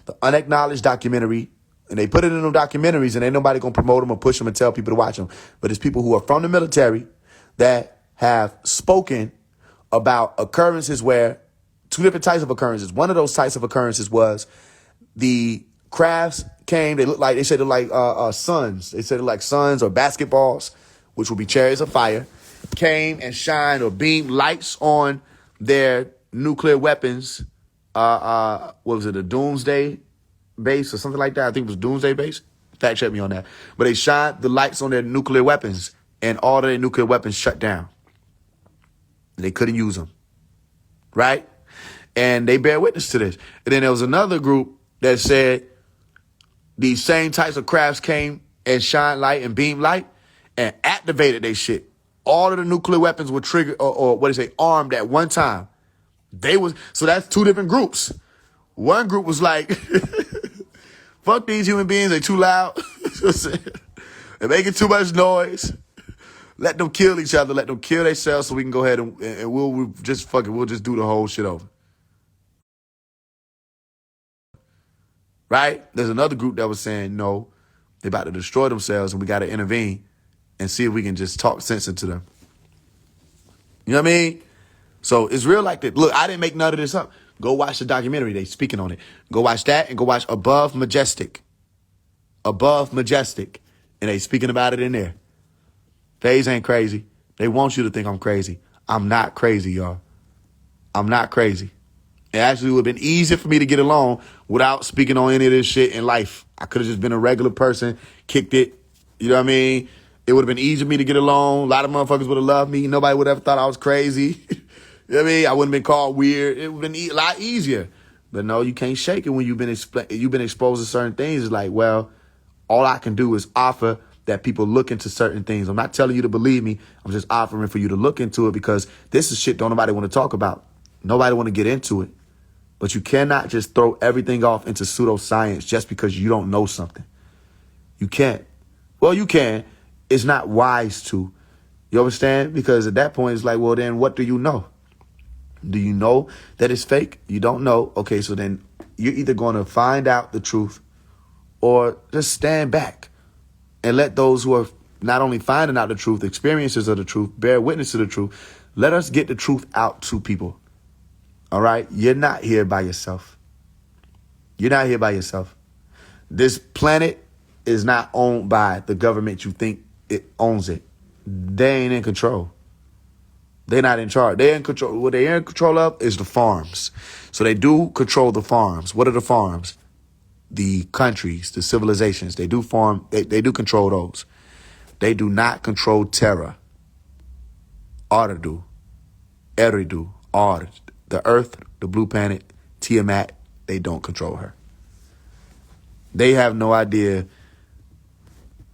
The Unacknowledged documentary, and they put it in them documentaries, and ain't nobody gonna promote them or push them and tell people to watch them. But it's people who are from the military that have spoken about occurrences where two different types of occurrences. One of those types of occurrences was the crafts came. They said they're like suns. They said they're like suns or basketballs, which would be chariots of fire, came and shined or beamed lights on their nuclear weapons. What was it, a doomsday base or something like that? I think it was doomsday base. Fact check me on that. But they shined the lights on their nuclear weapons, and all of their nuclear weapons shut down. They couldn't use them. Right? And they bear witness to this. And then there was another group that said these same types of crafts came and shined light and beamed light and activated their shit. All of the nuclear weapons were triggered or what do you say, armed at one time. So that's two different groups. One group was like, fuck these human beings, they too loud. They're making too much noise. Let them kill each other, let them kill themselves so we can go ahead and we'll just do the whole shit over. Right? There's another group that was saying, no, they're about to destroy themselves and we got to intervene and see if we can just talk sense into them. You know what I mean? So it's real like that. Look, I didn't make none of this up. Go watch the documentary. They speaking on it. Go watch that and go watch Above Majestic. Above Majestic. And they speaking about it in there. Faise ain't crazy. They want you to think I'm crazy. I'm not crazy, y'all. I'm not crazy. It actually would have been easier for me to get along without speaking on any of this shit in life. I could have just been a regular person, kicked it. You know what I mean? It would have been easier for me to get along. A lot of motherfuckers would have loved me. Nobody would have ever thought I was crazy. You know what I mean? I wouldn't have been called weird. It would have been a lot easier. But no, you can't shake it when you've been exposed to certain things. It's like, well, all I can do is offer that people look into certain things. I'm not telling you to believe me. I'm just offering for you to look into it because this is shit don't nobody want to talk about. Nobody want to get into it. But you cannot just throw everything off into pseudoscience just because you don't know something. You can't. Well, you can. It's not wise to. You understand? Because at that point, it's like, well, then what do you know? Do you know that it's fake? You don't know. Okay, so then you're either going to find out the truth or just stand back and let those who are not only finding out the truth, experiences of the truth, bear witness to the truth. Let us get the truth out to people. All right? You're not here by yourself. You're not here by yourself. This planet is not owned by the government you think it owns it. They ain't in control. They're not in charge. They're in control. What they're in control of is the farms. So they do control the farms. What are the farms? the countries, the civilizations. They do form, they do control those. They do not control Terra, Ardu, Eridu, Ard, the Earth, the Blue Planet, Tiamat. They don't control her. They have no idea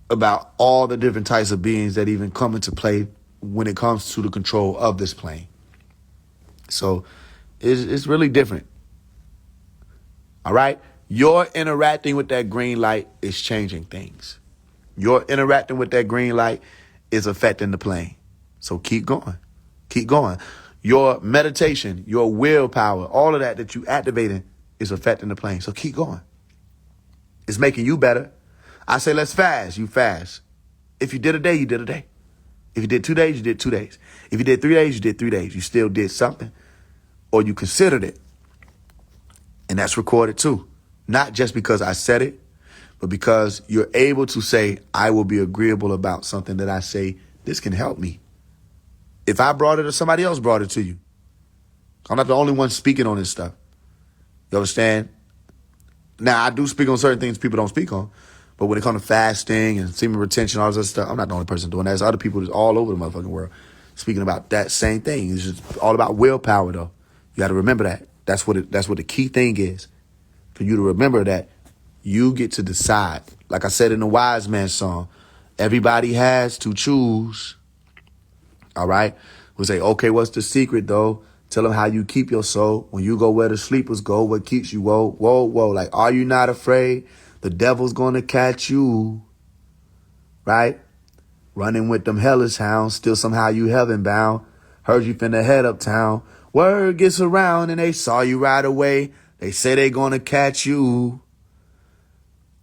about all the different types of beings that even come into play when it comes to the control of this plane. So it's really different. All right? Your interacting with that green light is changing things. Your interacting with that green light is affecting the plane. So keep going. Keep going. Your meditation, your willpower, all of that you activating is affecting the plane. So keep going. It's making you better. I say let's fast. You fast. If you did a day, you did a day. If you did 2 days, you did 2 days. If you did 3 days, you did 3 days. You still did something, or you considered it. And that's recorded too. Not just because I said it, but because you're able to say, I will be agreeable about something that I say, this can help me. If I brought it or somebody else brought it to you, I'm not the only one speaking on this stuff. You understand? Now, I do speak on certain things people don't speak on. But when it comes to fasting and semen retention, all this other stuff, I'm not the only person doing that. There's other people that's all over the motherfucking world speaking about that same thing. It's just all about willpower, though. You got to remember that. That's what the key thing is. For you to remember that you get to decide. Like I said in the Wise Man song, everybody has to choose. All right? We'll say, okay, what's the secret, though? Tell them how you keep your soul. When you go where the sleepers go, what keeps you? Whoa, whoa, whoa. Like, are you not afraid? The devil's going to catch you, right? Running with them hellish hounds, still somehow you heaven bound. Heard you finna head uptown. Word gets around and they saw you right away. They say they going to catch you.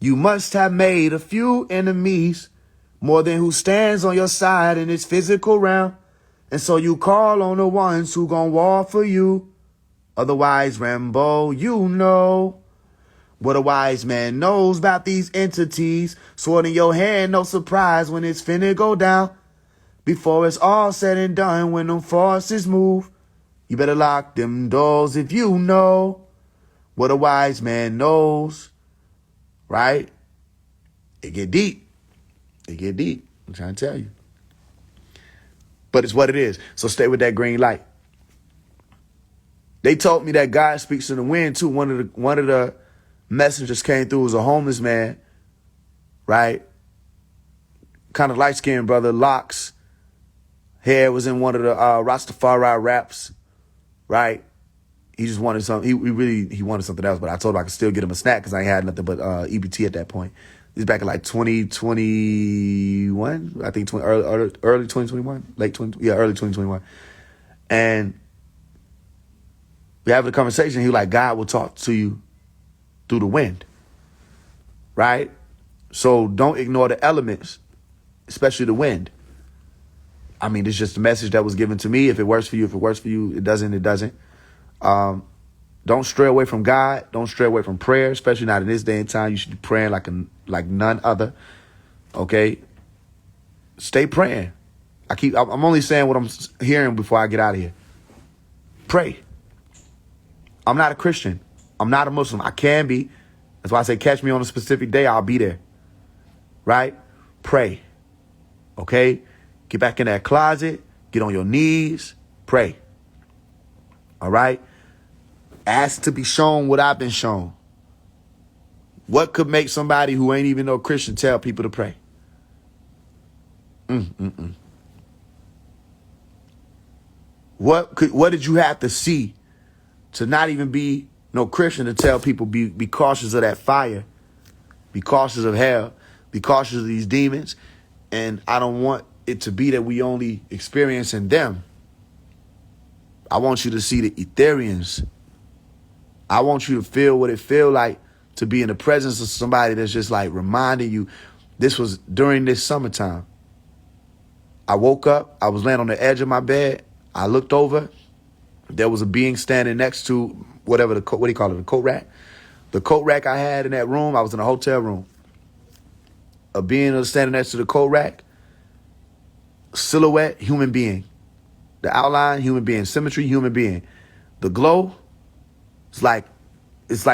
You must have made a few enemies, more than who stands on your side in this physical realm. And so you call on the ones who gon' war for you. Otherwise, Rambo, you know what a wise man knows about these entities. Sword in your hand, no surprise when it's finna go down. Before it's all said and done, when them forces move, you better lock them doors if you know what a wise man knows. Right? It get deep. It get deep. I'm trying to tell you. But it's what it is. So stay with that green light. They told me that God speaks in the wind too. One of the messengers came through, was a homeless man, right? Kind of light-skinned brother, locks. Hair was in one of the Rastafari raps, right? He just wanted something. He wanted something else, but I told him I could still get him a snack because I ain't had nothing but EBT at that point. This is back in like 2021, I think early 2021, early 2021. And we having a conversation. He was like, God will talk to you through the wind, right? So don't ignore the elements, especially the wind. I mean, it's just a message that was given to me. If it works for you, if it works for you, it doesn't, it doesn't. Don't stray away from God. Don't stray away from prayer, especially not in this day and time. You should be praying like none other. Okay? Stay praying. I'm only saying what I'm hearing before I get out of here. Pray. I'm not a Christian. I'm not a Muslim. I can be. That's why I say catch me on a specific day. I'll be there. Right? Pray. Okay? Get back in that closet. Get on your knees. Pray. All right? Ask to be shown what I've been shown. What could make somebody who ain't even no Christian tell people to pray? What did you have to see to not even be no Christian to tell people be cautious of that fire, be cautious of hell, be cautious of these demons? And I don't want it to be that we only experiencing them. I want you to see the Etherians. I want you to feel what it feel like to be in the presence of somebody that's just like reminding you. This was during this summertime. I woke up. I was laying on the edge of my bed. I looked over. There was a being standing next to what do you call it, the coat rack? The coat rack I had in that room, I was in a hotel room. A being was standing next to the coat rack. Silhouette, human being. The outline, human being. Symmetry, human being. The glow, it's like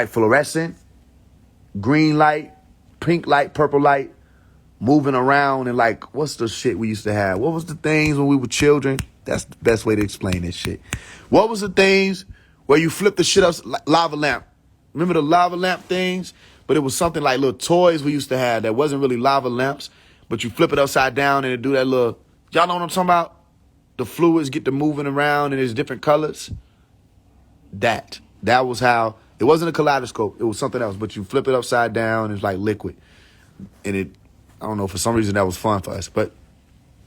fluorescent. green light, pink light, purple light, moving around, and like, what's the shit we used to have? What was the things when we were children? That's the best way to explain this shit. What was the things where you flip the shit up, lava lamp? Remember the lava lamp things? But it was something like little toys we used to have that wasn't really lava lamps, but you flip it upside down and it do that little, y'all know what I'm talking about? The fluids get to moving around and there's different colors. That was how, it wasn't a kaleidoscope. It was something else, but you flip it upside down and it's like liquid. And it, I don't know, for some reason that was fun for us, but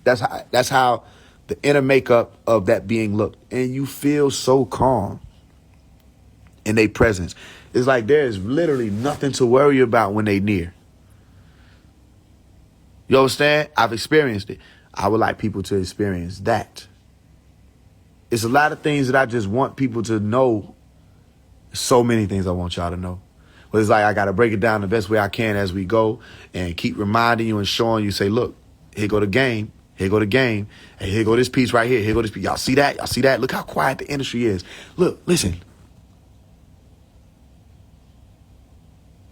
that's how the inner makeup of that being looked. And you feel so calm in their presence. It's like there's literally nothing to worry about when they near. You understand? I've experienced it. I would like people to experience that. It's a lot of things that I just want people to know. So many things I want y'all to know. But it's like I got to break it down the best way I can as we go and keep reminding you and showing you, say, look, here go the game. Here go the game. And here go this piece right here. Here go this piece. Y'all see that? Y'all see that? Look how quiet the industry is. Look, listen.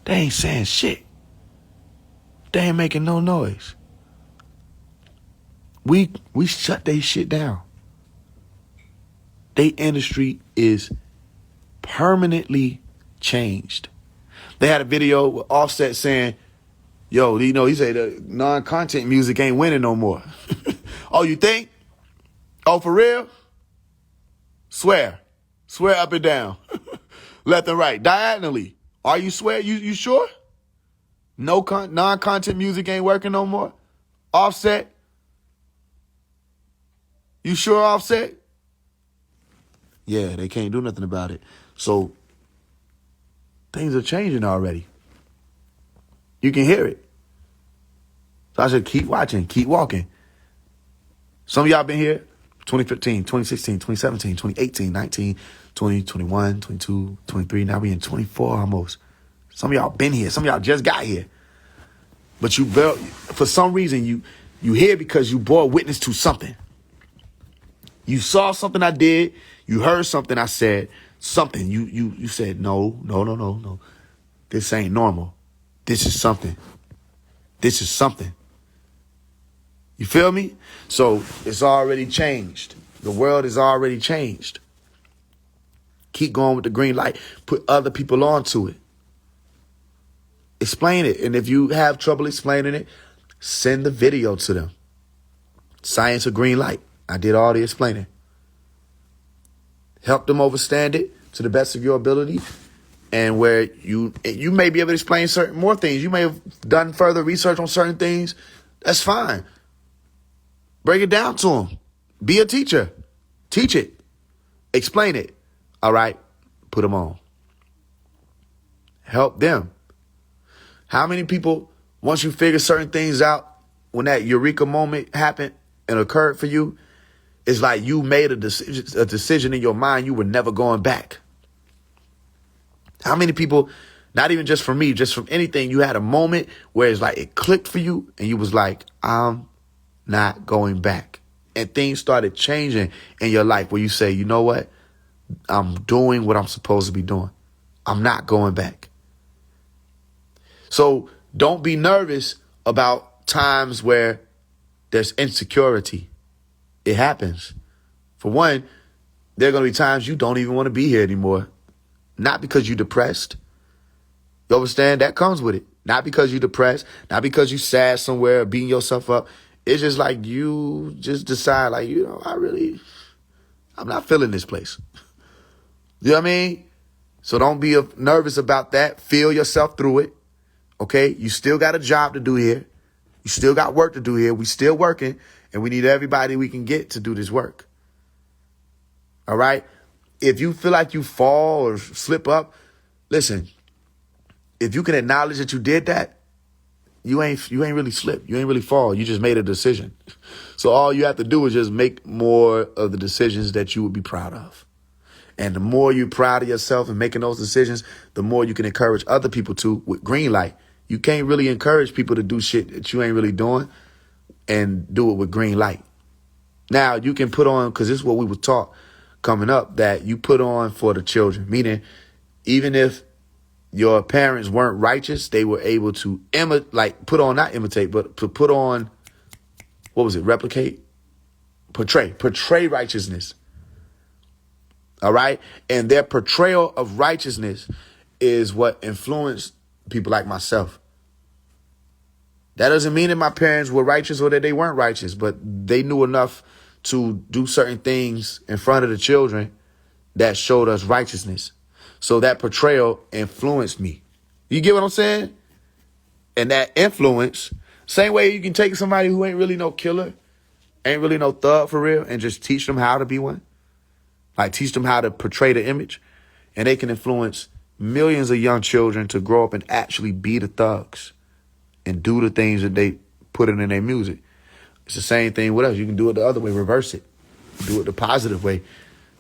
They ain't saying shit. They ain't making no noise. We shut they shit down. They industry is permanently changed. They had a video with Offset saying, yo, you know, he said the non-content music ain't winning no more. Oh, you think? Oh, for real? Swear. Swear up and down. Left and right. Diagonally. Are you swear? You sure? No non-content music ain't working no more? Offset? You sure, Offset? Yeah, they can't do nothing about it. So things are changing already. You can hear it. So I said, keep watching, keep walking. Some of y'all been here 2015, 2016, 2017, 2018, 19, 20, 21, 22, 23. Now we in 24 almost. Some of y'all been here. Some of y'all just got here. But you, for some reason, you here because you bore witness to something. You saw something I did. You heard something I said. Something. You said, no. This ain't normal. This is something. This is something. You feel me? So it's already changed. The world is already changed. Keep going with the green light. Put other people onto it. Explain it. And if you have trouble explaining it, send the video to them. Science of green light. I did all the explaining. Help them understand it to the best of your ability. And where you may be able to explain certain more things. You may have done further research on certain things. That's fine. Break it down to them. Be a teacher. Teach it. Explain it. All right. Put them on. Help them. How many people, once you figure certain things out, when that eureka moment happened and occurred for you, it's like you made a decision in your mind you were never going back. How many people, not even just from me, just from anything, you had a moment where it's like it clicked for you and you was like, I'm not going back. And things started changing in your life where you say, you know what? I'm doing what I'm supposed to be doing. I'm not going back. So don't be nervous about times where there's insecurity. It happens. For one, there are going to be times you don't even want to be here anymore. Not because you're depressed. You understand? That comes with it. Not because you're depressed. Not because you're sad somewhere, beating yourself up. It's just like you just decide, like, you know, I'm not feeling this place. You know what I mean? So don't be nervous about that. Feel yourself through it. Okay? You still got a job to do here. You still got work to do here. We still working. And we need everybody we can get to do this work. All right? If you feel like you fall or slip up, listen, if you can acknowledge that you did that, you ain't really slipped. You ain't really fall. You just made a decision. So all you have to do is just make more of the decisions that you would be proud of. And the more you're proud of yourself and making those decisions, the more you can encourage other people to with green light. You can't really encourage people to do shit that you ain't really doing and do it with green light. Now, you can put on, because this is what we were taught coming up, that you put on for the children. Meaning, even if your parents weren't righteous, they were able to put on, what was it? Replicate? Portray righteousness. All right. And their portrayal of righteousness is what influenced people like myself. That doesn't mean that my parents were righteous or that they weren't righteous, but they knew enough to do certain things in front of the children that showed us righteousness. So that portrayal influenced me. You get what I'm saying? And that influence, same way you can take somebody who ain't really no killer, ain't really no thug for real, and just teach them how to be one. Like teach them how to portray the image. And they can influence millions of young children to grow up and actually be the thugs and do the things that they put in their music. It's the same thing with us. You can do it the other way, reverse it. Do it the positive way.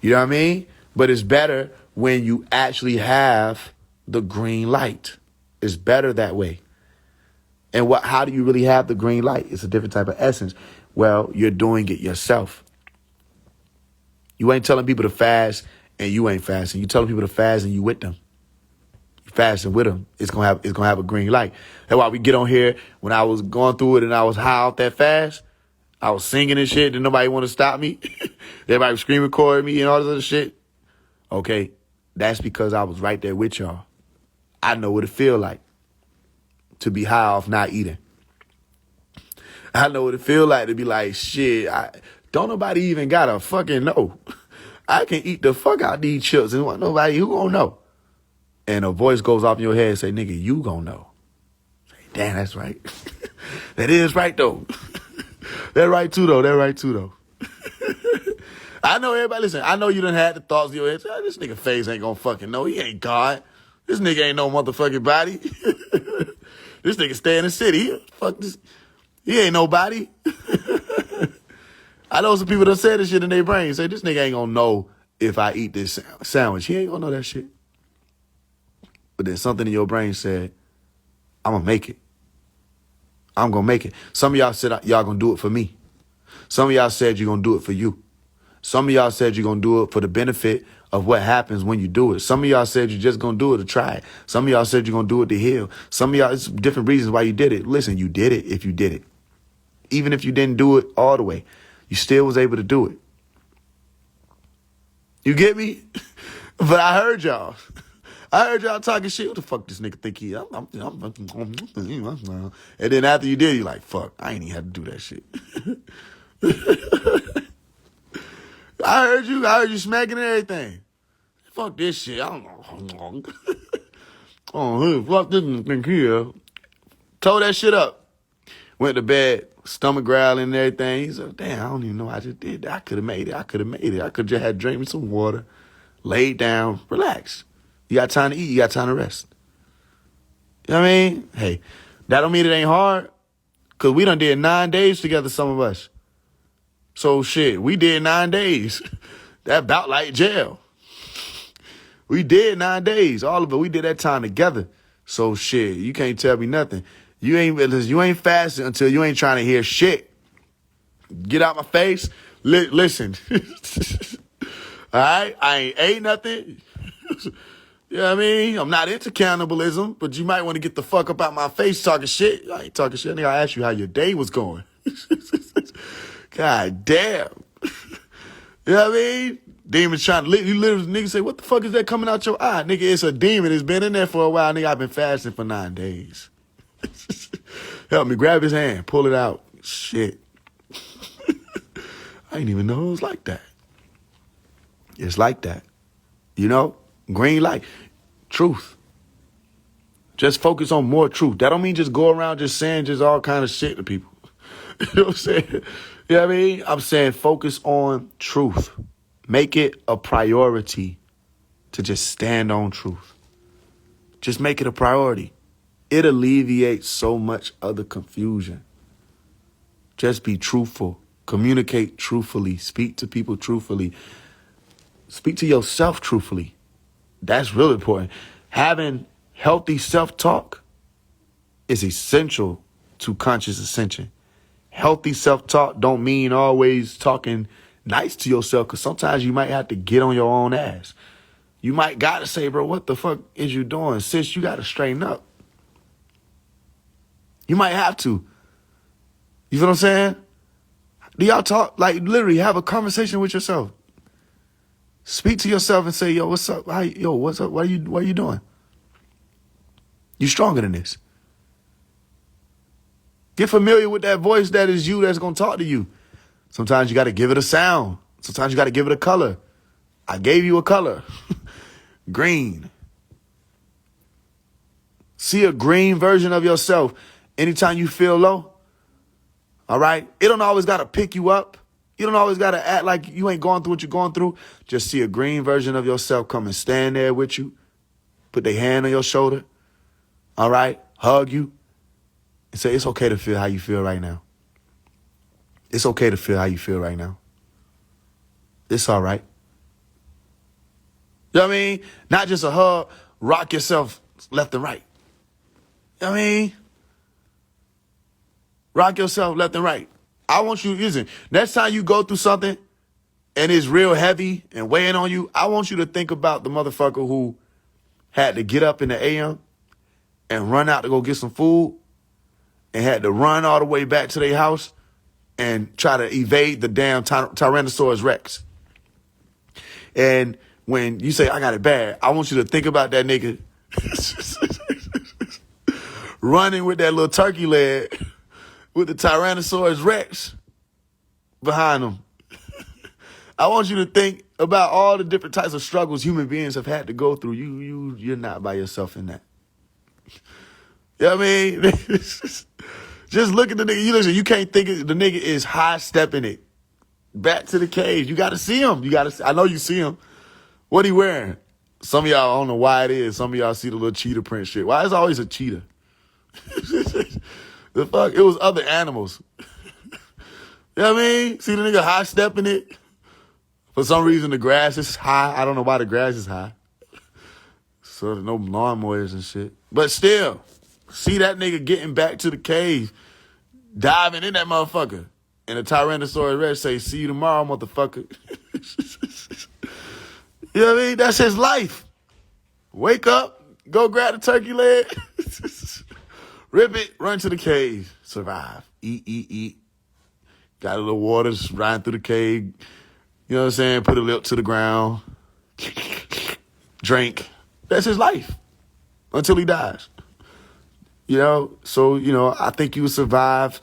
You know what I mean? But it's better when you actually have the green light. It's better that way. And how do you really have the green light? It's a different type of essence. Well, you're doing it yourself. You ain't telling people to fast and you ain't fasting. You telling people to fast and you with them. Fasting with them, it's gonna have a green light. That's why we get on here. When I was going through it and I was high off that fast, I was singing and shit, and nobody want to stop me. Everybody was screaming, recording me, and all this other shit. Okay, that's because I was right there with y'all. I know what it feel like to be high off not eating. I know what it feel like to be like, shit. Don't nobody even gotta fucking know. I can eat the fuck out these chips, and want nobody who gonna know. And a voice goes off in your head and say, nigga, you gonna know. Say, damn, that's right. That is right, though. That right, too, though. I know everybody, listen, I know you done had the thoughts in your head. This nigga Faise ain't gonna fucking know. He ain't God. This nigga ain't no motherfucking body. This nigga stay in the city. Fuck this. He ain't nobody. I know some people that say this shit in their brain. Say, this nigga ain't gonna know if I eat this sandwich. He ain't gonna know that shit. But then something in your brain said, I'm going to make it. I'm going to make it. Some of y'all said y'all going to do it for me. Some of y'all said you're going to do it for you. Some of y'all said you're going to do it for the benefit of what happens when you do it. Some of y'all said you're just going to do it to try it. Some of y'all said you're going to do it to heal. Some of y'all, it's different reasons why you did it. Listen, you did it if you did it. Even if you didn't do it all the way, you still was able to do it. You get me? But I heard y'all. I heard y'all talking shit. What the fuck this nigga think he is? And then after you did, you like, fuck, I ain't even had to do that shit. I heard you smacking and everything. Fuck this shit. I don't know. Oh, fuck this nigga here. Told that shit up. Went to bed, stomach growling and everything. He said, damn, I don't even know I just did that. I could have made it. I could just had drank me some water, laid down, relax. You got time to eat. You got time to rest. You know what I mean? Hey, that don't mean it ain't hard. Because we done did 9 days together, some of us. So, shit, we did 9 days. That about like jail. We did 9 days. All of it. We did that time together. So, shit, you can't tell me nothing. You ain't fasting until you ain't trying to hear shit. Get out my face. Listen. All right? I ain't ate nothing. You know what I mean? I'm not into cannibalism, but you might want to get the fuck up out my face talking shit. I ain't talking shit. Nigga, I asked you how your day was going. God damn. You know what I mean? Demons trying to you literally nigga say, what the fuck is that coming out your eye? Nigga, it's a demon. It's been in there for a while. Nigga, I've been fasting for 9 days. Help me grab his hand, pull it out. Shit. I didn't even know it was like that. It's like that. You know? Green light. Truth. Just focus on more truth. That don't mean just go around just saying just all kind of shit to people. You know what I'm saying? You know what I mean? I'm saying focus on truth. Make it a priority to just stand on truth. Just make it a priority. It alleviates so much other confusion. Just be truthful. Communicate truthfully. Speak to people truthfully. Speak to yourself truthfully. That's really important. Having healthy self-talk is essential to conscious ascension. Healthy self-talk don't mean always talking nice to yourself, because sometimes you might have to get on your own ass. You might gotta say, bro, what the fuck is you doing? Sis, you gotta straighten up. You might have to. You feel what I'm saying? Do y'all talk, like literally have a conversation with yourself? Speak to yourself and say, yo, what's up? What's up? What are you doing? You stronger than this. Get familiar with that voice that is you that's gonna talk to you. Sometimes you gotta give it a sound. Sometimes you gotta give it a color. I gave you a color. Green. See a green version of yourself anytime you feel low. All right? It don't always got to pick you up. You don't always got to act like you ain't going through what you're going through. Just see a green version of yourself come and stand there with you. Put their hand on your shoulder. All right? Hug you. And say, it's okay to feel how you feel right now. It's okay to feel how you feel right now. It's all right. You know what I mean? Not just a hug, rock yourself left and right. You know what I mean? Rock yourself left and right. I want you, listen, next time you go through something and it's real heavy and weighing on you, I want you to think about the motherfucker who had to get up in the AM and run out to go get some food and had to run all the way back to their house and try to evade the damn Tyrannosaurus Rex. And when you say, I got it bad, I want you to think about that nigga running with that little turkey leg with the Tyrannosaurus Rex behind him. I want you to think about all the different types of struggles human beings have had to go through. You're not by yourself in that. You know what I mean? Just look at the nigga. Listen, you can't think the nigga is high stepping it back to the cage. You got to see him. I know you see him. What he wearing? Some of y'all, I don't know why it is. Some of y'all see the little cheetah print shit. Why is it always a cheetah? The fuck? It was other animals. You know what I mean? See the nigga high stepping it? For some reason, the grass is high. I don't know why the grass is high. So there's no lawnmowers and shit. But still, see that nigga getting back to the cave, diving in that motherfucker. And the Tyrannosaurus Rex say, see you tomorrow, motherfucker. You know what I mean? That's his life. Wake up, go grab the turkey leg, rip it, run to the cave, survive, eat. Got a little water riding through the cave. You know what I'm saying? Put a lip to the ground, drink. That's his life until he dies. You know, so, you know, I think you would survive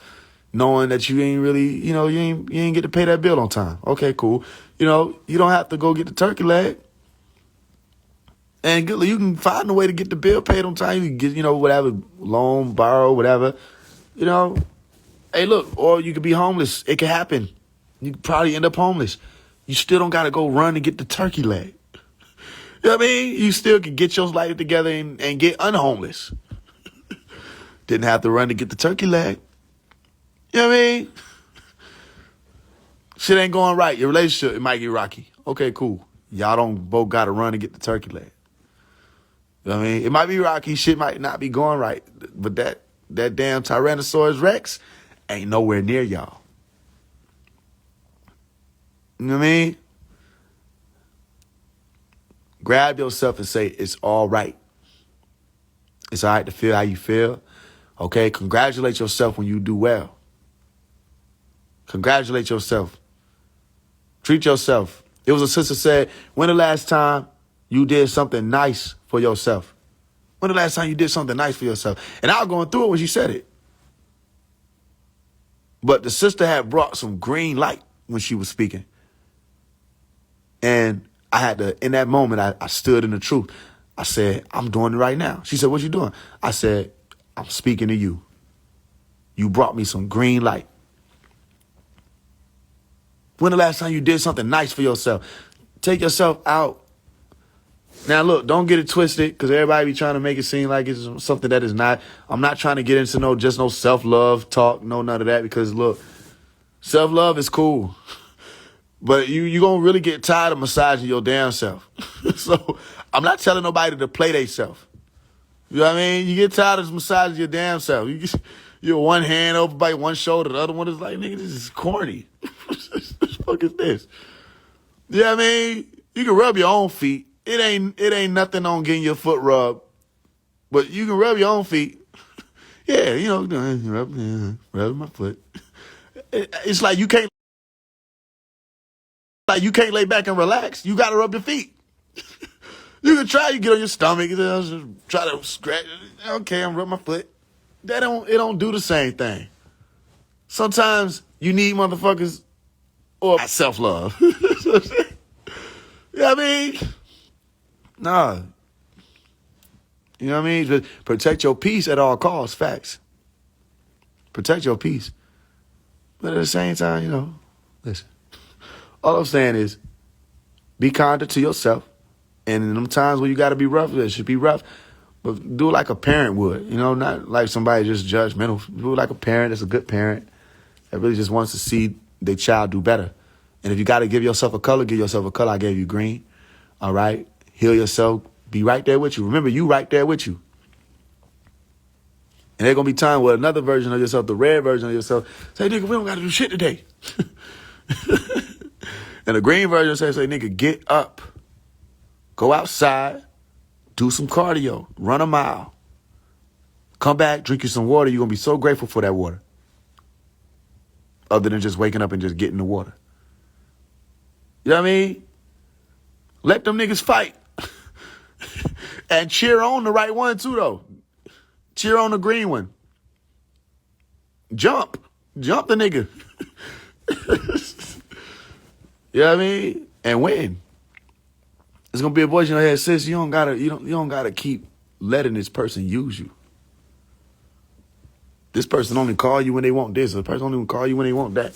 knowing that you ain't really, you know, you ain't get to pay that bill on time. Okay, cool. You know, you don't have to go get the turkey leg. And you can find a way to get the bill paid on time. You can get, you know, whatever, loan, borrow, whatever. You know, hey, look, or you could be homeless. It could happen. You could probably end up homeless. You still don't got to go run and get the turkey leg. You know what I mean? You still can get your life together and get unhomeless. Didn't have to run to get the turkey leg. You know what I mean? Shit ain't going right. Your relationship, it might get rocky. Okay, cool. Y'all don't both got to run and get the turkey leg. You know what I mean? It might be rocky. Shit might not be going right. But that damn Tyrannosaurus Rex ain't nowhere near y'all. You know what I mean? Grab yourself and say, it's all right. It's all right to feel how you feel. Okay? Congratulate yourself when you do well. Congratulate yourself. Treat yourself. It was a sister said, when the last time you did something nice for yourself? When the last time you did something nice for yourself? And I was going through it when she said it. But the sister had brought some green light when she was speaking. And I had to, in that moment, I stood in the truth. I said, I'm doing it right now. She said, what you doing? I said, I'm speaking to you. You brought me some green light. When the last time you did something nice for yourself? Take yourself out. Now, look, don't get it twisted because everybody be trying to make it seem like it's something that is not. I'm not trying to get into no self-love talk, no none of that because, look, self-love is cool. But you going to really get tired of massaging your damn self. So I'm not telling nobody to play they self. You know what I mean? You get tired of massaging your damn self. You're one hand over by one shoulder. The other one is like, nigga, this is corny. What the fuck is this? You know what I mean? You can rub your own feet it ain't nothing on getting your foot rubbed, but you can rub your own feet. Yeah, you know, rub my foot. It's like you can't lay back and relax. You got to rub your feet. You can try to get on your stomach, try to scratch. Okay, I'm rubbing my foot. It don't do the same thing. Sometimes you need motherfuckers or self-love. You know what I mean? Nah. You know what I mean? Just protect your peace at all costs. Facts. Protect your peace. But at the same time, you know, listen. All I'm saying is be kinder to yourself. And in them times when you got to be rough, it should be rough. But do it like a parent would. You know, not like somebody just judgmental. Do it like a parent that's a good parent that really just wants to see their child do better. And if you got to give yourself a color, give yourself a color. I gave you green. All right? Heal yourself. Be right there with you. Remember, you right there with you. And there's going to be time where another version of yourself, the red version of yourself, say, nigga, we don't got to do shit today. And the green version say, nigga, get up. Go outside. Do some cardio. Run a mile. Come back, drink you some water. You're going to be so grateful for that water. Other than just waking up and just getting the water. You know what I mean? Let them niggas fight. And cheer on the right one, too, though. Cheer on the green one. Jump. Jump the nigga. You know what I mean? And win. There's gonna be a voice in your head, sis, you don't gotta keep letting this person use you. This person only call you when they want this. The person only call you when they want that.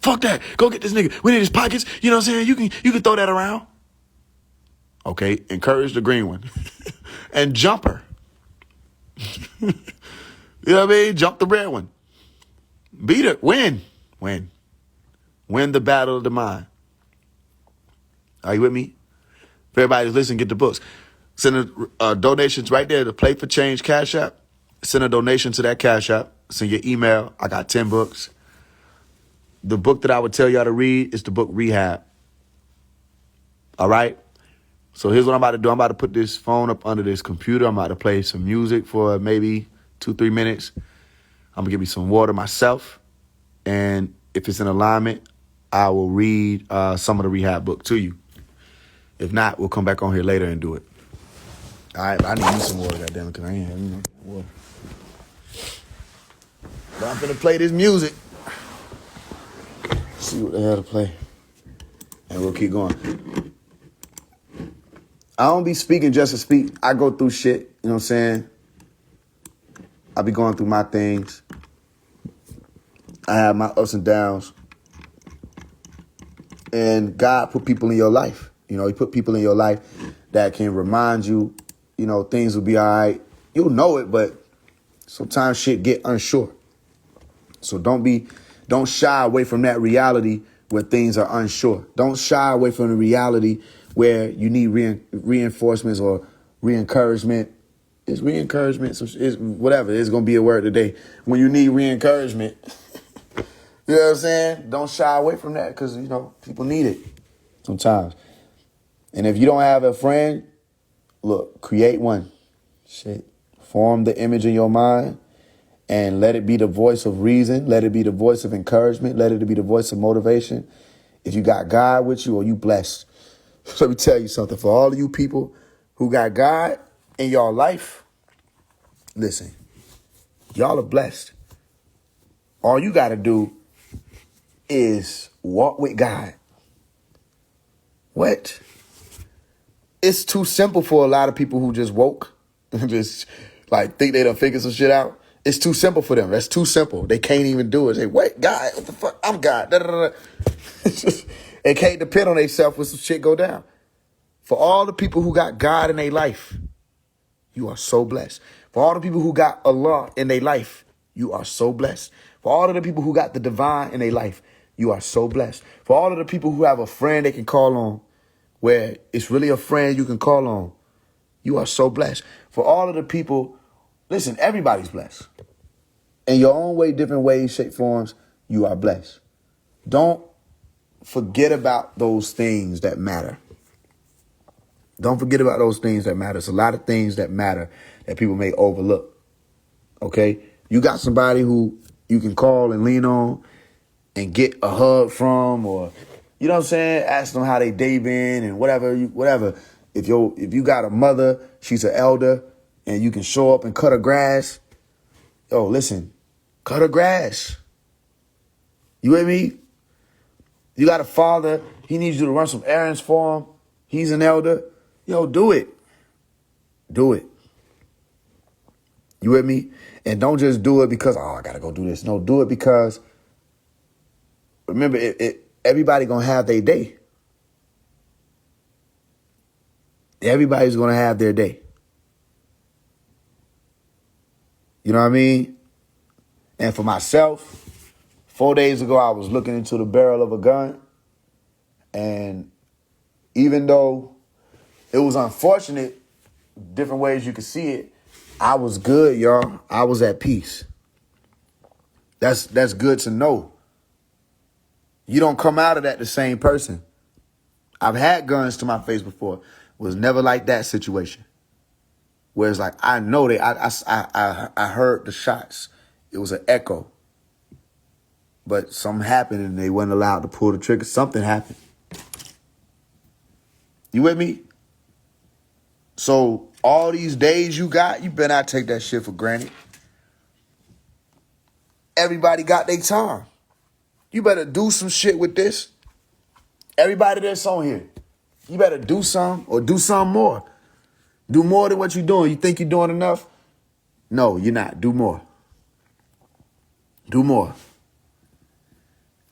Fuck that. Go get this nigga. We need his pockets. You know what I'm saying? You can throw that around. Okay, encourage the green one. And jump her. You know what I mean? Jump the red one. Beat her. Win. Win the battle of the mind. Are you with me? If everybody's listening, get the books. Send donations right there, the Play for Change Cash App. Send a donation to that Cash App. Send your email. I got 10 books. The book that I would tell y'all to read is the book Rehab. All right? So here's what I'm about to do. I'm about to put this phone up under this computer. I'm about to play some music for maybe 2-3 minutes. I'm going to give you some water myself. And if it's in alignment, I will read some of the Rehab book to you. If not, we'll come back on here later and do it. All right, but I need you some water, goddamn it, because I ain't having no water. But I'm finna play this music. See what the hell to play. And we'll keep going. I don't be speaking just to speak. I go through shit, you know what I'm saying? I be going through my things. I have my ups and downs. And God put people in your life. You know, he put people in your life that can remind you, you know, things will be all right. You'll know it, but sometimes shit get unsure. So don't shy away from that reality where things are unsure. Don't shy away from the reality where you need reinforcements or re-encouragement. It's re-encouragement, so it's whatever. It's going to be a word today. When you need re-encouragement, you know what I'm saying? Don't shy away from that because, you know, people need it sometimes. And if you don't have a friend, look, create one. Shit. Form the image in your mind and let it be the voice of reason. Let it be the voice of encouragement. Let it be the voice of motivation. If you got God with you, or you blessed. Let me tell you something. For all of you people who got God in your life, listen, y'all are blessed. All you got to do is walk with God. What? It's too simple for a lot of people who just woke and just like think they done figured some shit out. It's too simple for them. That's too simple. They can't even do it. They wait, God, what the fuck? I'm God. Da, da, da. They can't depend on themselves when some shit go down. For all the people who got God in their life, you are so blessed. For all the people who got Allah in their life, you are so blessed. For all of the people who got the divine in their life, you are so blessed. For all of the people who have a friend they can call on, where it's really a friend you can call on, you are so blessed. For all of the people, listen, everybody's blessed. In your own way, different ways, shape, forms, you are blessed. Don't forget about those things that matter. Don't forget about those things that matter. There's a lot of things that matter that people may overlook. Okay? You got somebody who you can call and lean on and get a hug from, or, you know what I'm saying? Ask them how they day been and whatever. If you got a mother, she's an elder, and you can show up and cut her grass. Yo, listen, cut her grass. You with me? You got a father, he needs you to run some errands for him. He's an elder. Yo, do it. Do it. You with me? And don't just do it because, I got to go do this. No, do it because, remember, everybody going to have their day. Everybody's going to have their day. You know what I mean? And for myself, 4 days ago, I was looking into the barrel of a gun. And even though it was unfortunate, different ways you could see it, I was good, y'all. I was at peace. That's good to know. You don't come out of that the same person. I've had guns to my face before. It was never like that situation. Where it's like, I know I heard the shots. It was an echo. But something happened and they weren't allowed to pull the trigger. Something happened. You with me? So all these days you got, you better not take that shit for granted. Everybody got their time. You better do some shit with this. Everybody that's on here, you better do some or do some more. Do more than what you're doing. You think you're doing enough? No, you're not. Do more. Do more.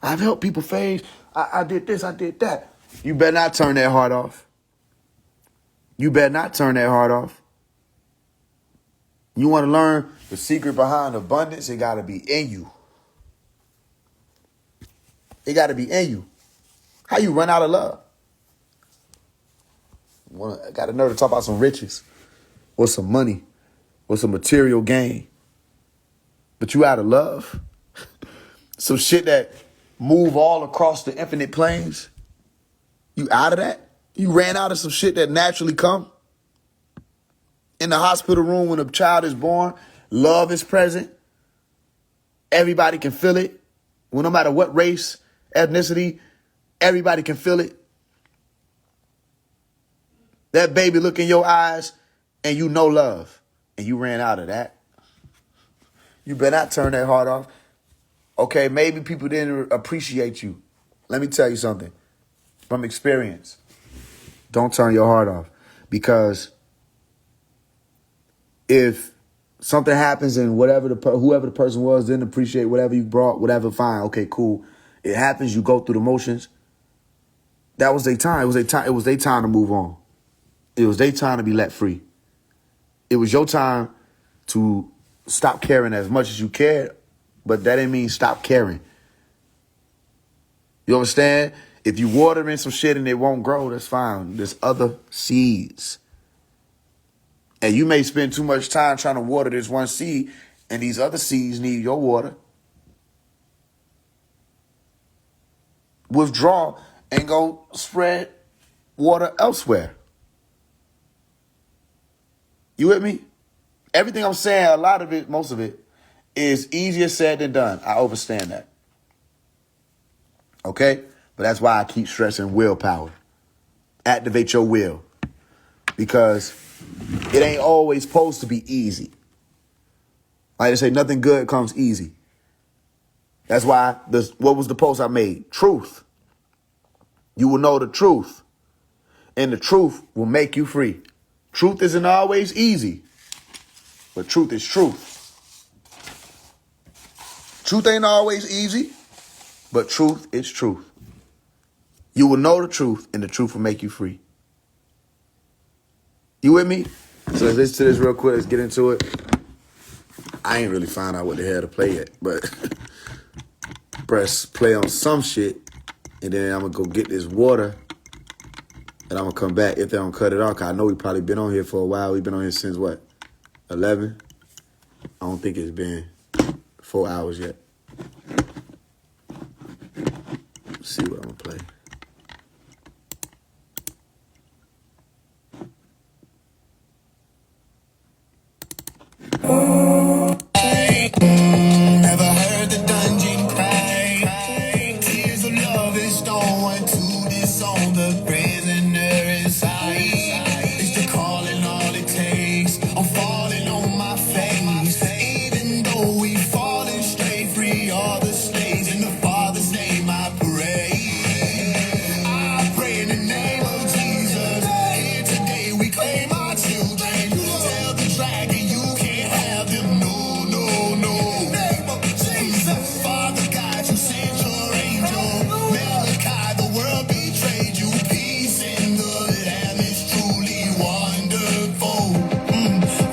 I've helped people Faise. I did this, I did that. You better not turn that heart off. You better not turn that heart off. You want to learn the secret behind abundance? It got to be in you. It got to be in you. How you run out of love? I got a nerve to talk about some riches or some money or some material gain. But you out of love? Some shit that move all across the infinite planes? You out of that? You ran out of some shit that naturally come? In the hospital room when a child is born, love is present. Everybody can feel it. Well, no matter what race, ethnicity, everybody can feel it. That baby look in your eyes and you know love. And you ran out of that. You better not turn that heart off. Okay, maybe people didn't appreciate you. Let me tell you something from experience. Don't turn your heart off. Because if something happens and whoever the person was didn't appreciate whatever you brought, whatever, fine, okay, cool. It happens, you go through the motions. That was their time. It was their time to move on. It was their time to be let free. It was your time to stop caring as much as you cared, but that didn't mean stop caring. You understand? If you water in some shit and it won't grow, that's fine. There's other seeds. And you may spend too much time trying to water this one seed, and these other seeds need your water. Withdraw and go spread water elsewhere. You with me? Everything I'm saying, a lot of it, most of it, is easier said than done. I understand that. Okay? But that's why I keep stressing willpower. Activate your will. Because it ain't always supposed to be easy. Like they say, nothing good comes easy. That's why, what was the post I made? Truth. You will know the truth. And the truth will make you free. Truth isn't always easy. But truth is truth. Truth ain't always easy. But truth is truth. You will know the truth, and the truth will make you free. You with me? So let's listen to this real quick. Let's get into it. I ain't really found out what the hell to play yet, but press play on some shit, and then I'm going to go get this water, and I'm going to come back if they don't cut it off, because I know we probably been on here for a while. We've been on here since, what, 11? I don't think it's been 4 hours yet. Let's see what I'm going to play. on the prisoner inside. It's the calling, all it takes. I'm falling on my face. Even though we fallen straight, free all the slaves. In the Father's name I pray. I pray in the name of Jesus. Here today we claim our children. Tell the dragon you can't have them. No, no, no. Name of Jesus. Father God, you sent your angel. Malachi, the world betrayed you. Peace in the land is truly wonderful.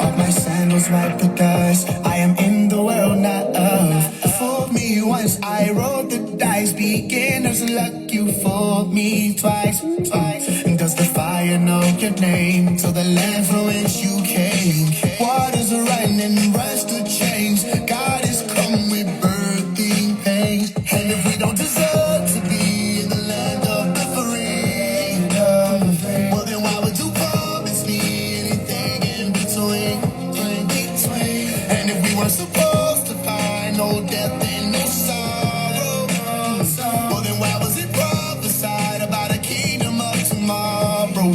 Off my sandals wipe the dust. I am in the world, not of. Fooled me once, I rolled the dice. Beginner's luck, you fooled me twice. And does the fire know your name? To the land from which you came. Waters are running, rush to change. God has come with birthing pains. And if we don't deserve to be in the land of the free, well then why would you promise me anything in between? And if we weren't supposed to find no death and no sorrow, well then why was it prophesied about a kingdom of tomorrow?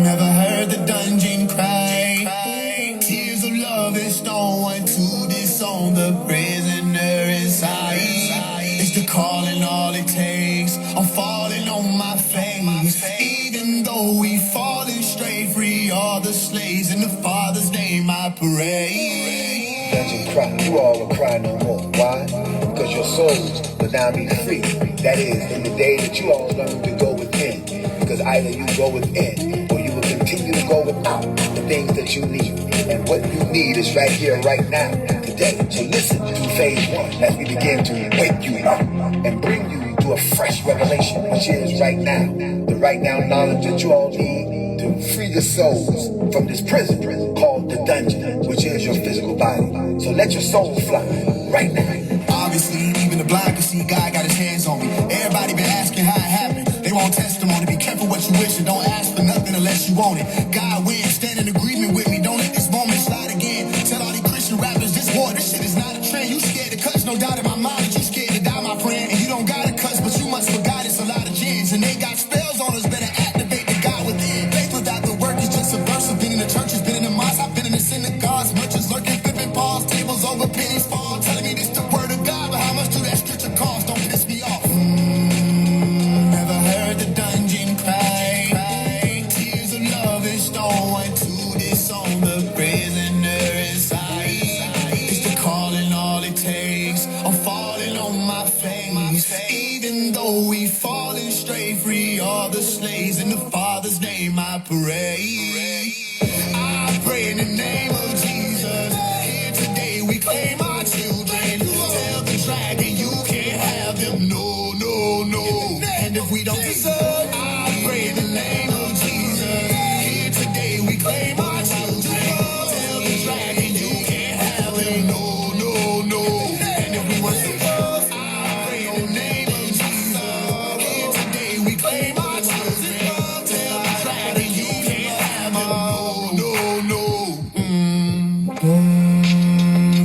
Never heard the dungeon cry. Tears of love is stolen to disown the prisoner inside. It's the calling, all it takes. I'm falling on my face. Even though we fallen straight, free all the slaves. In the Father's name I pray. Dungeon cry, you all will cry no more. Why? Because your souls will now be free. That is, in the day that you all learn to go within. Because either you go within, or you will continue to go without the things that you need. And what you need is right here, right now, today. So listen to Phase One as we begin to wake you up and bring you to a fresh revelation, which is right now. The right now knowledge that you all need to free your souls from this prison called the dungeon, which is your physical body. So let your soul fly right now. Obviously, even the blind can see God got his hands on me. Everybody been asking how it happened. They want testimony. Be careful what you wish and don't ask for nothing unless you want it. God wins, stand in agreement with me. Don't let this moment slide again. Tell all these Christian rappers this war, this shit is not a trend. You scared to cuss, no doubt in my mind that you scared to die, my friend. And you don't gotta cuss, but you must forgot it's a lot of gins. And they got spells on us, better activate the God within. Faith without the work is just subversive. Been in the churches, been in the mosques, I've been in the synagogues. Much as lurking, flipping balls, tables over, pennies fall. Telling me this the word of God, but how much do that scripture cost? Don't piss me off. Never heard the dungeon cry. Tears of love is stolen to disown the prisoner inside. It's the calling, all it takes. I'm falling on my face. Even though we fallen straight, free all the slaves. In the Father's name I pray. I pray in the name of Jesus. Here today we claim our children. Tell the dragon you can't have them. No, no, no. And if we don't deserve, I pray in the name of Jesus. Here today we claim our children. Tell the dragon you can't have them. No, no, no. And if we weren't supposed, I pray in the name of Jesus. Here today we claim our children. Tell the dragon you can't have them. No, no, no.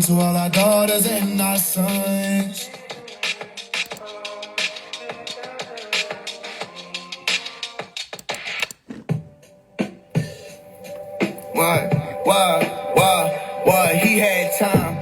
To all our daughters and our sons. Why, he had time.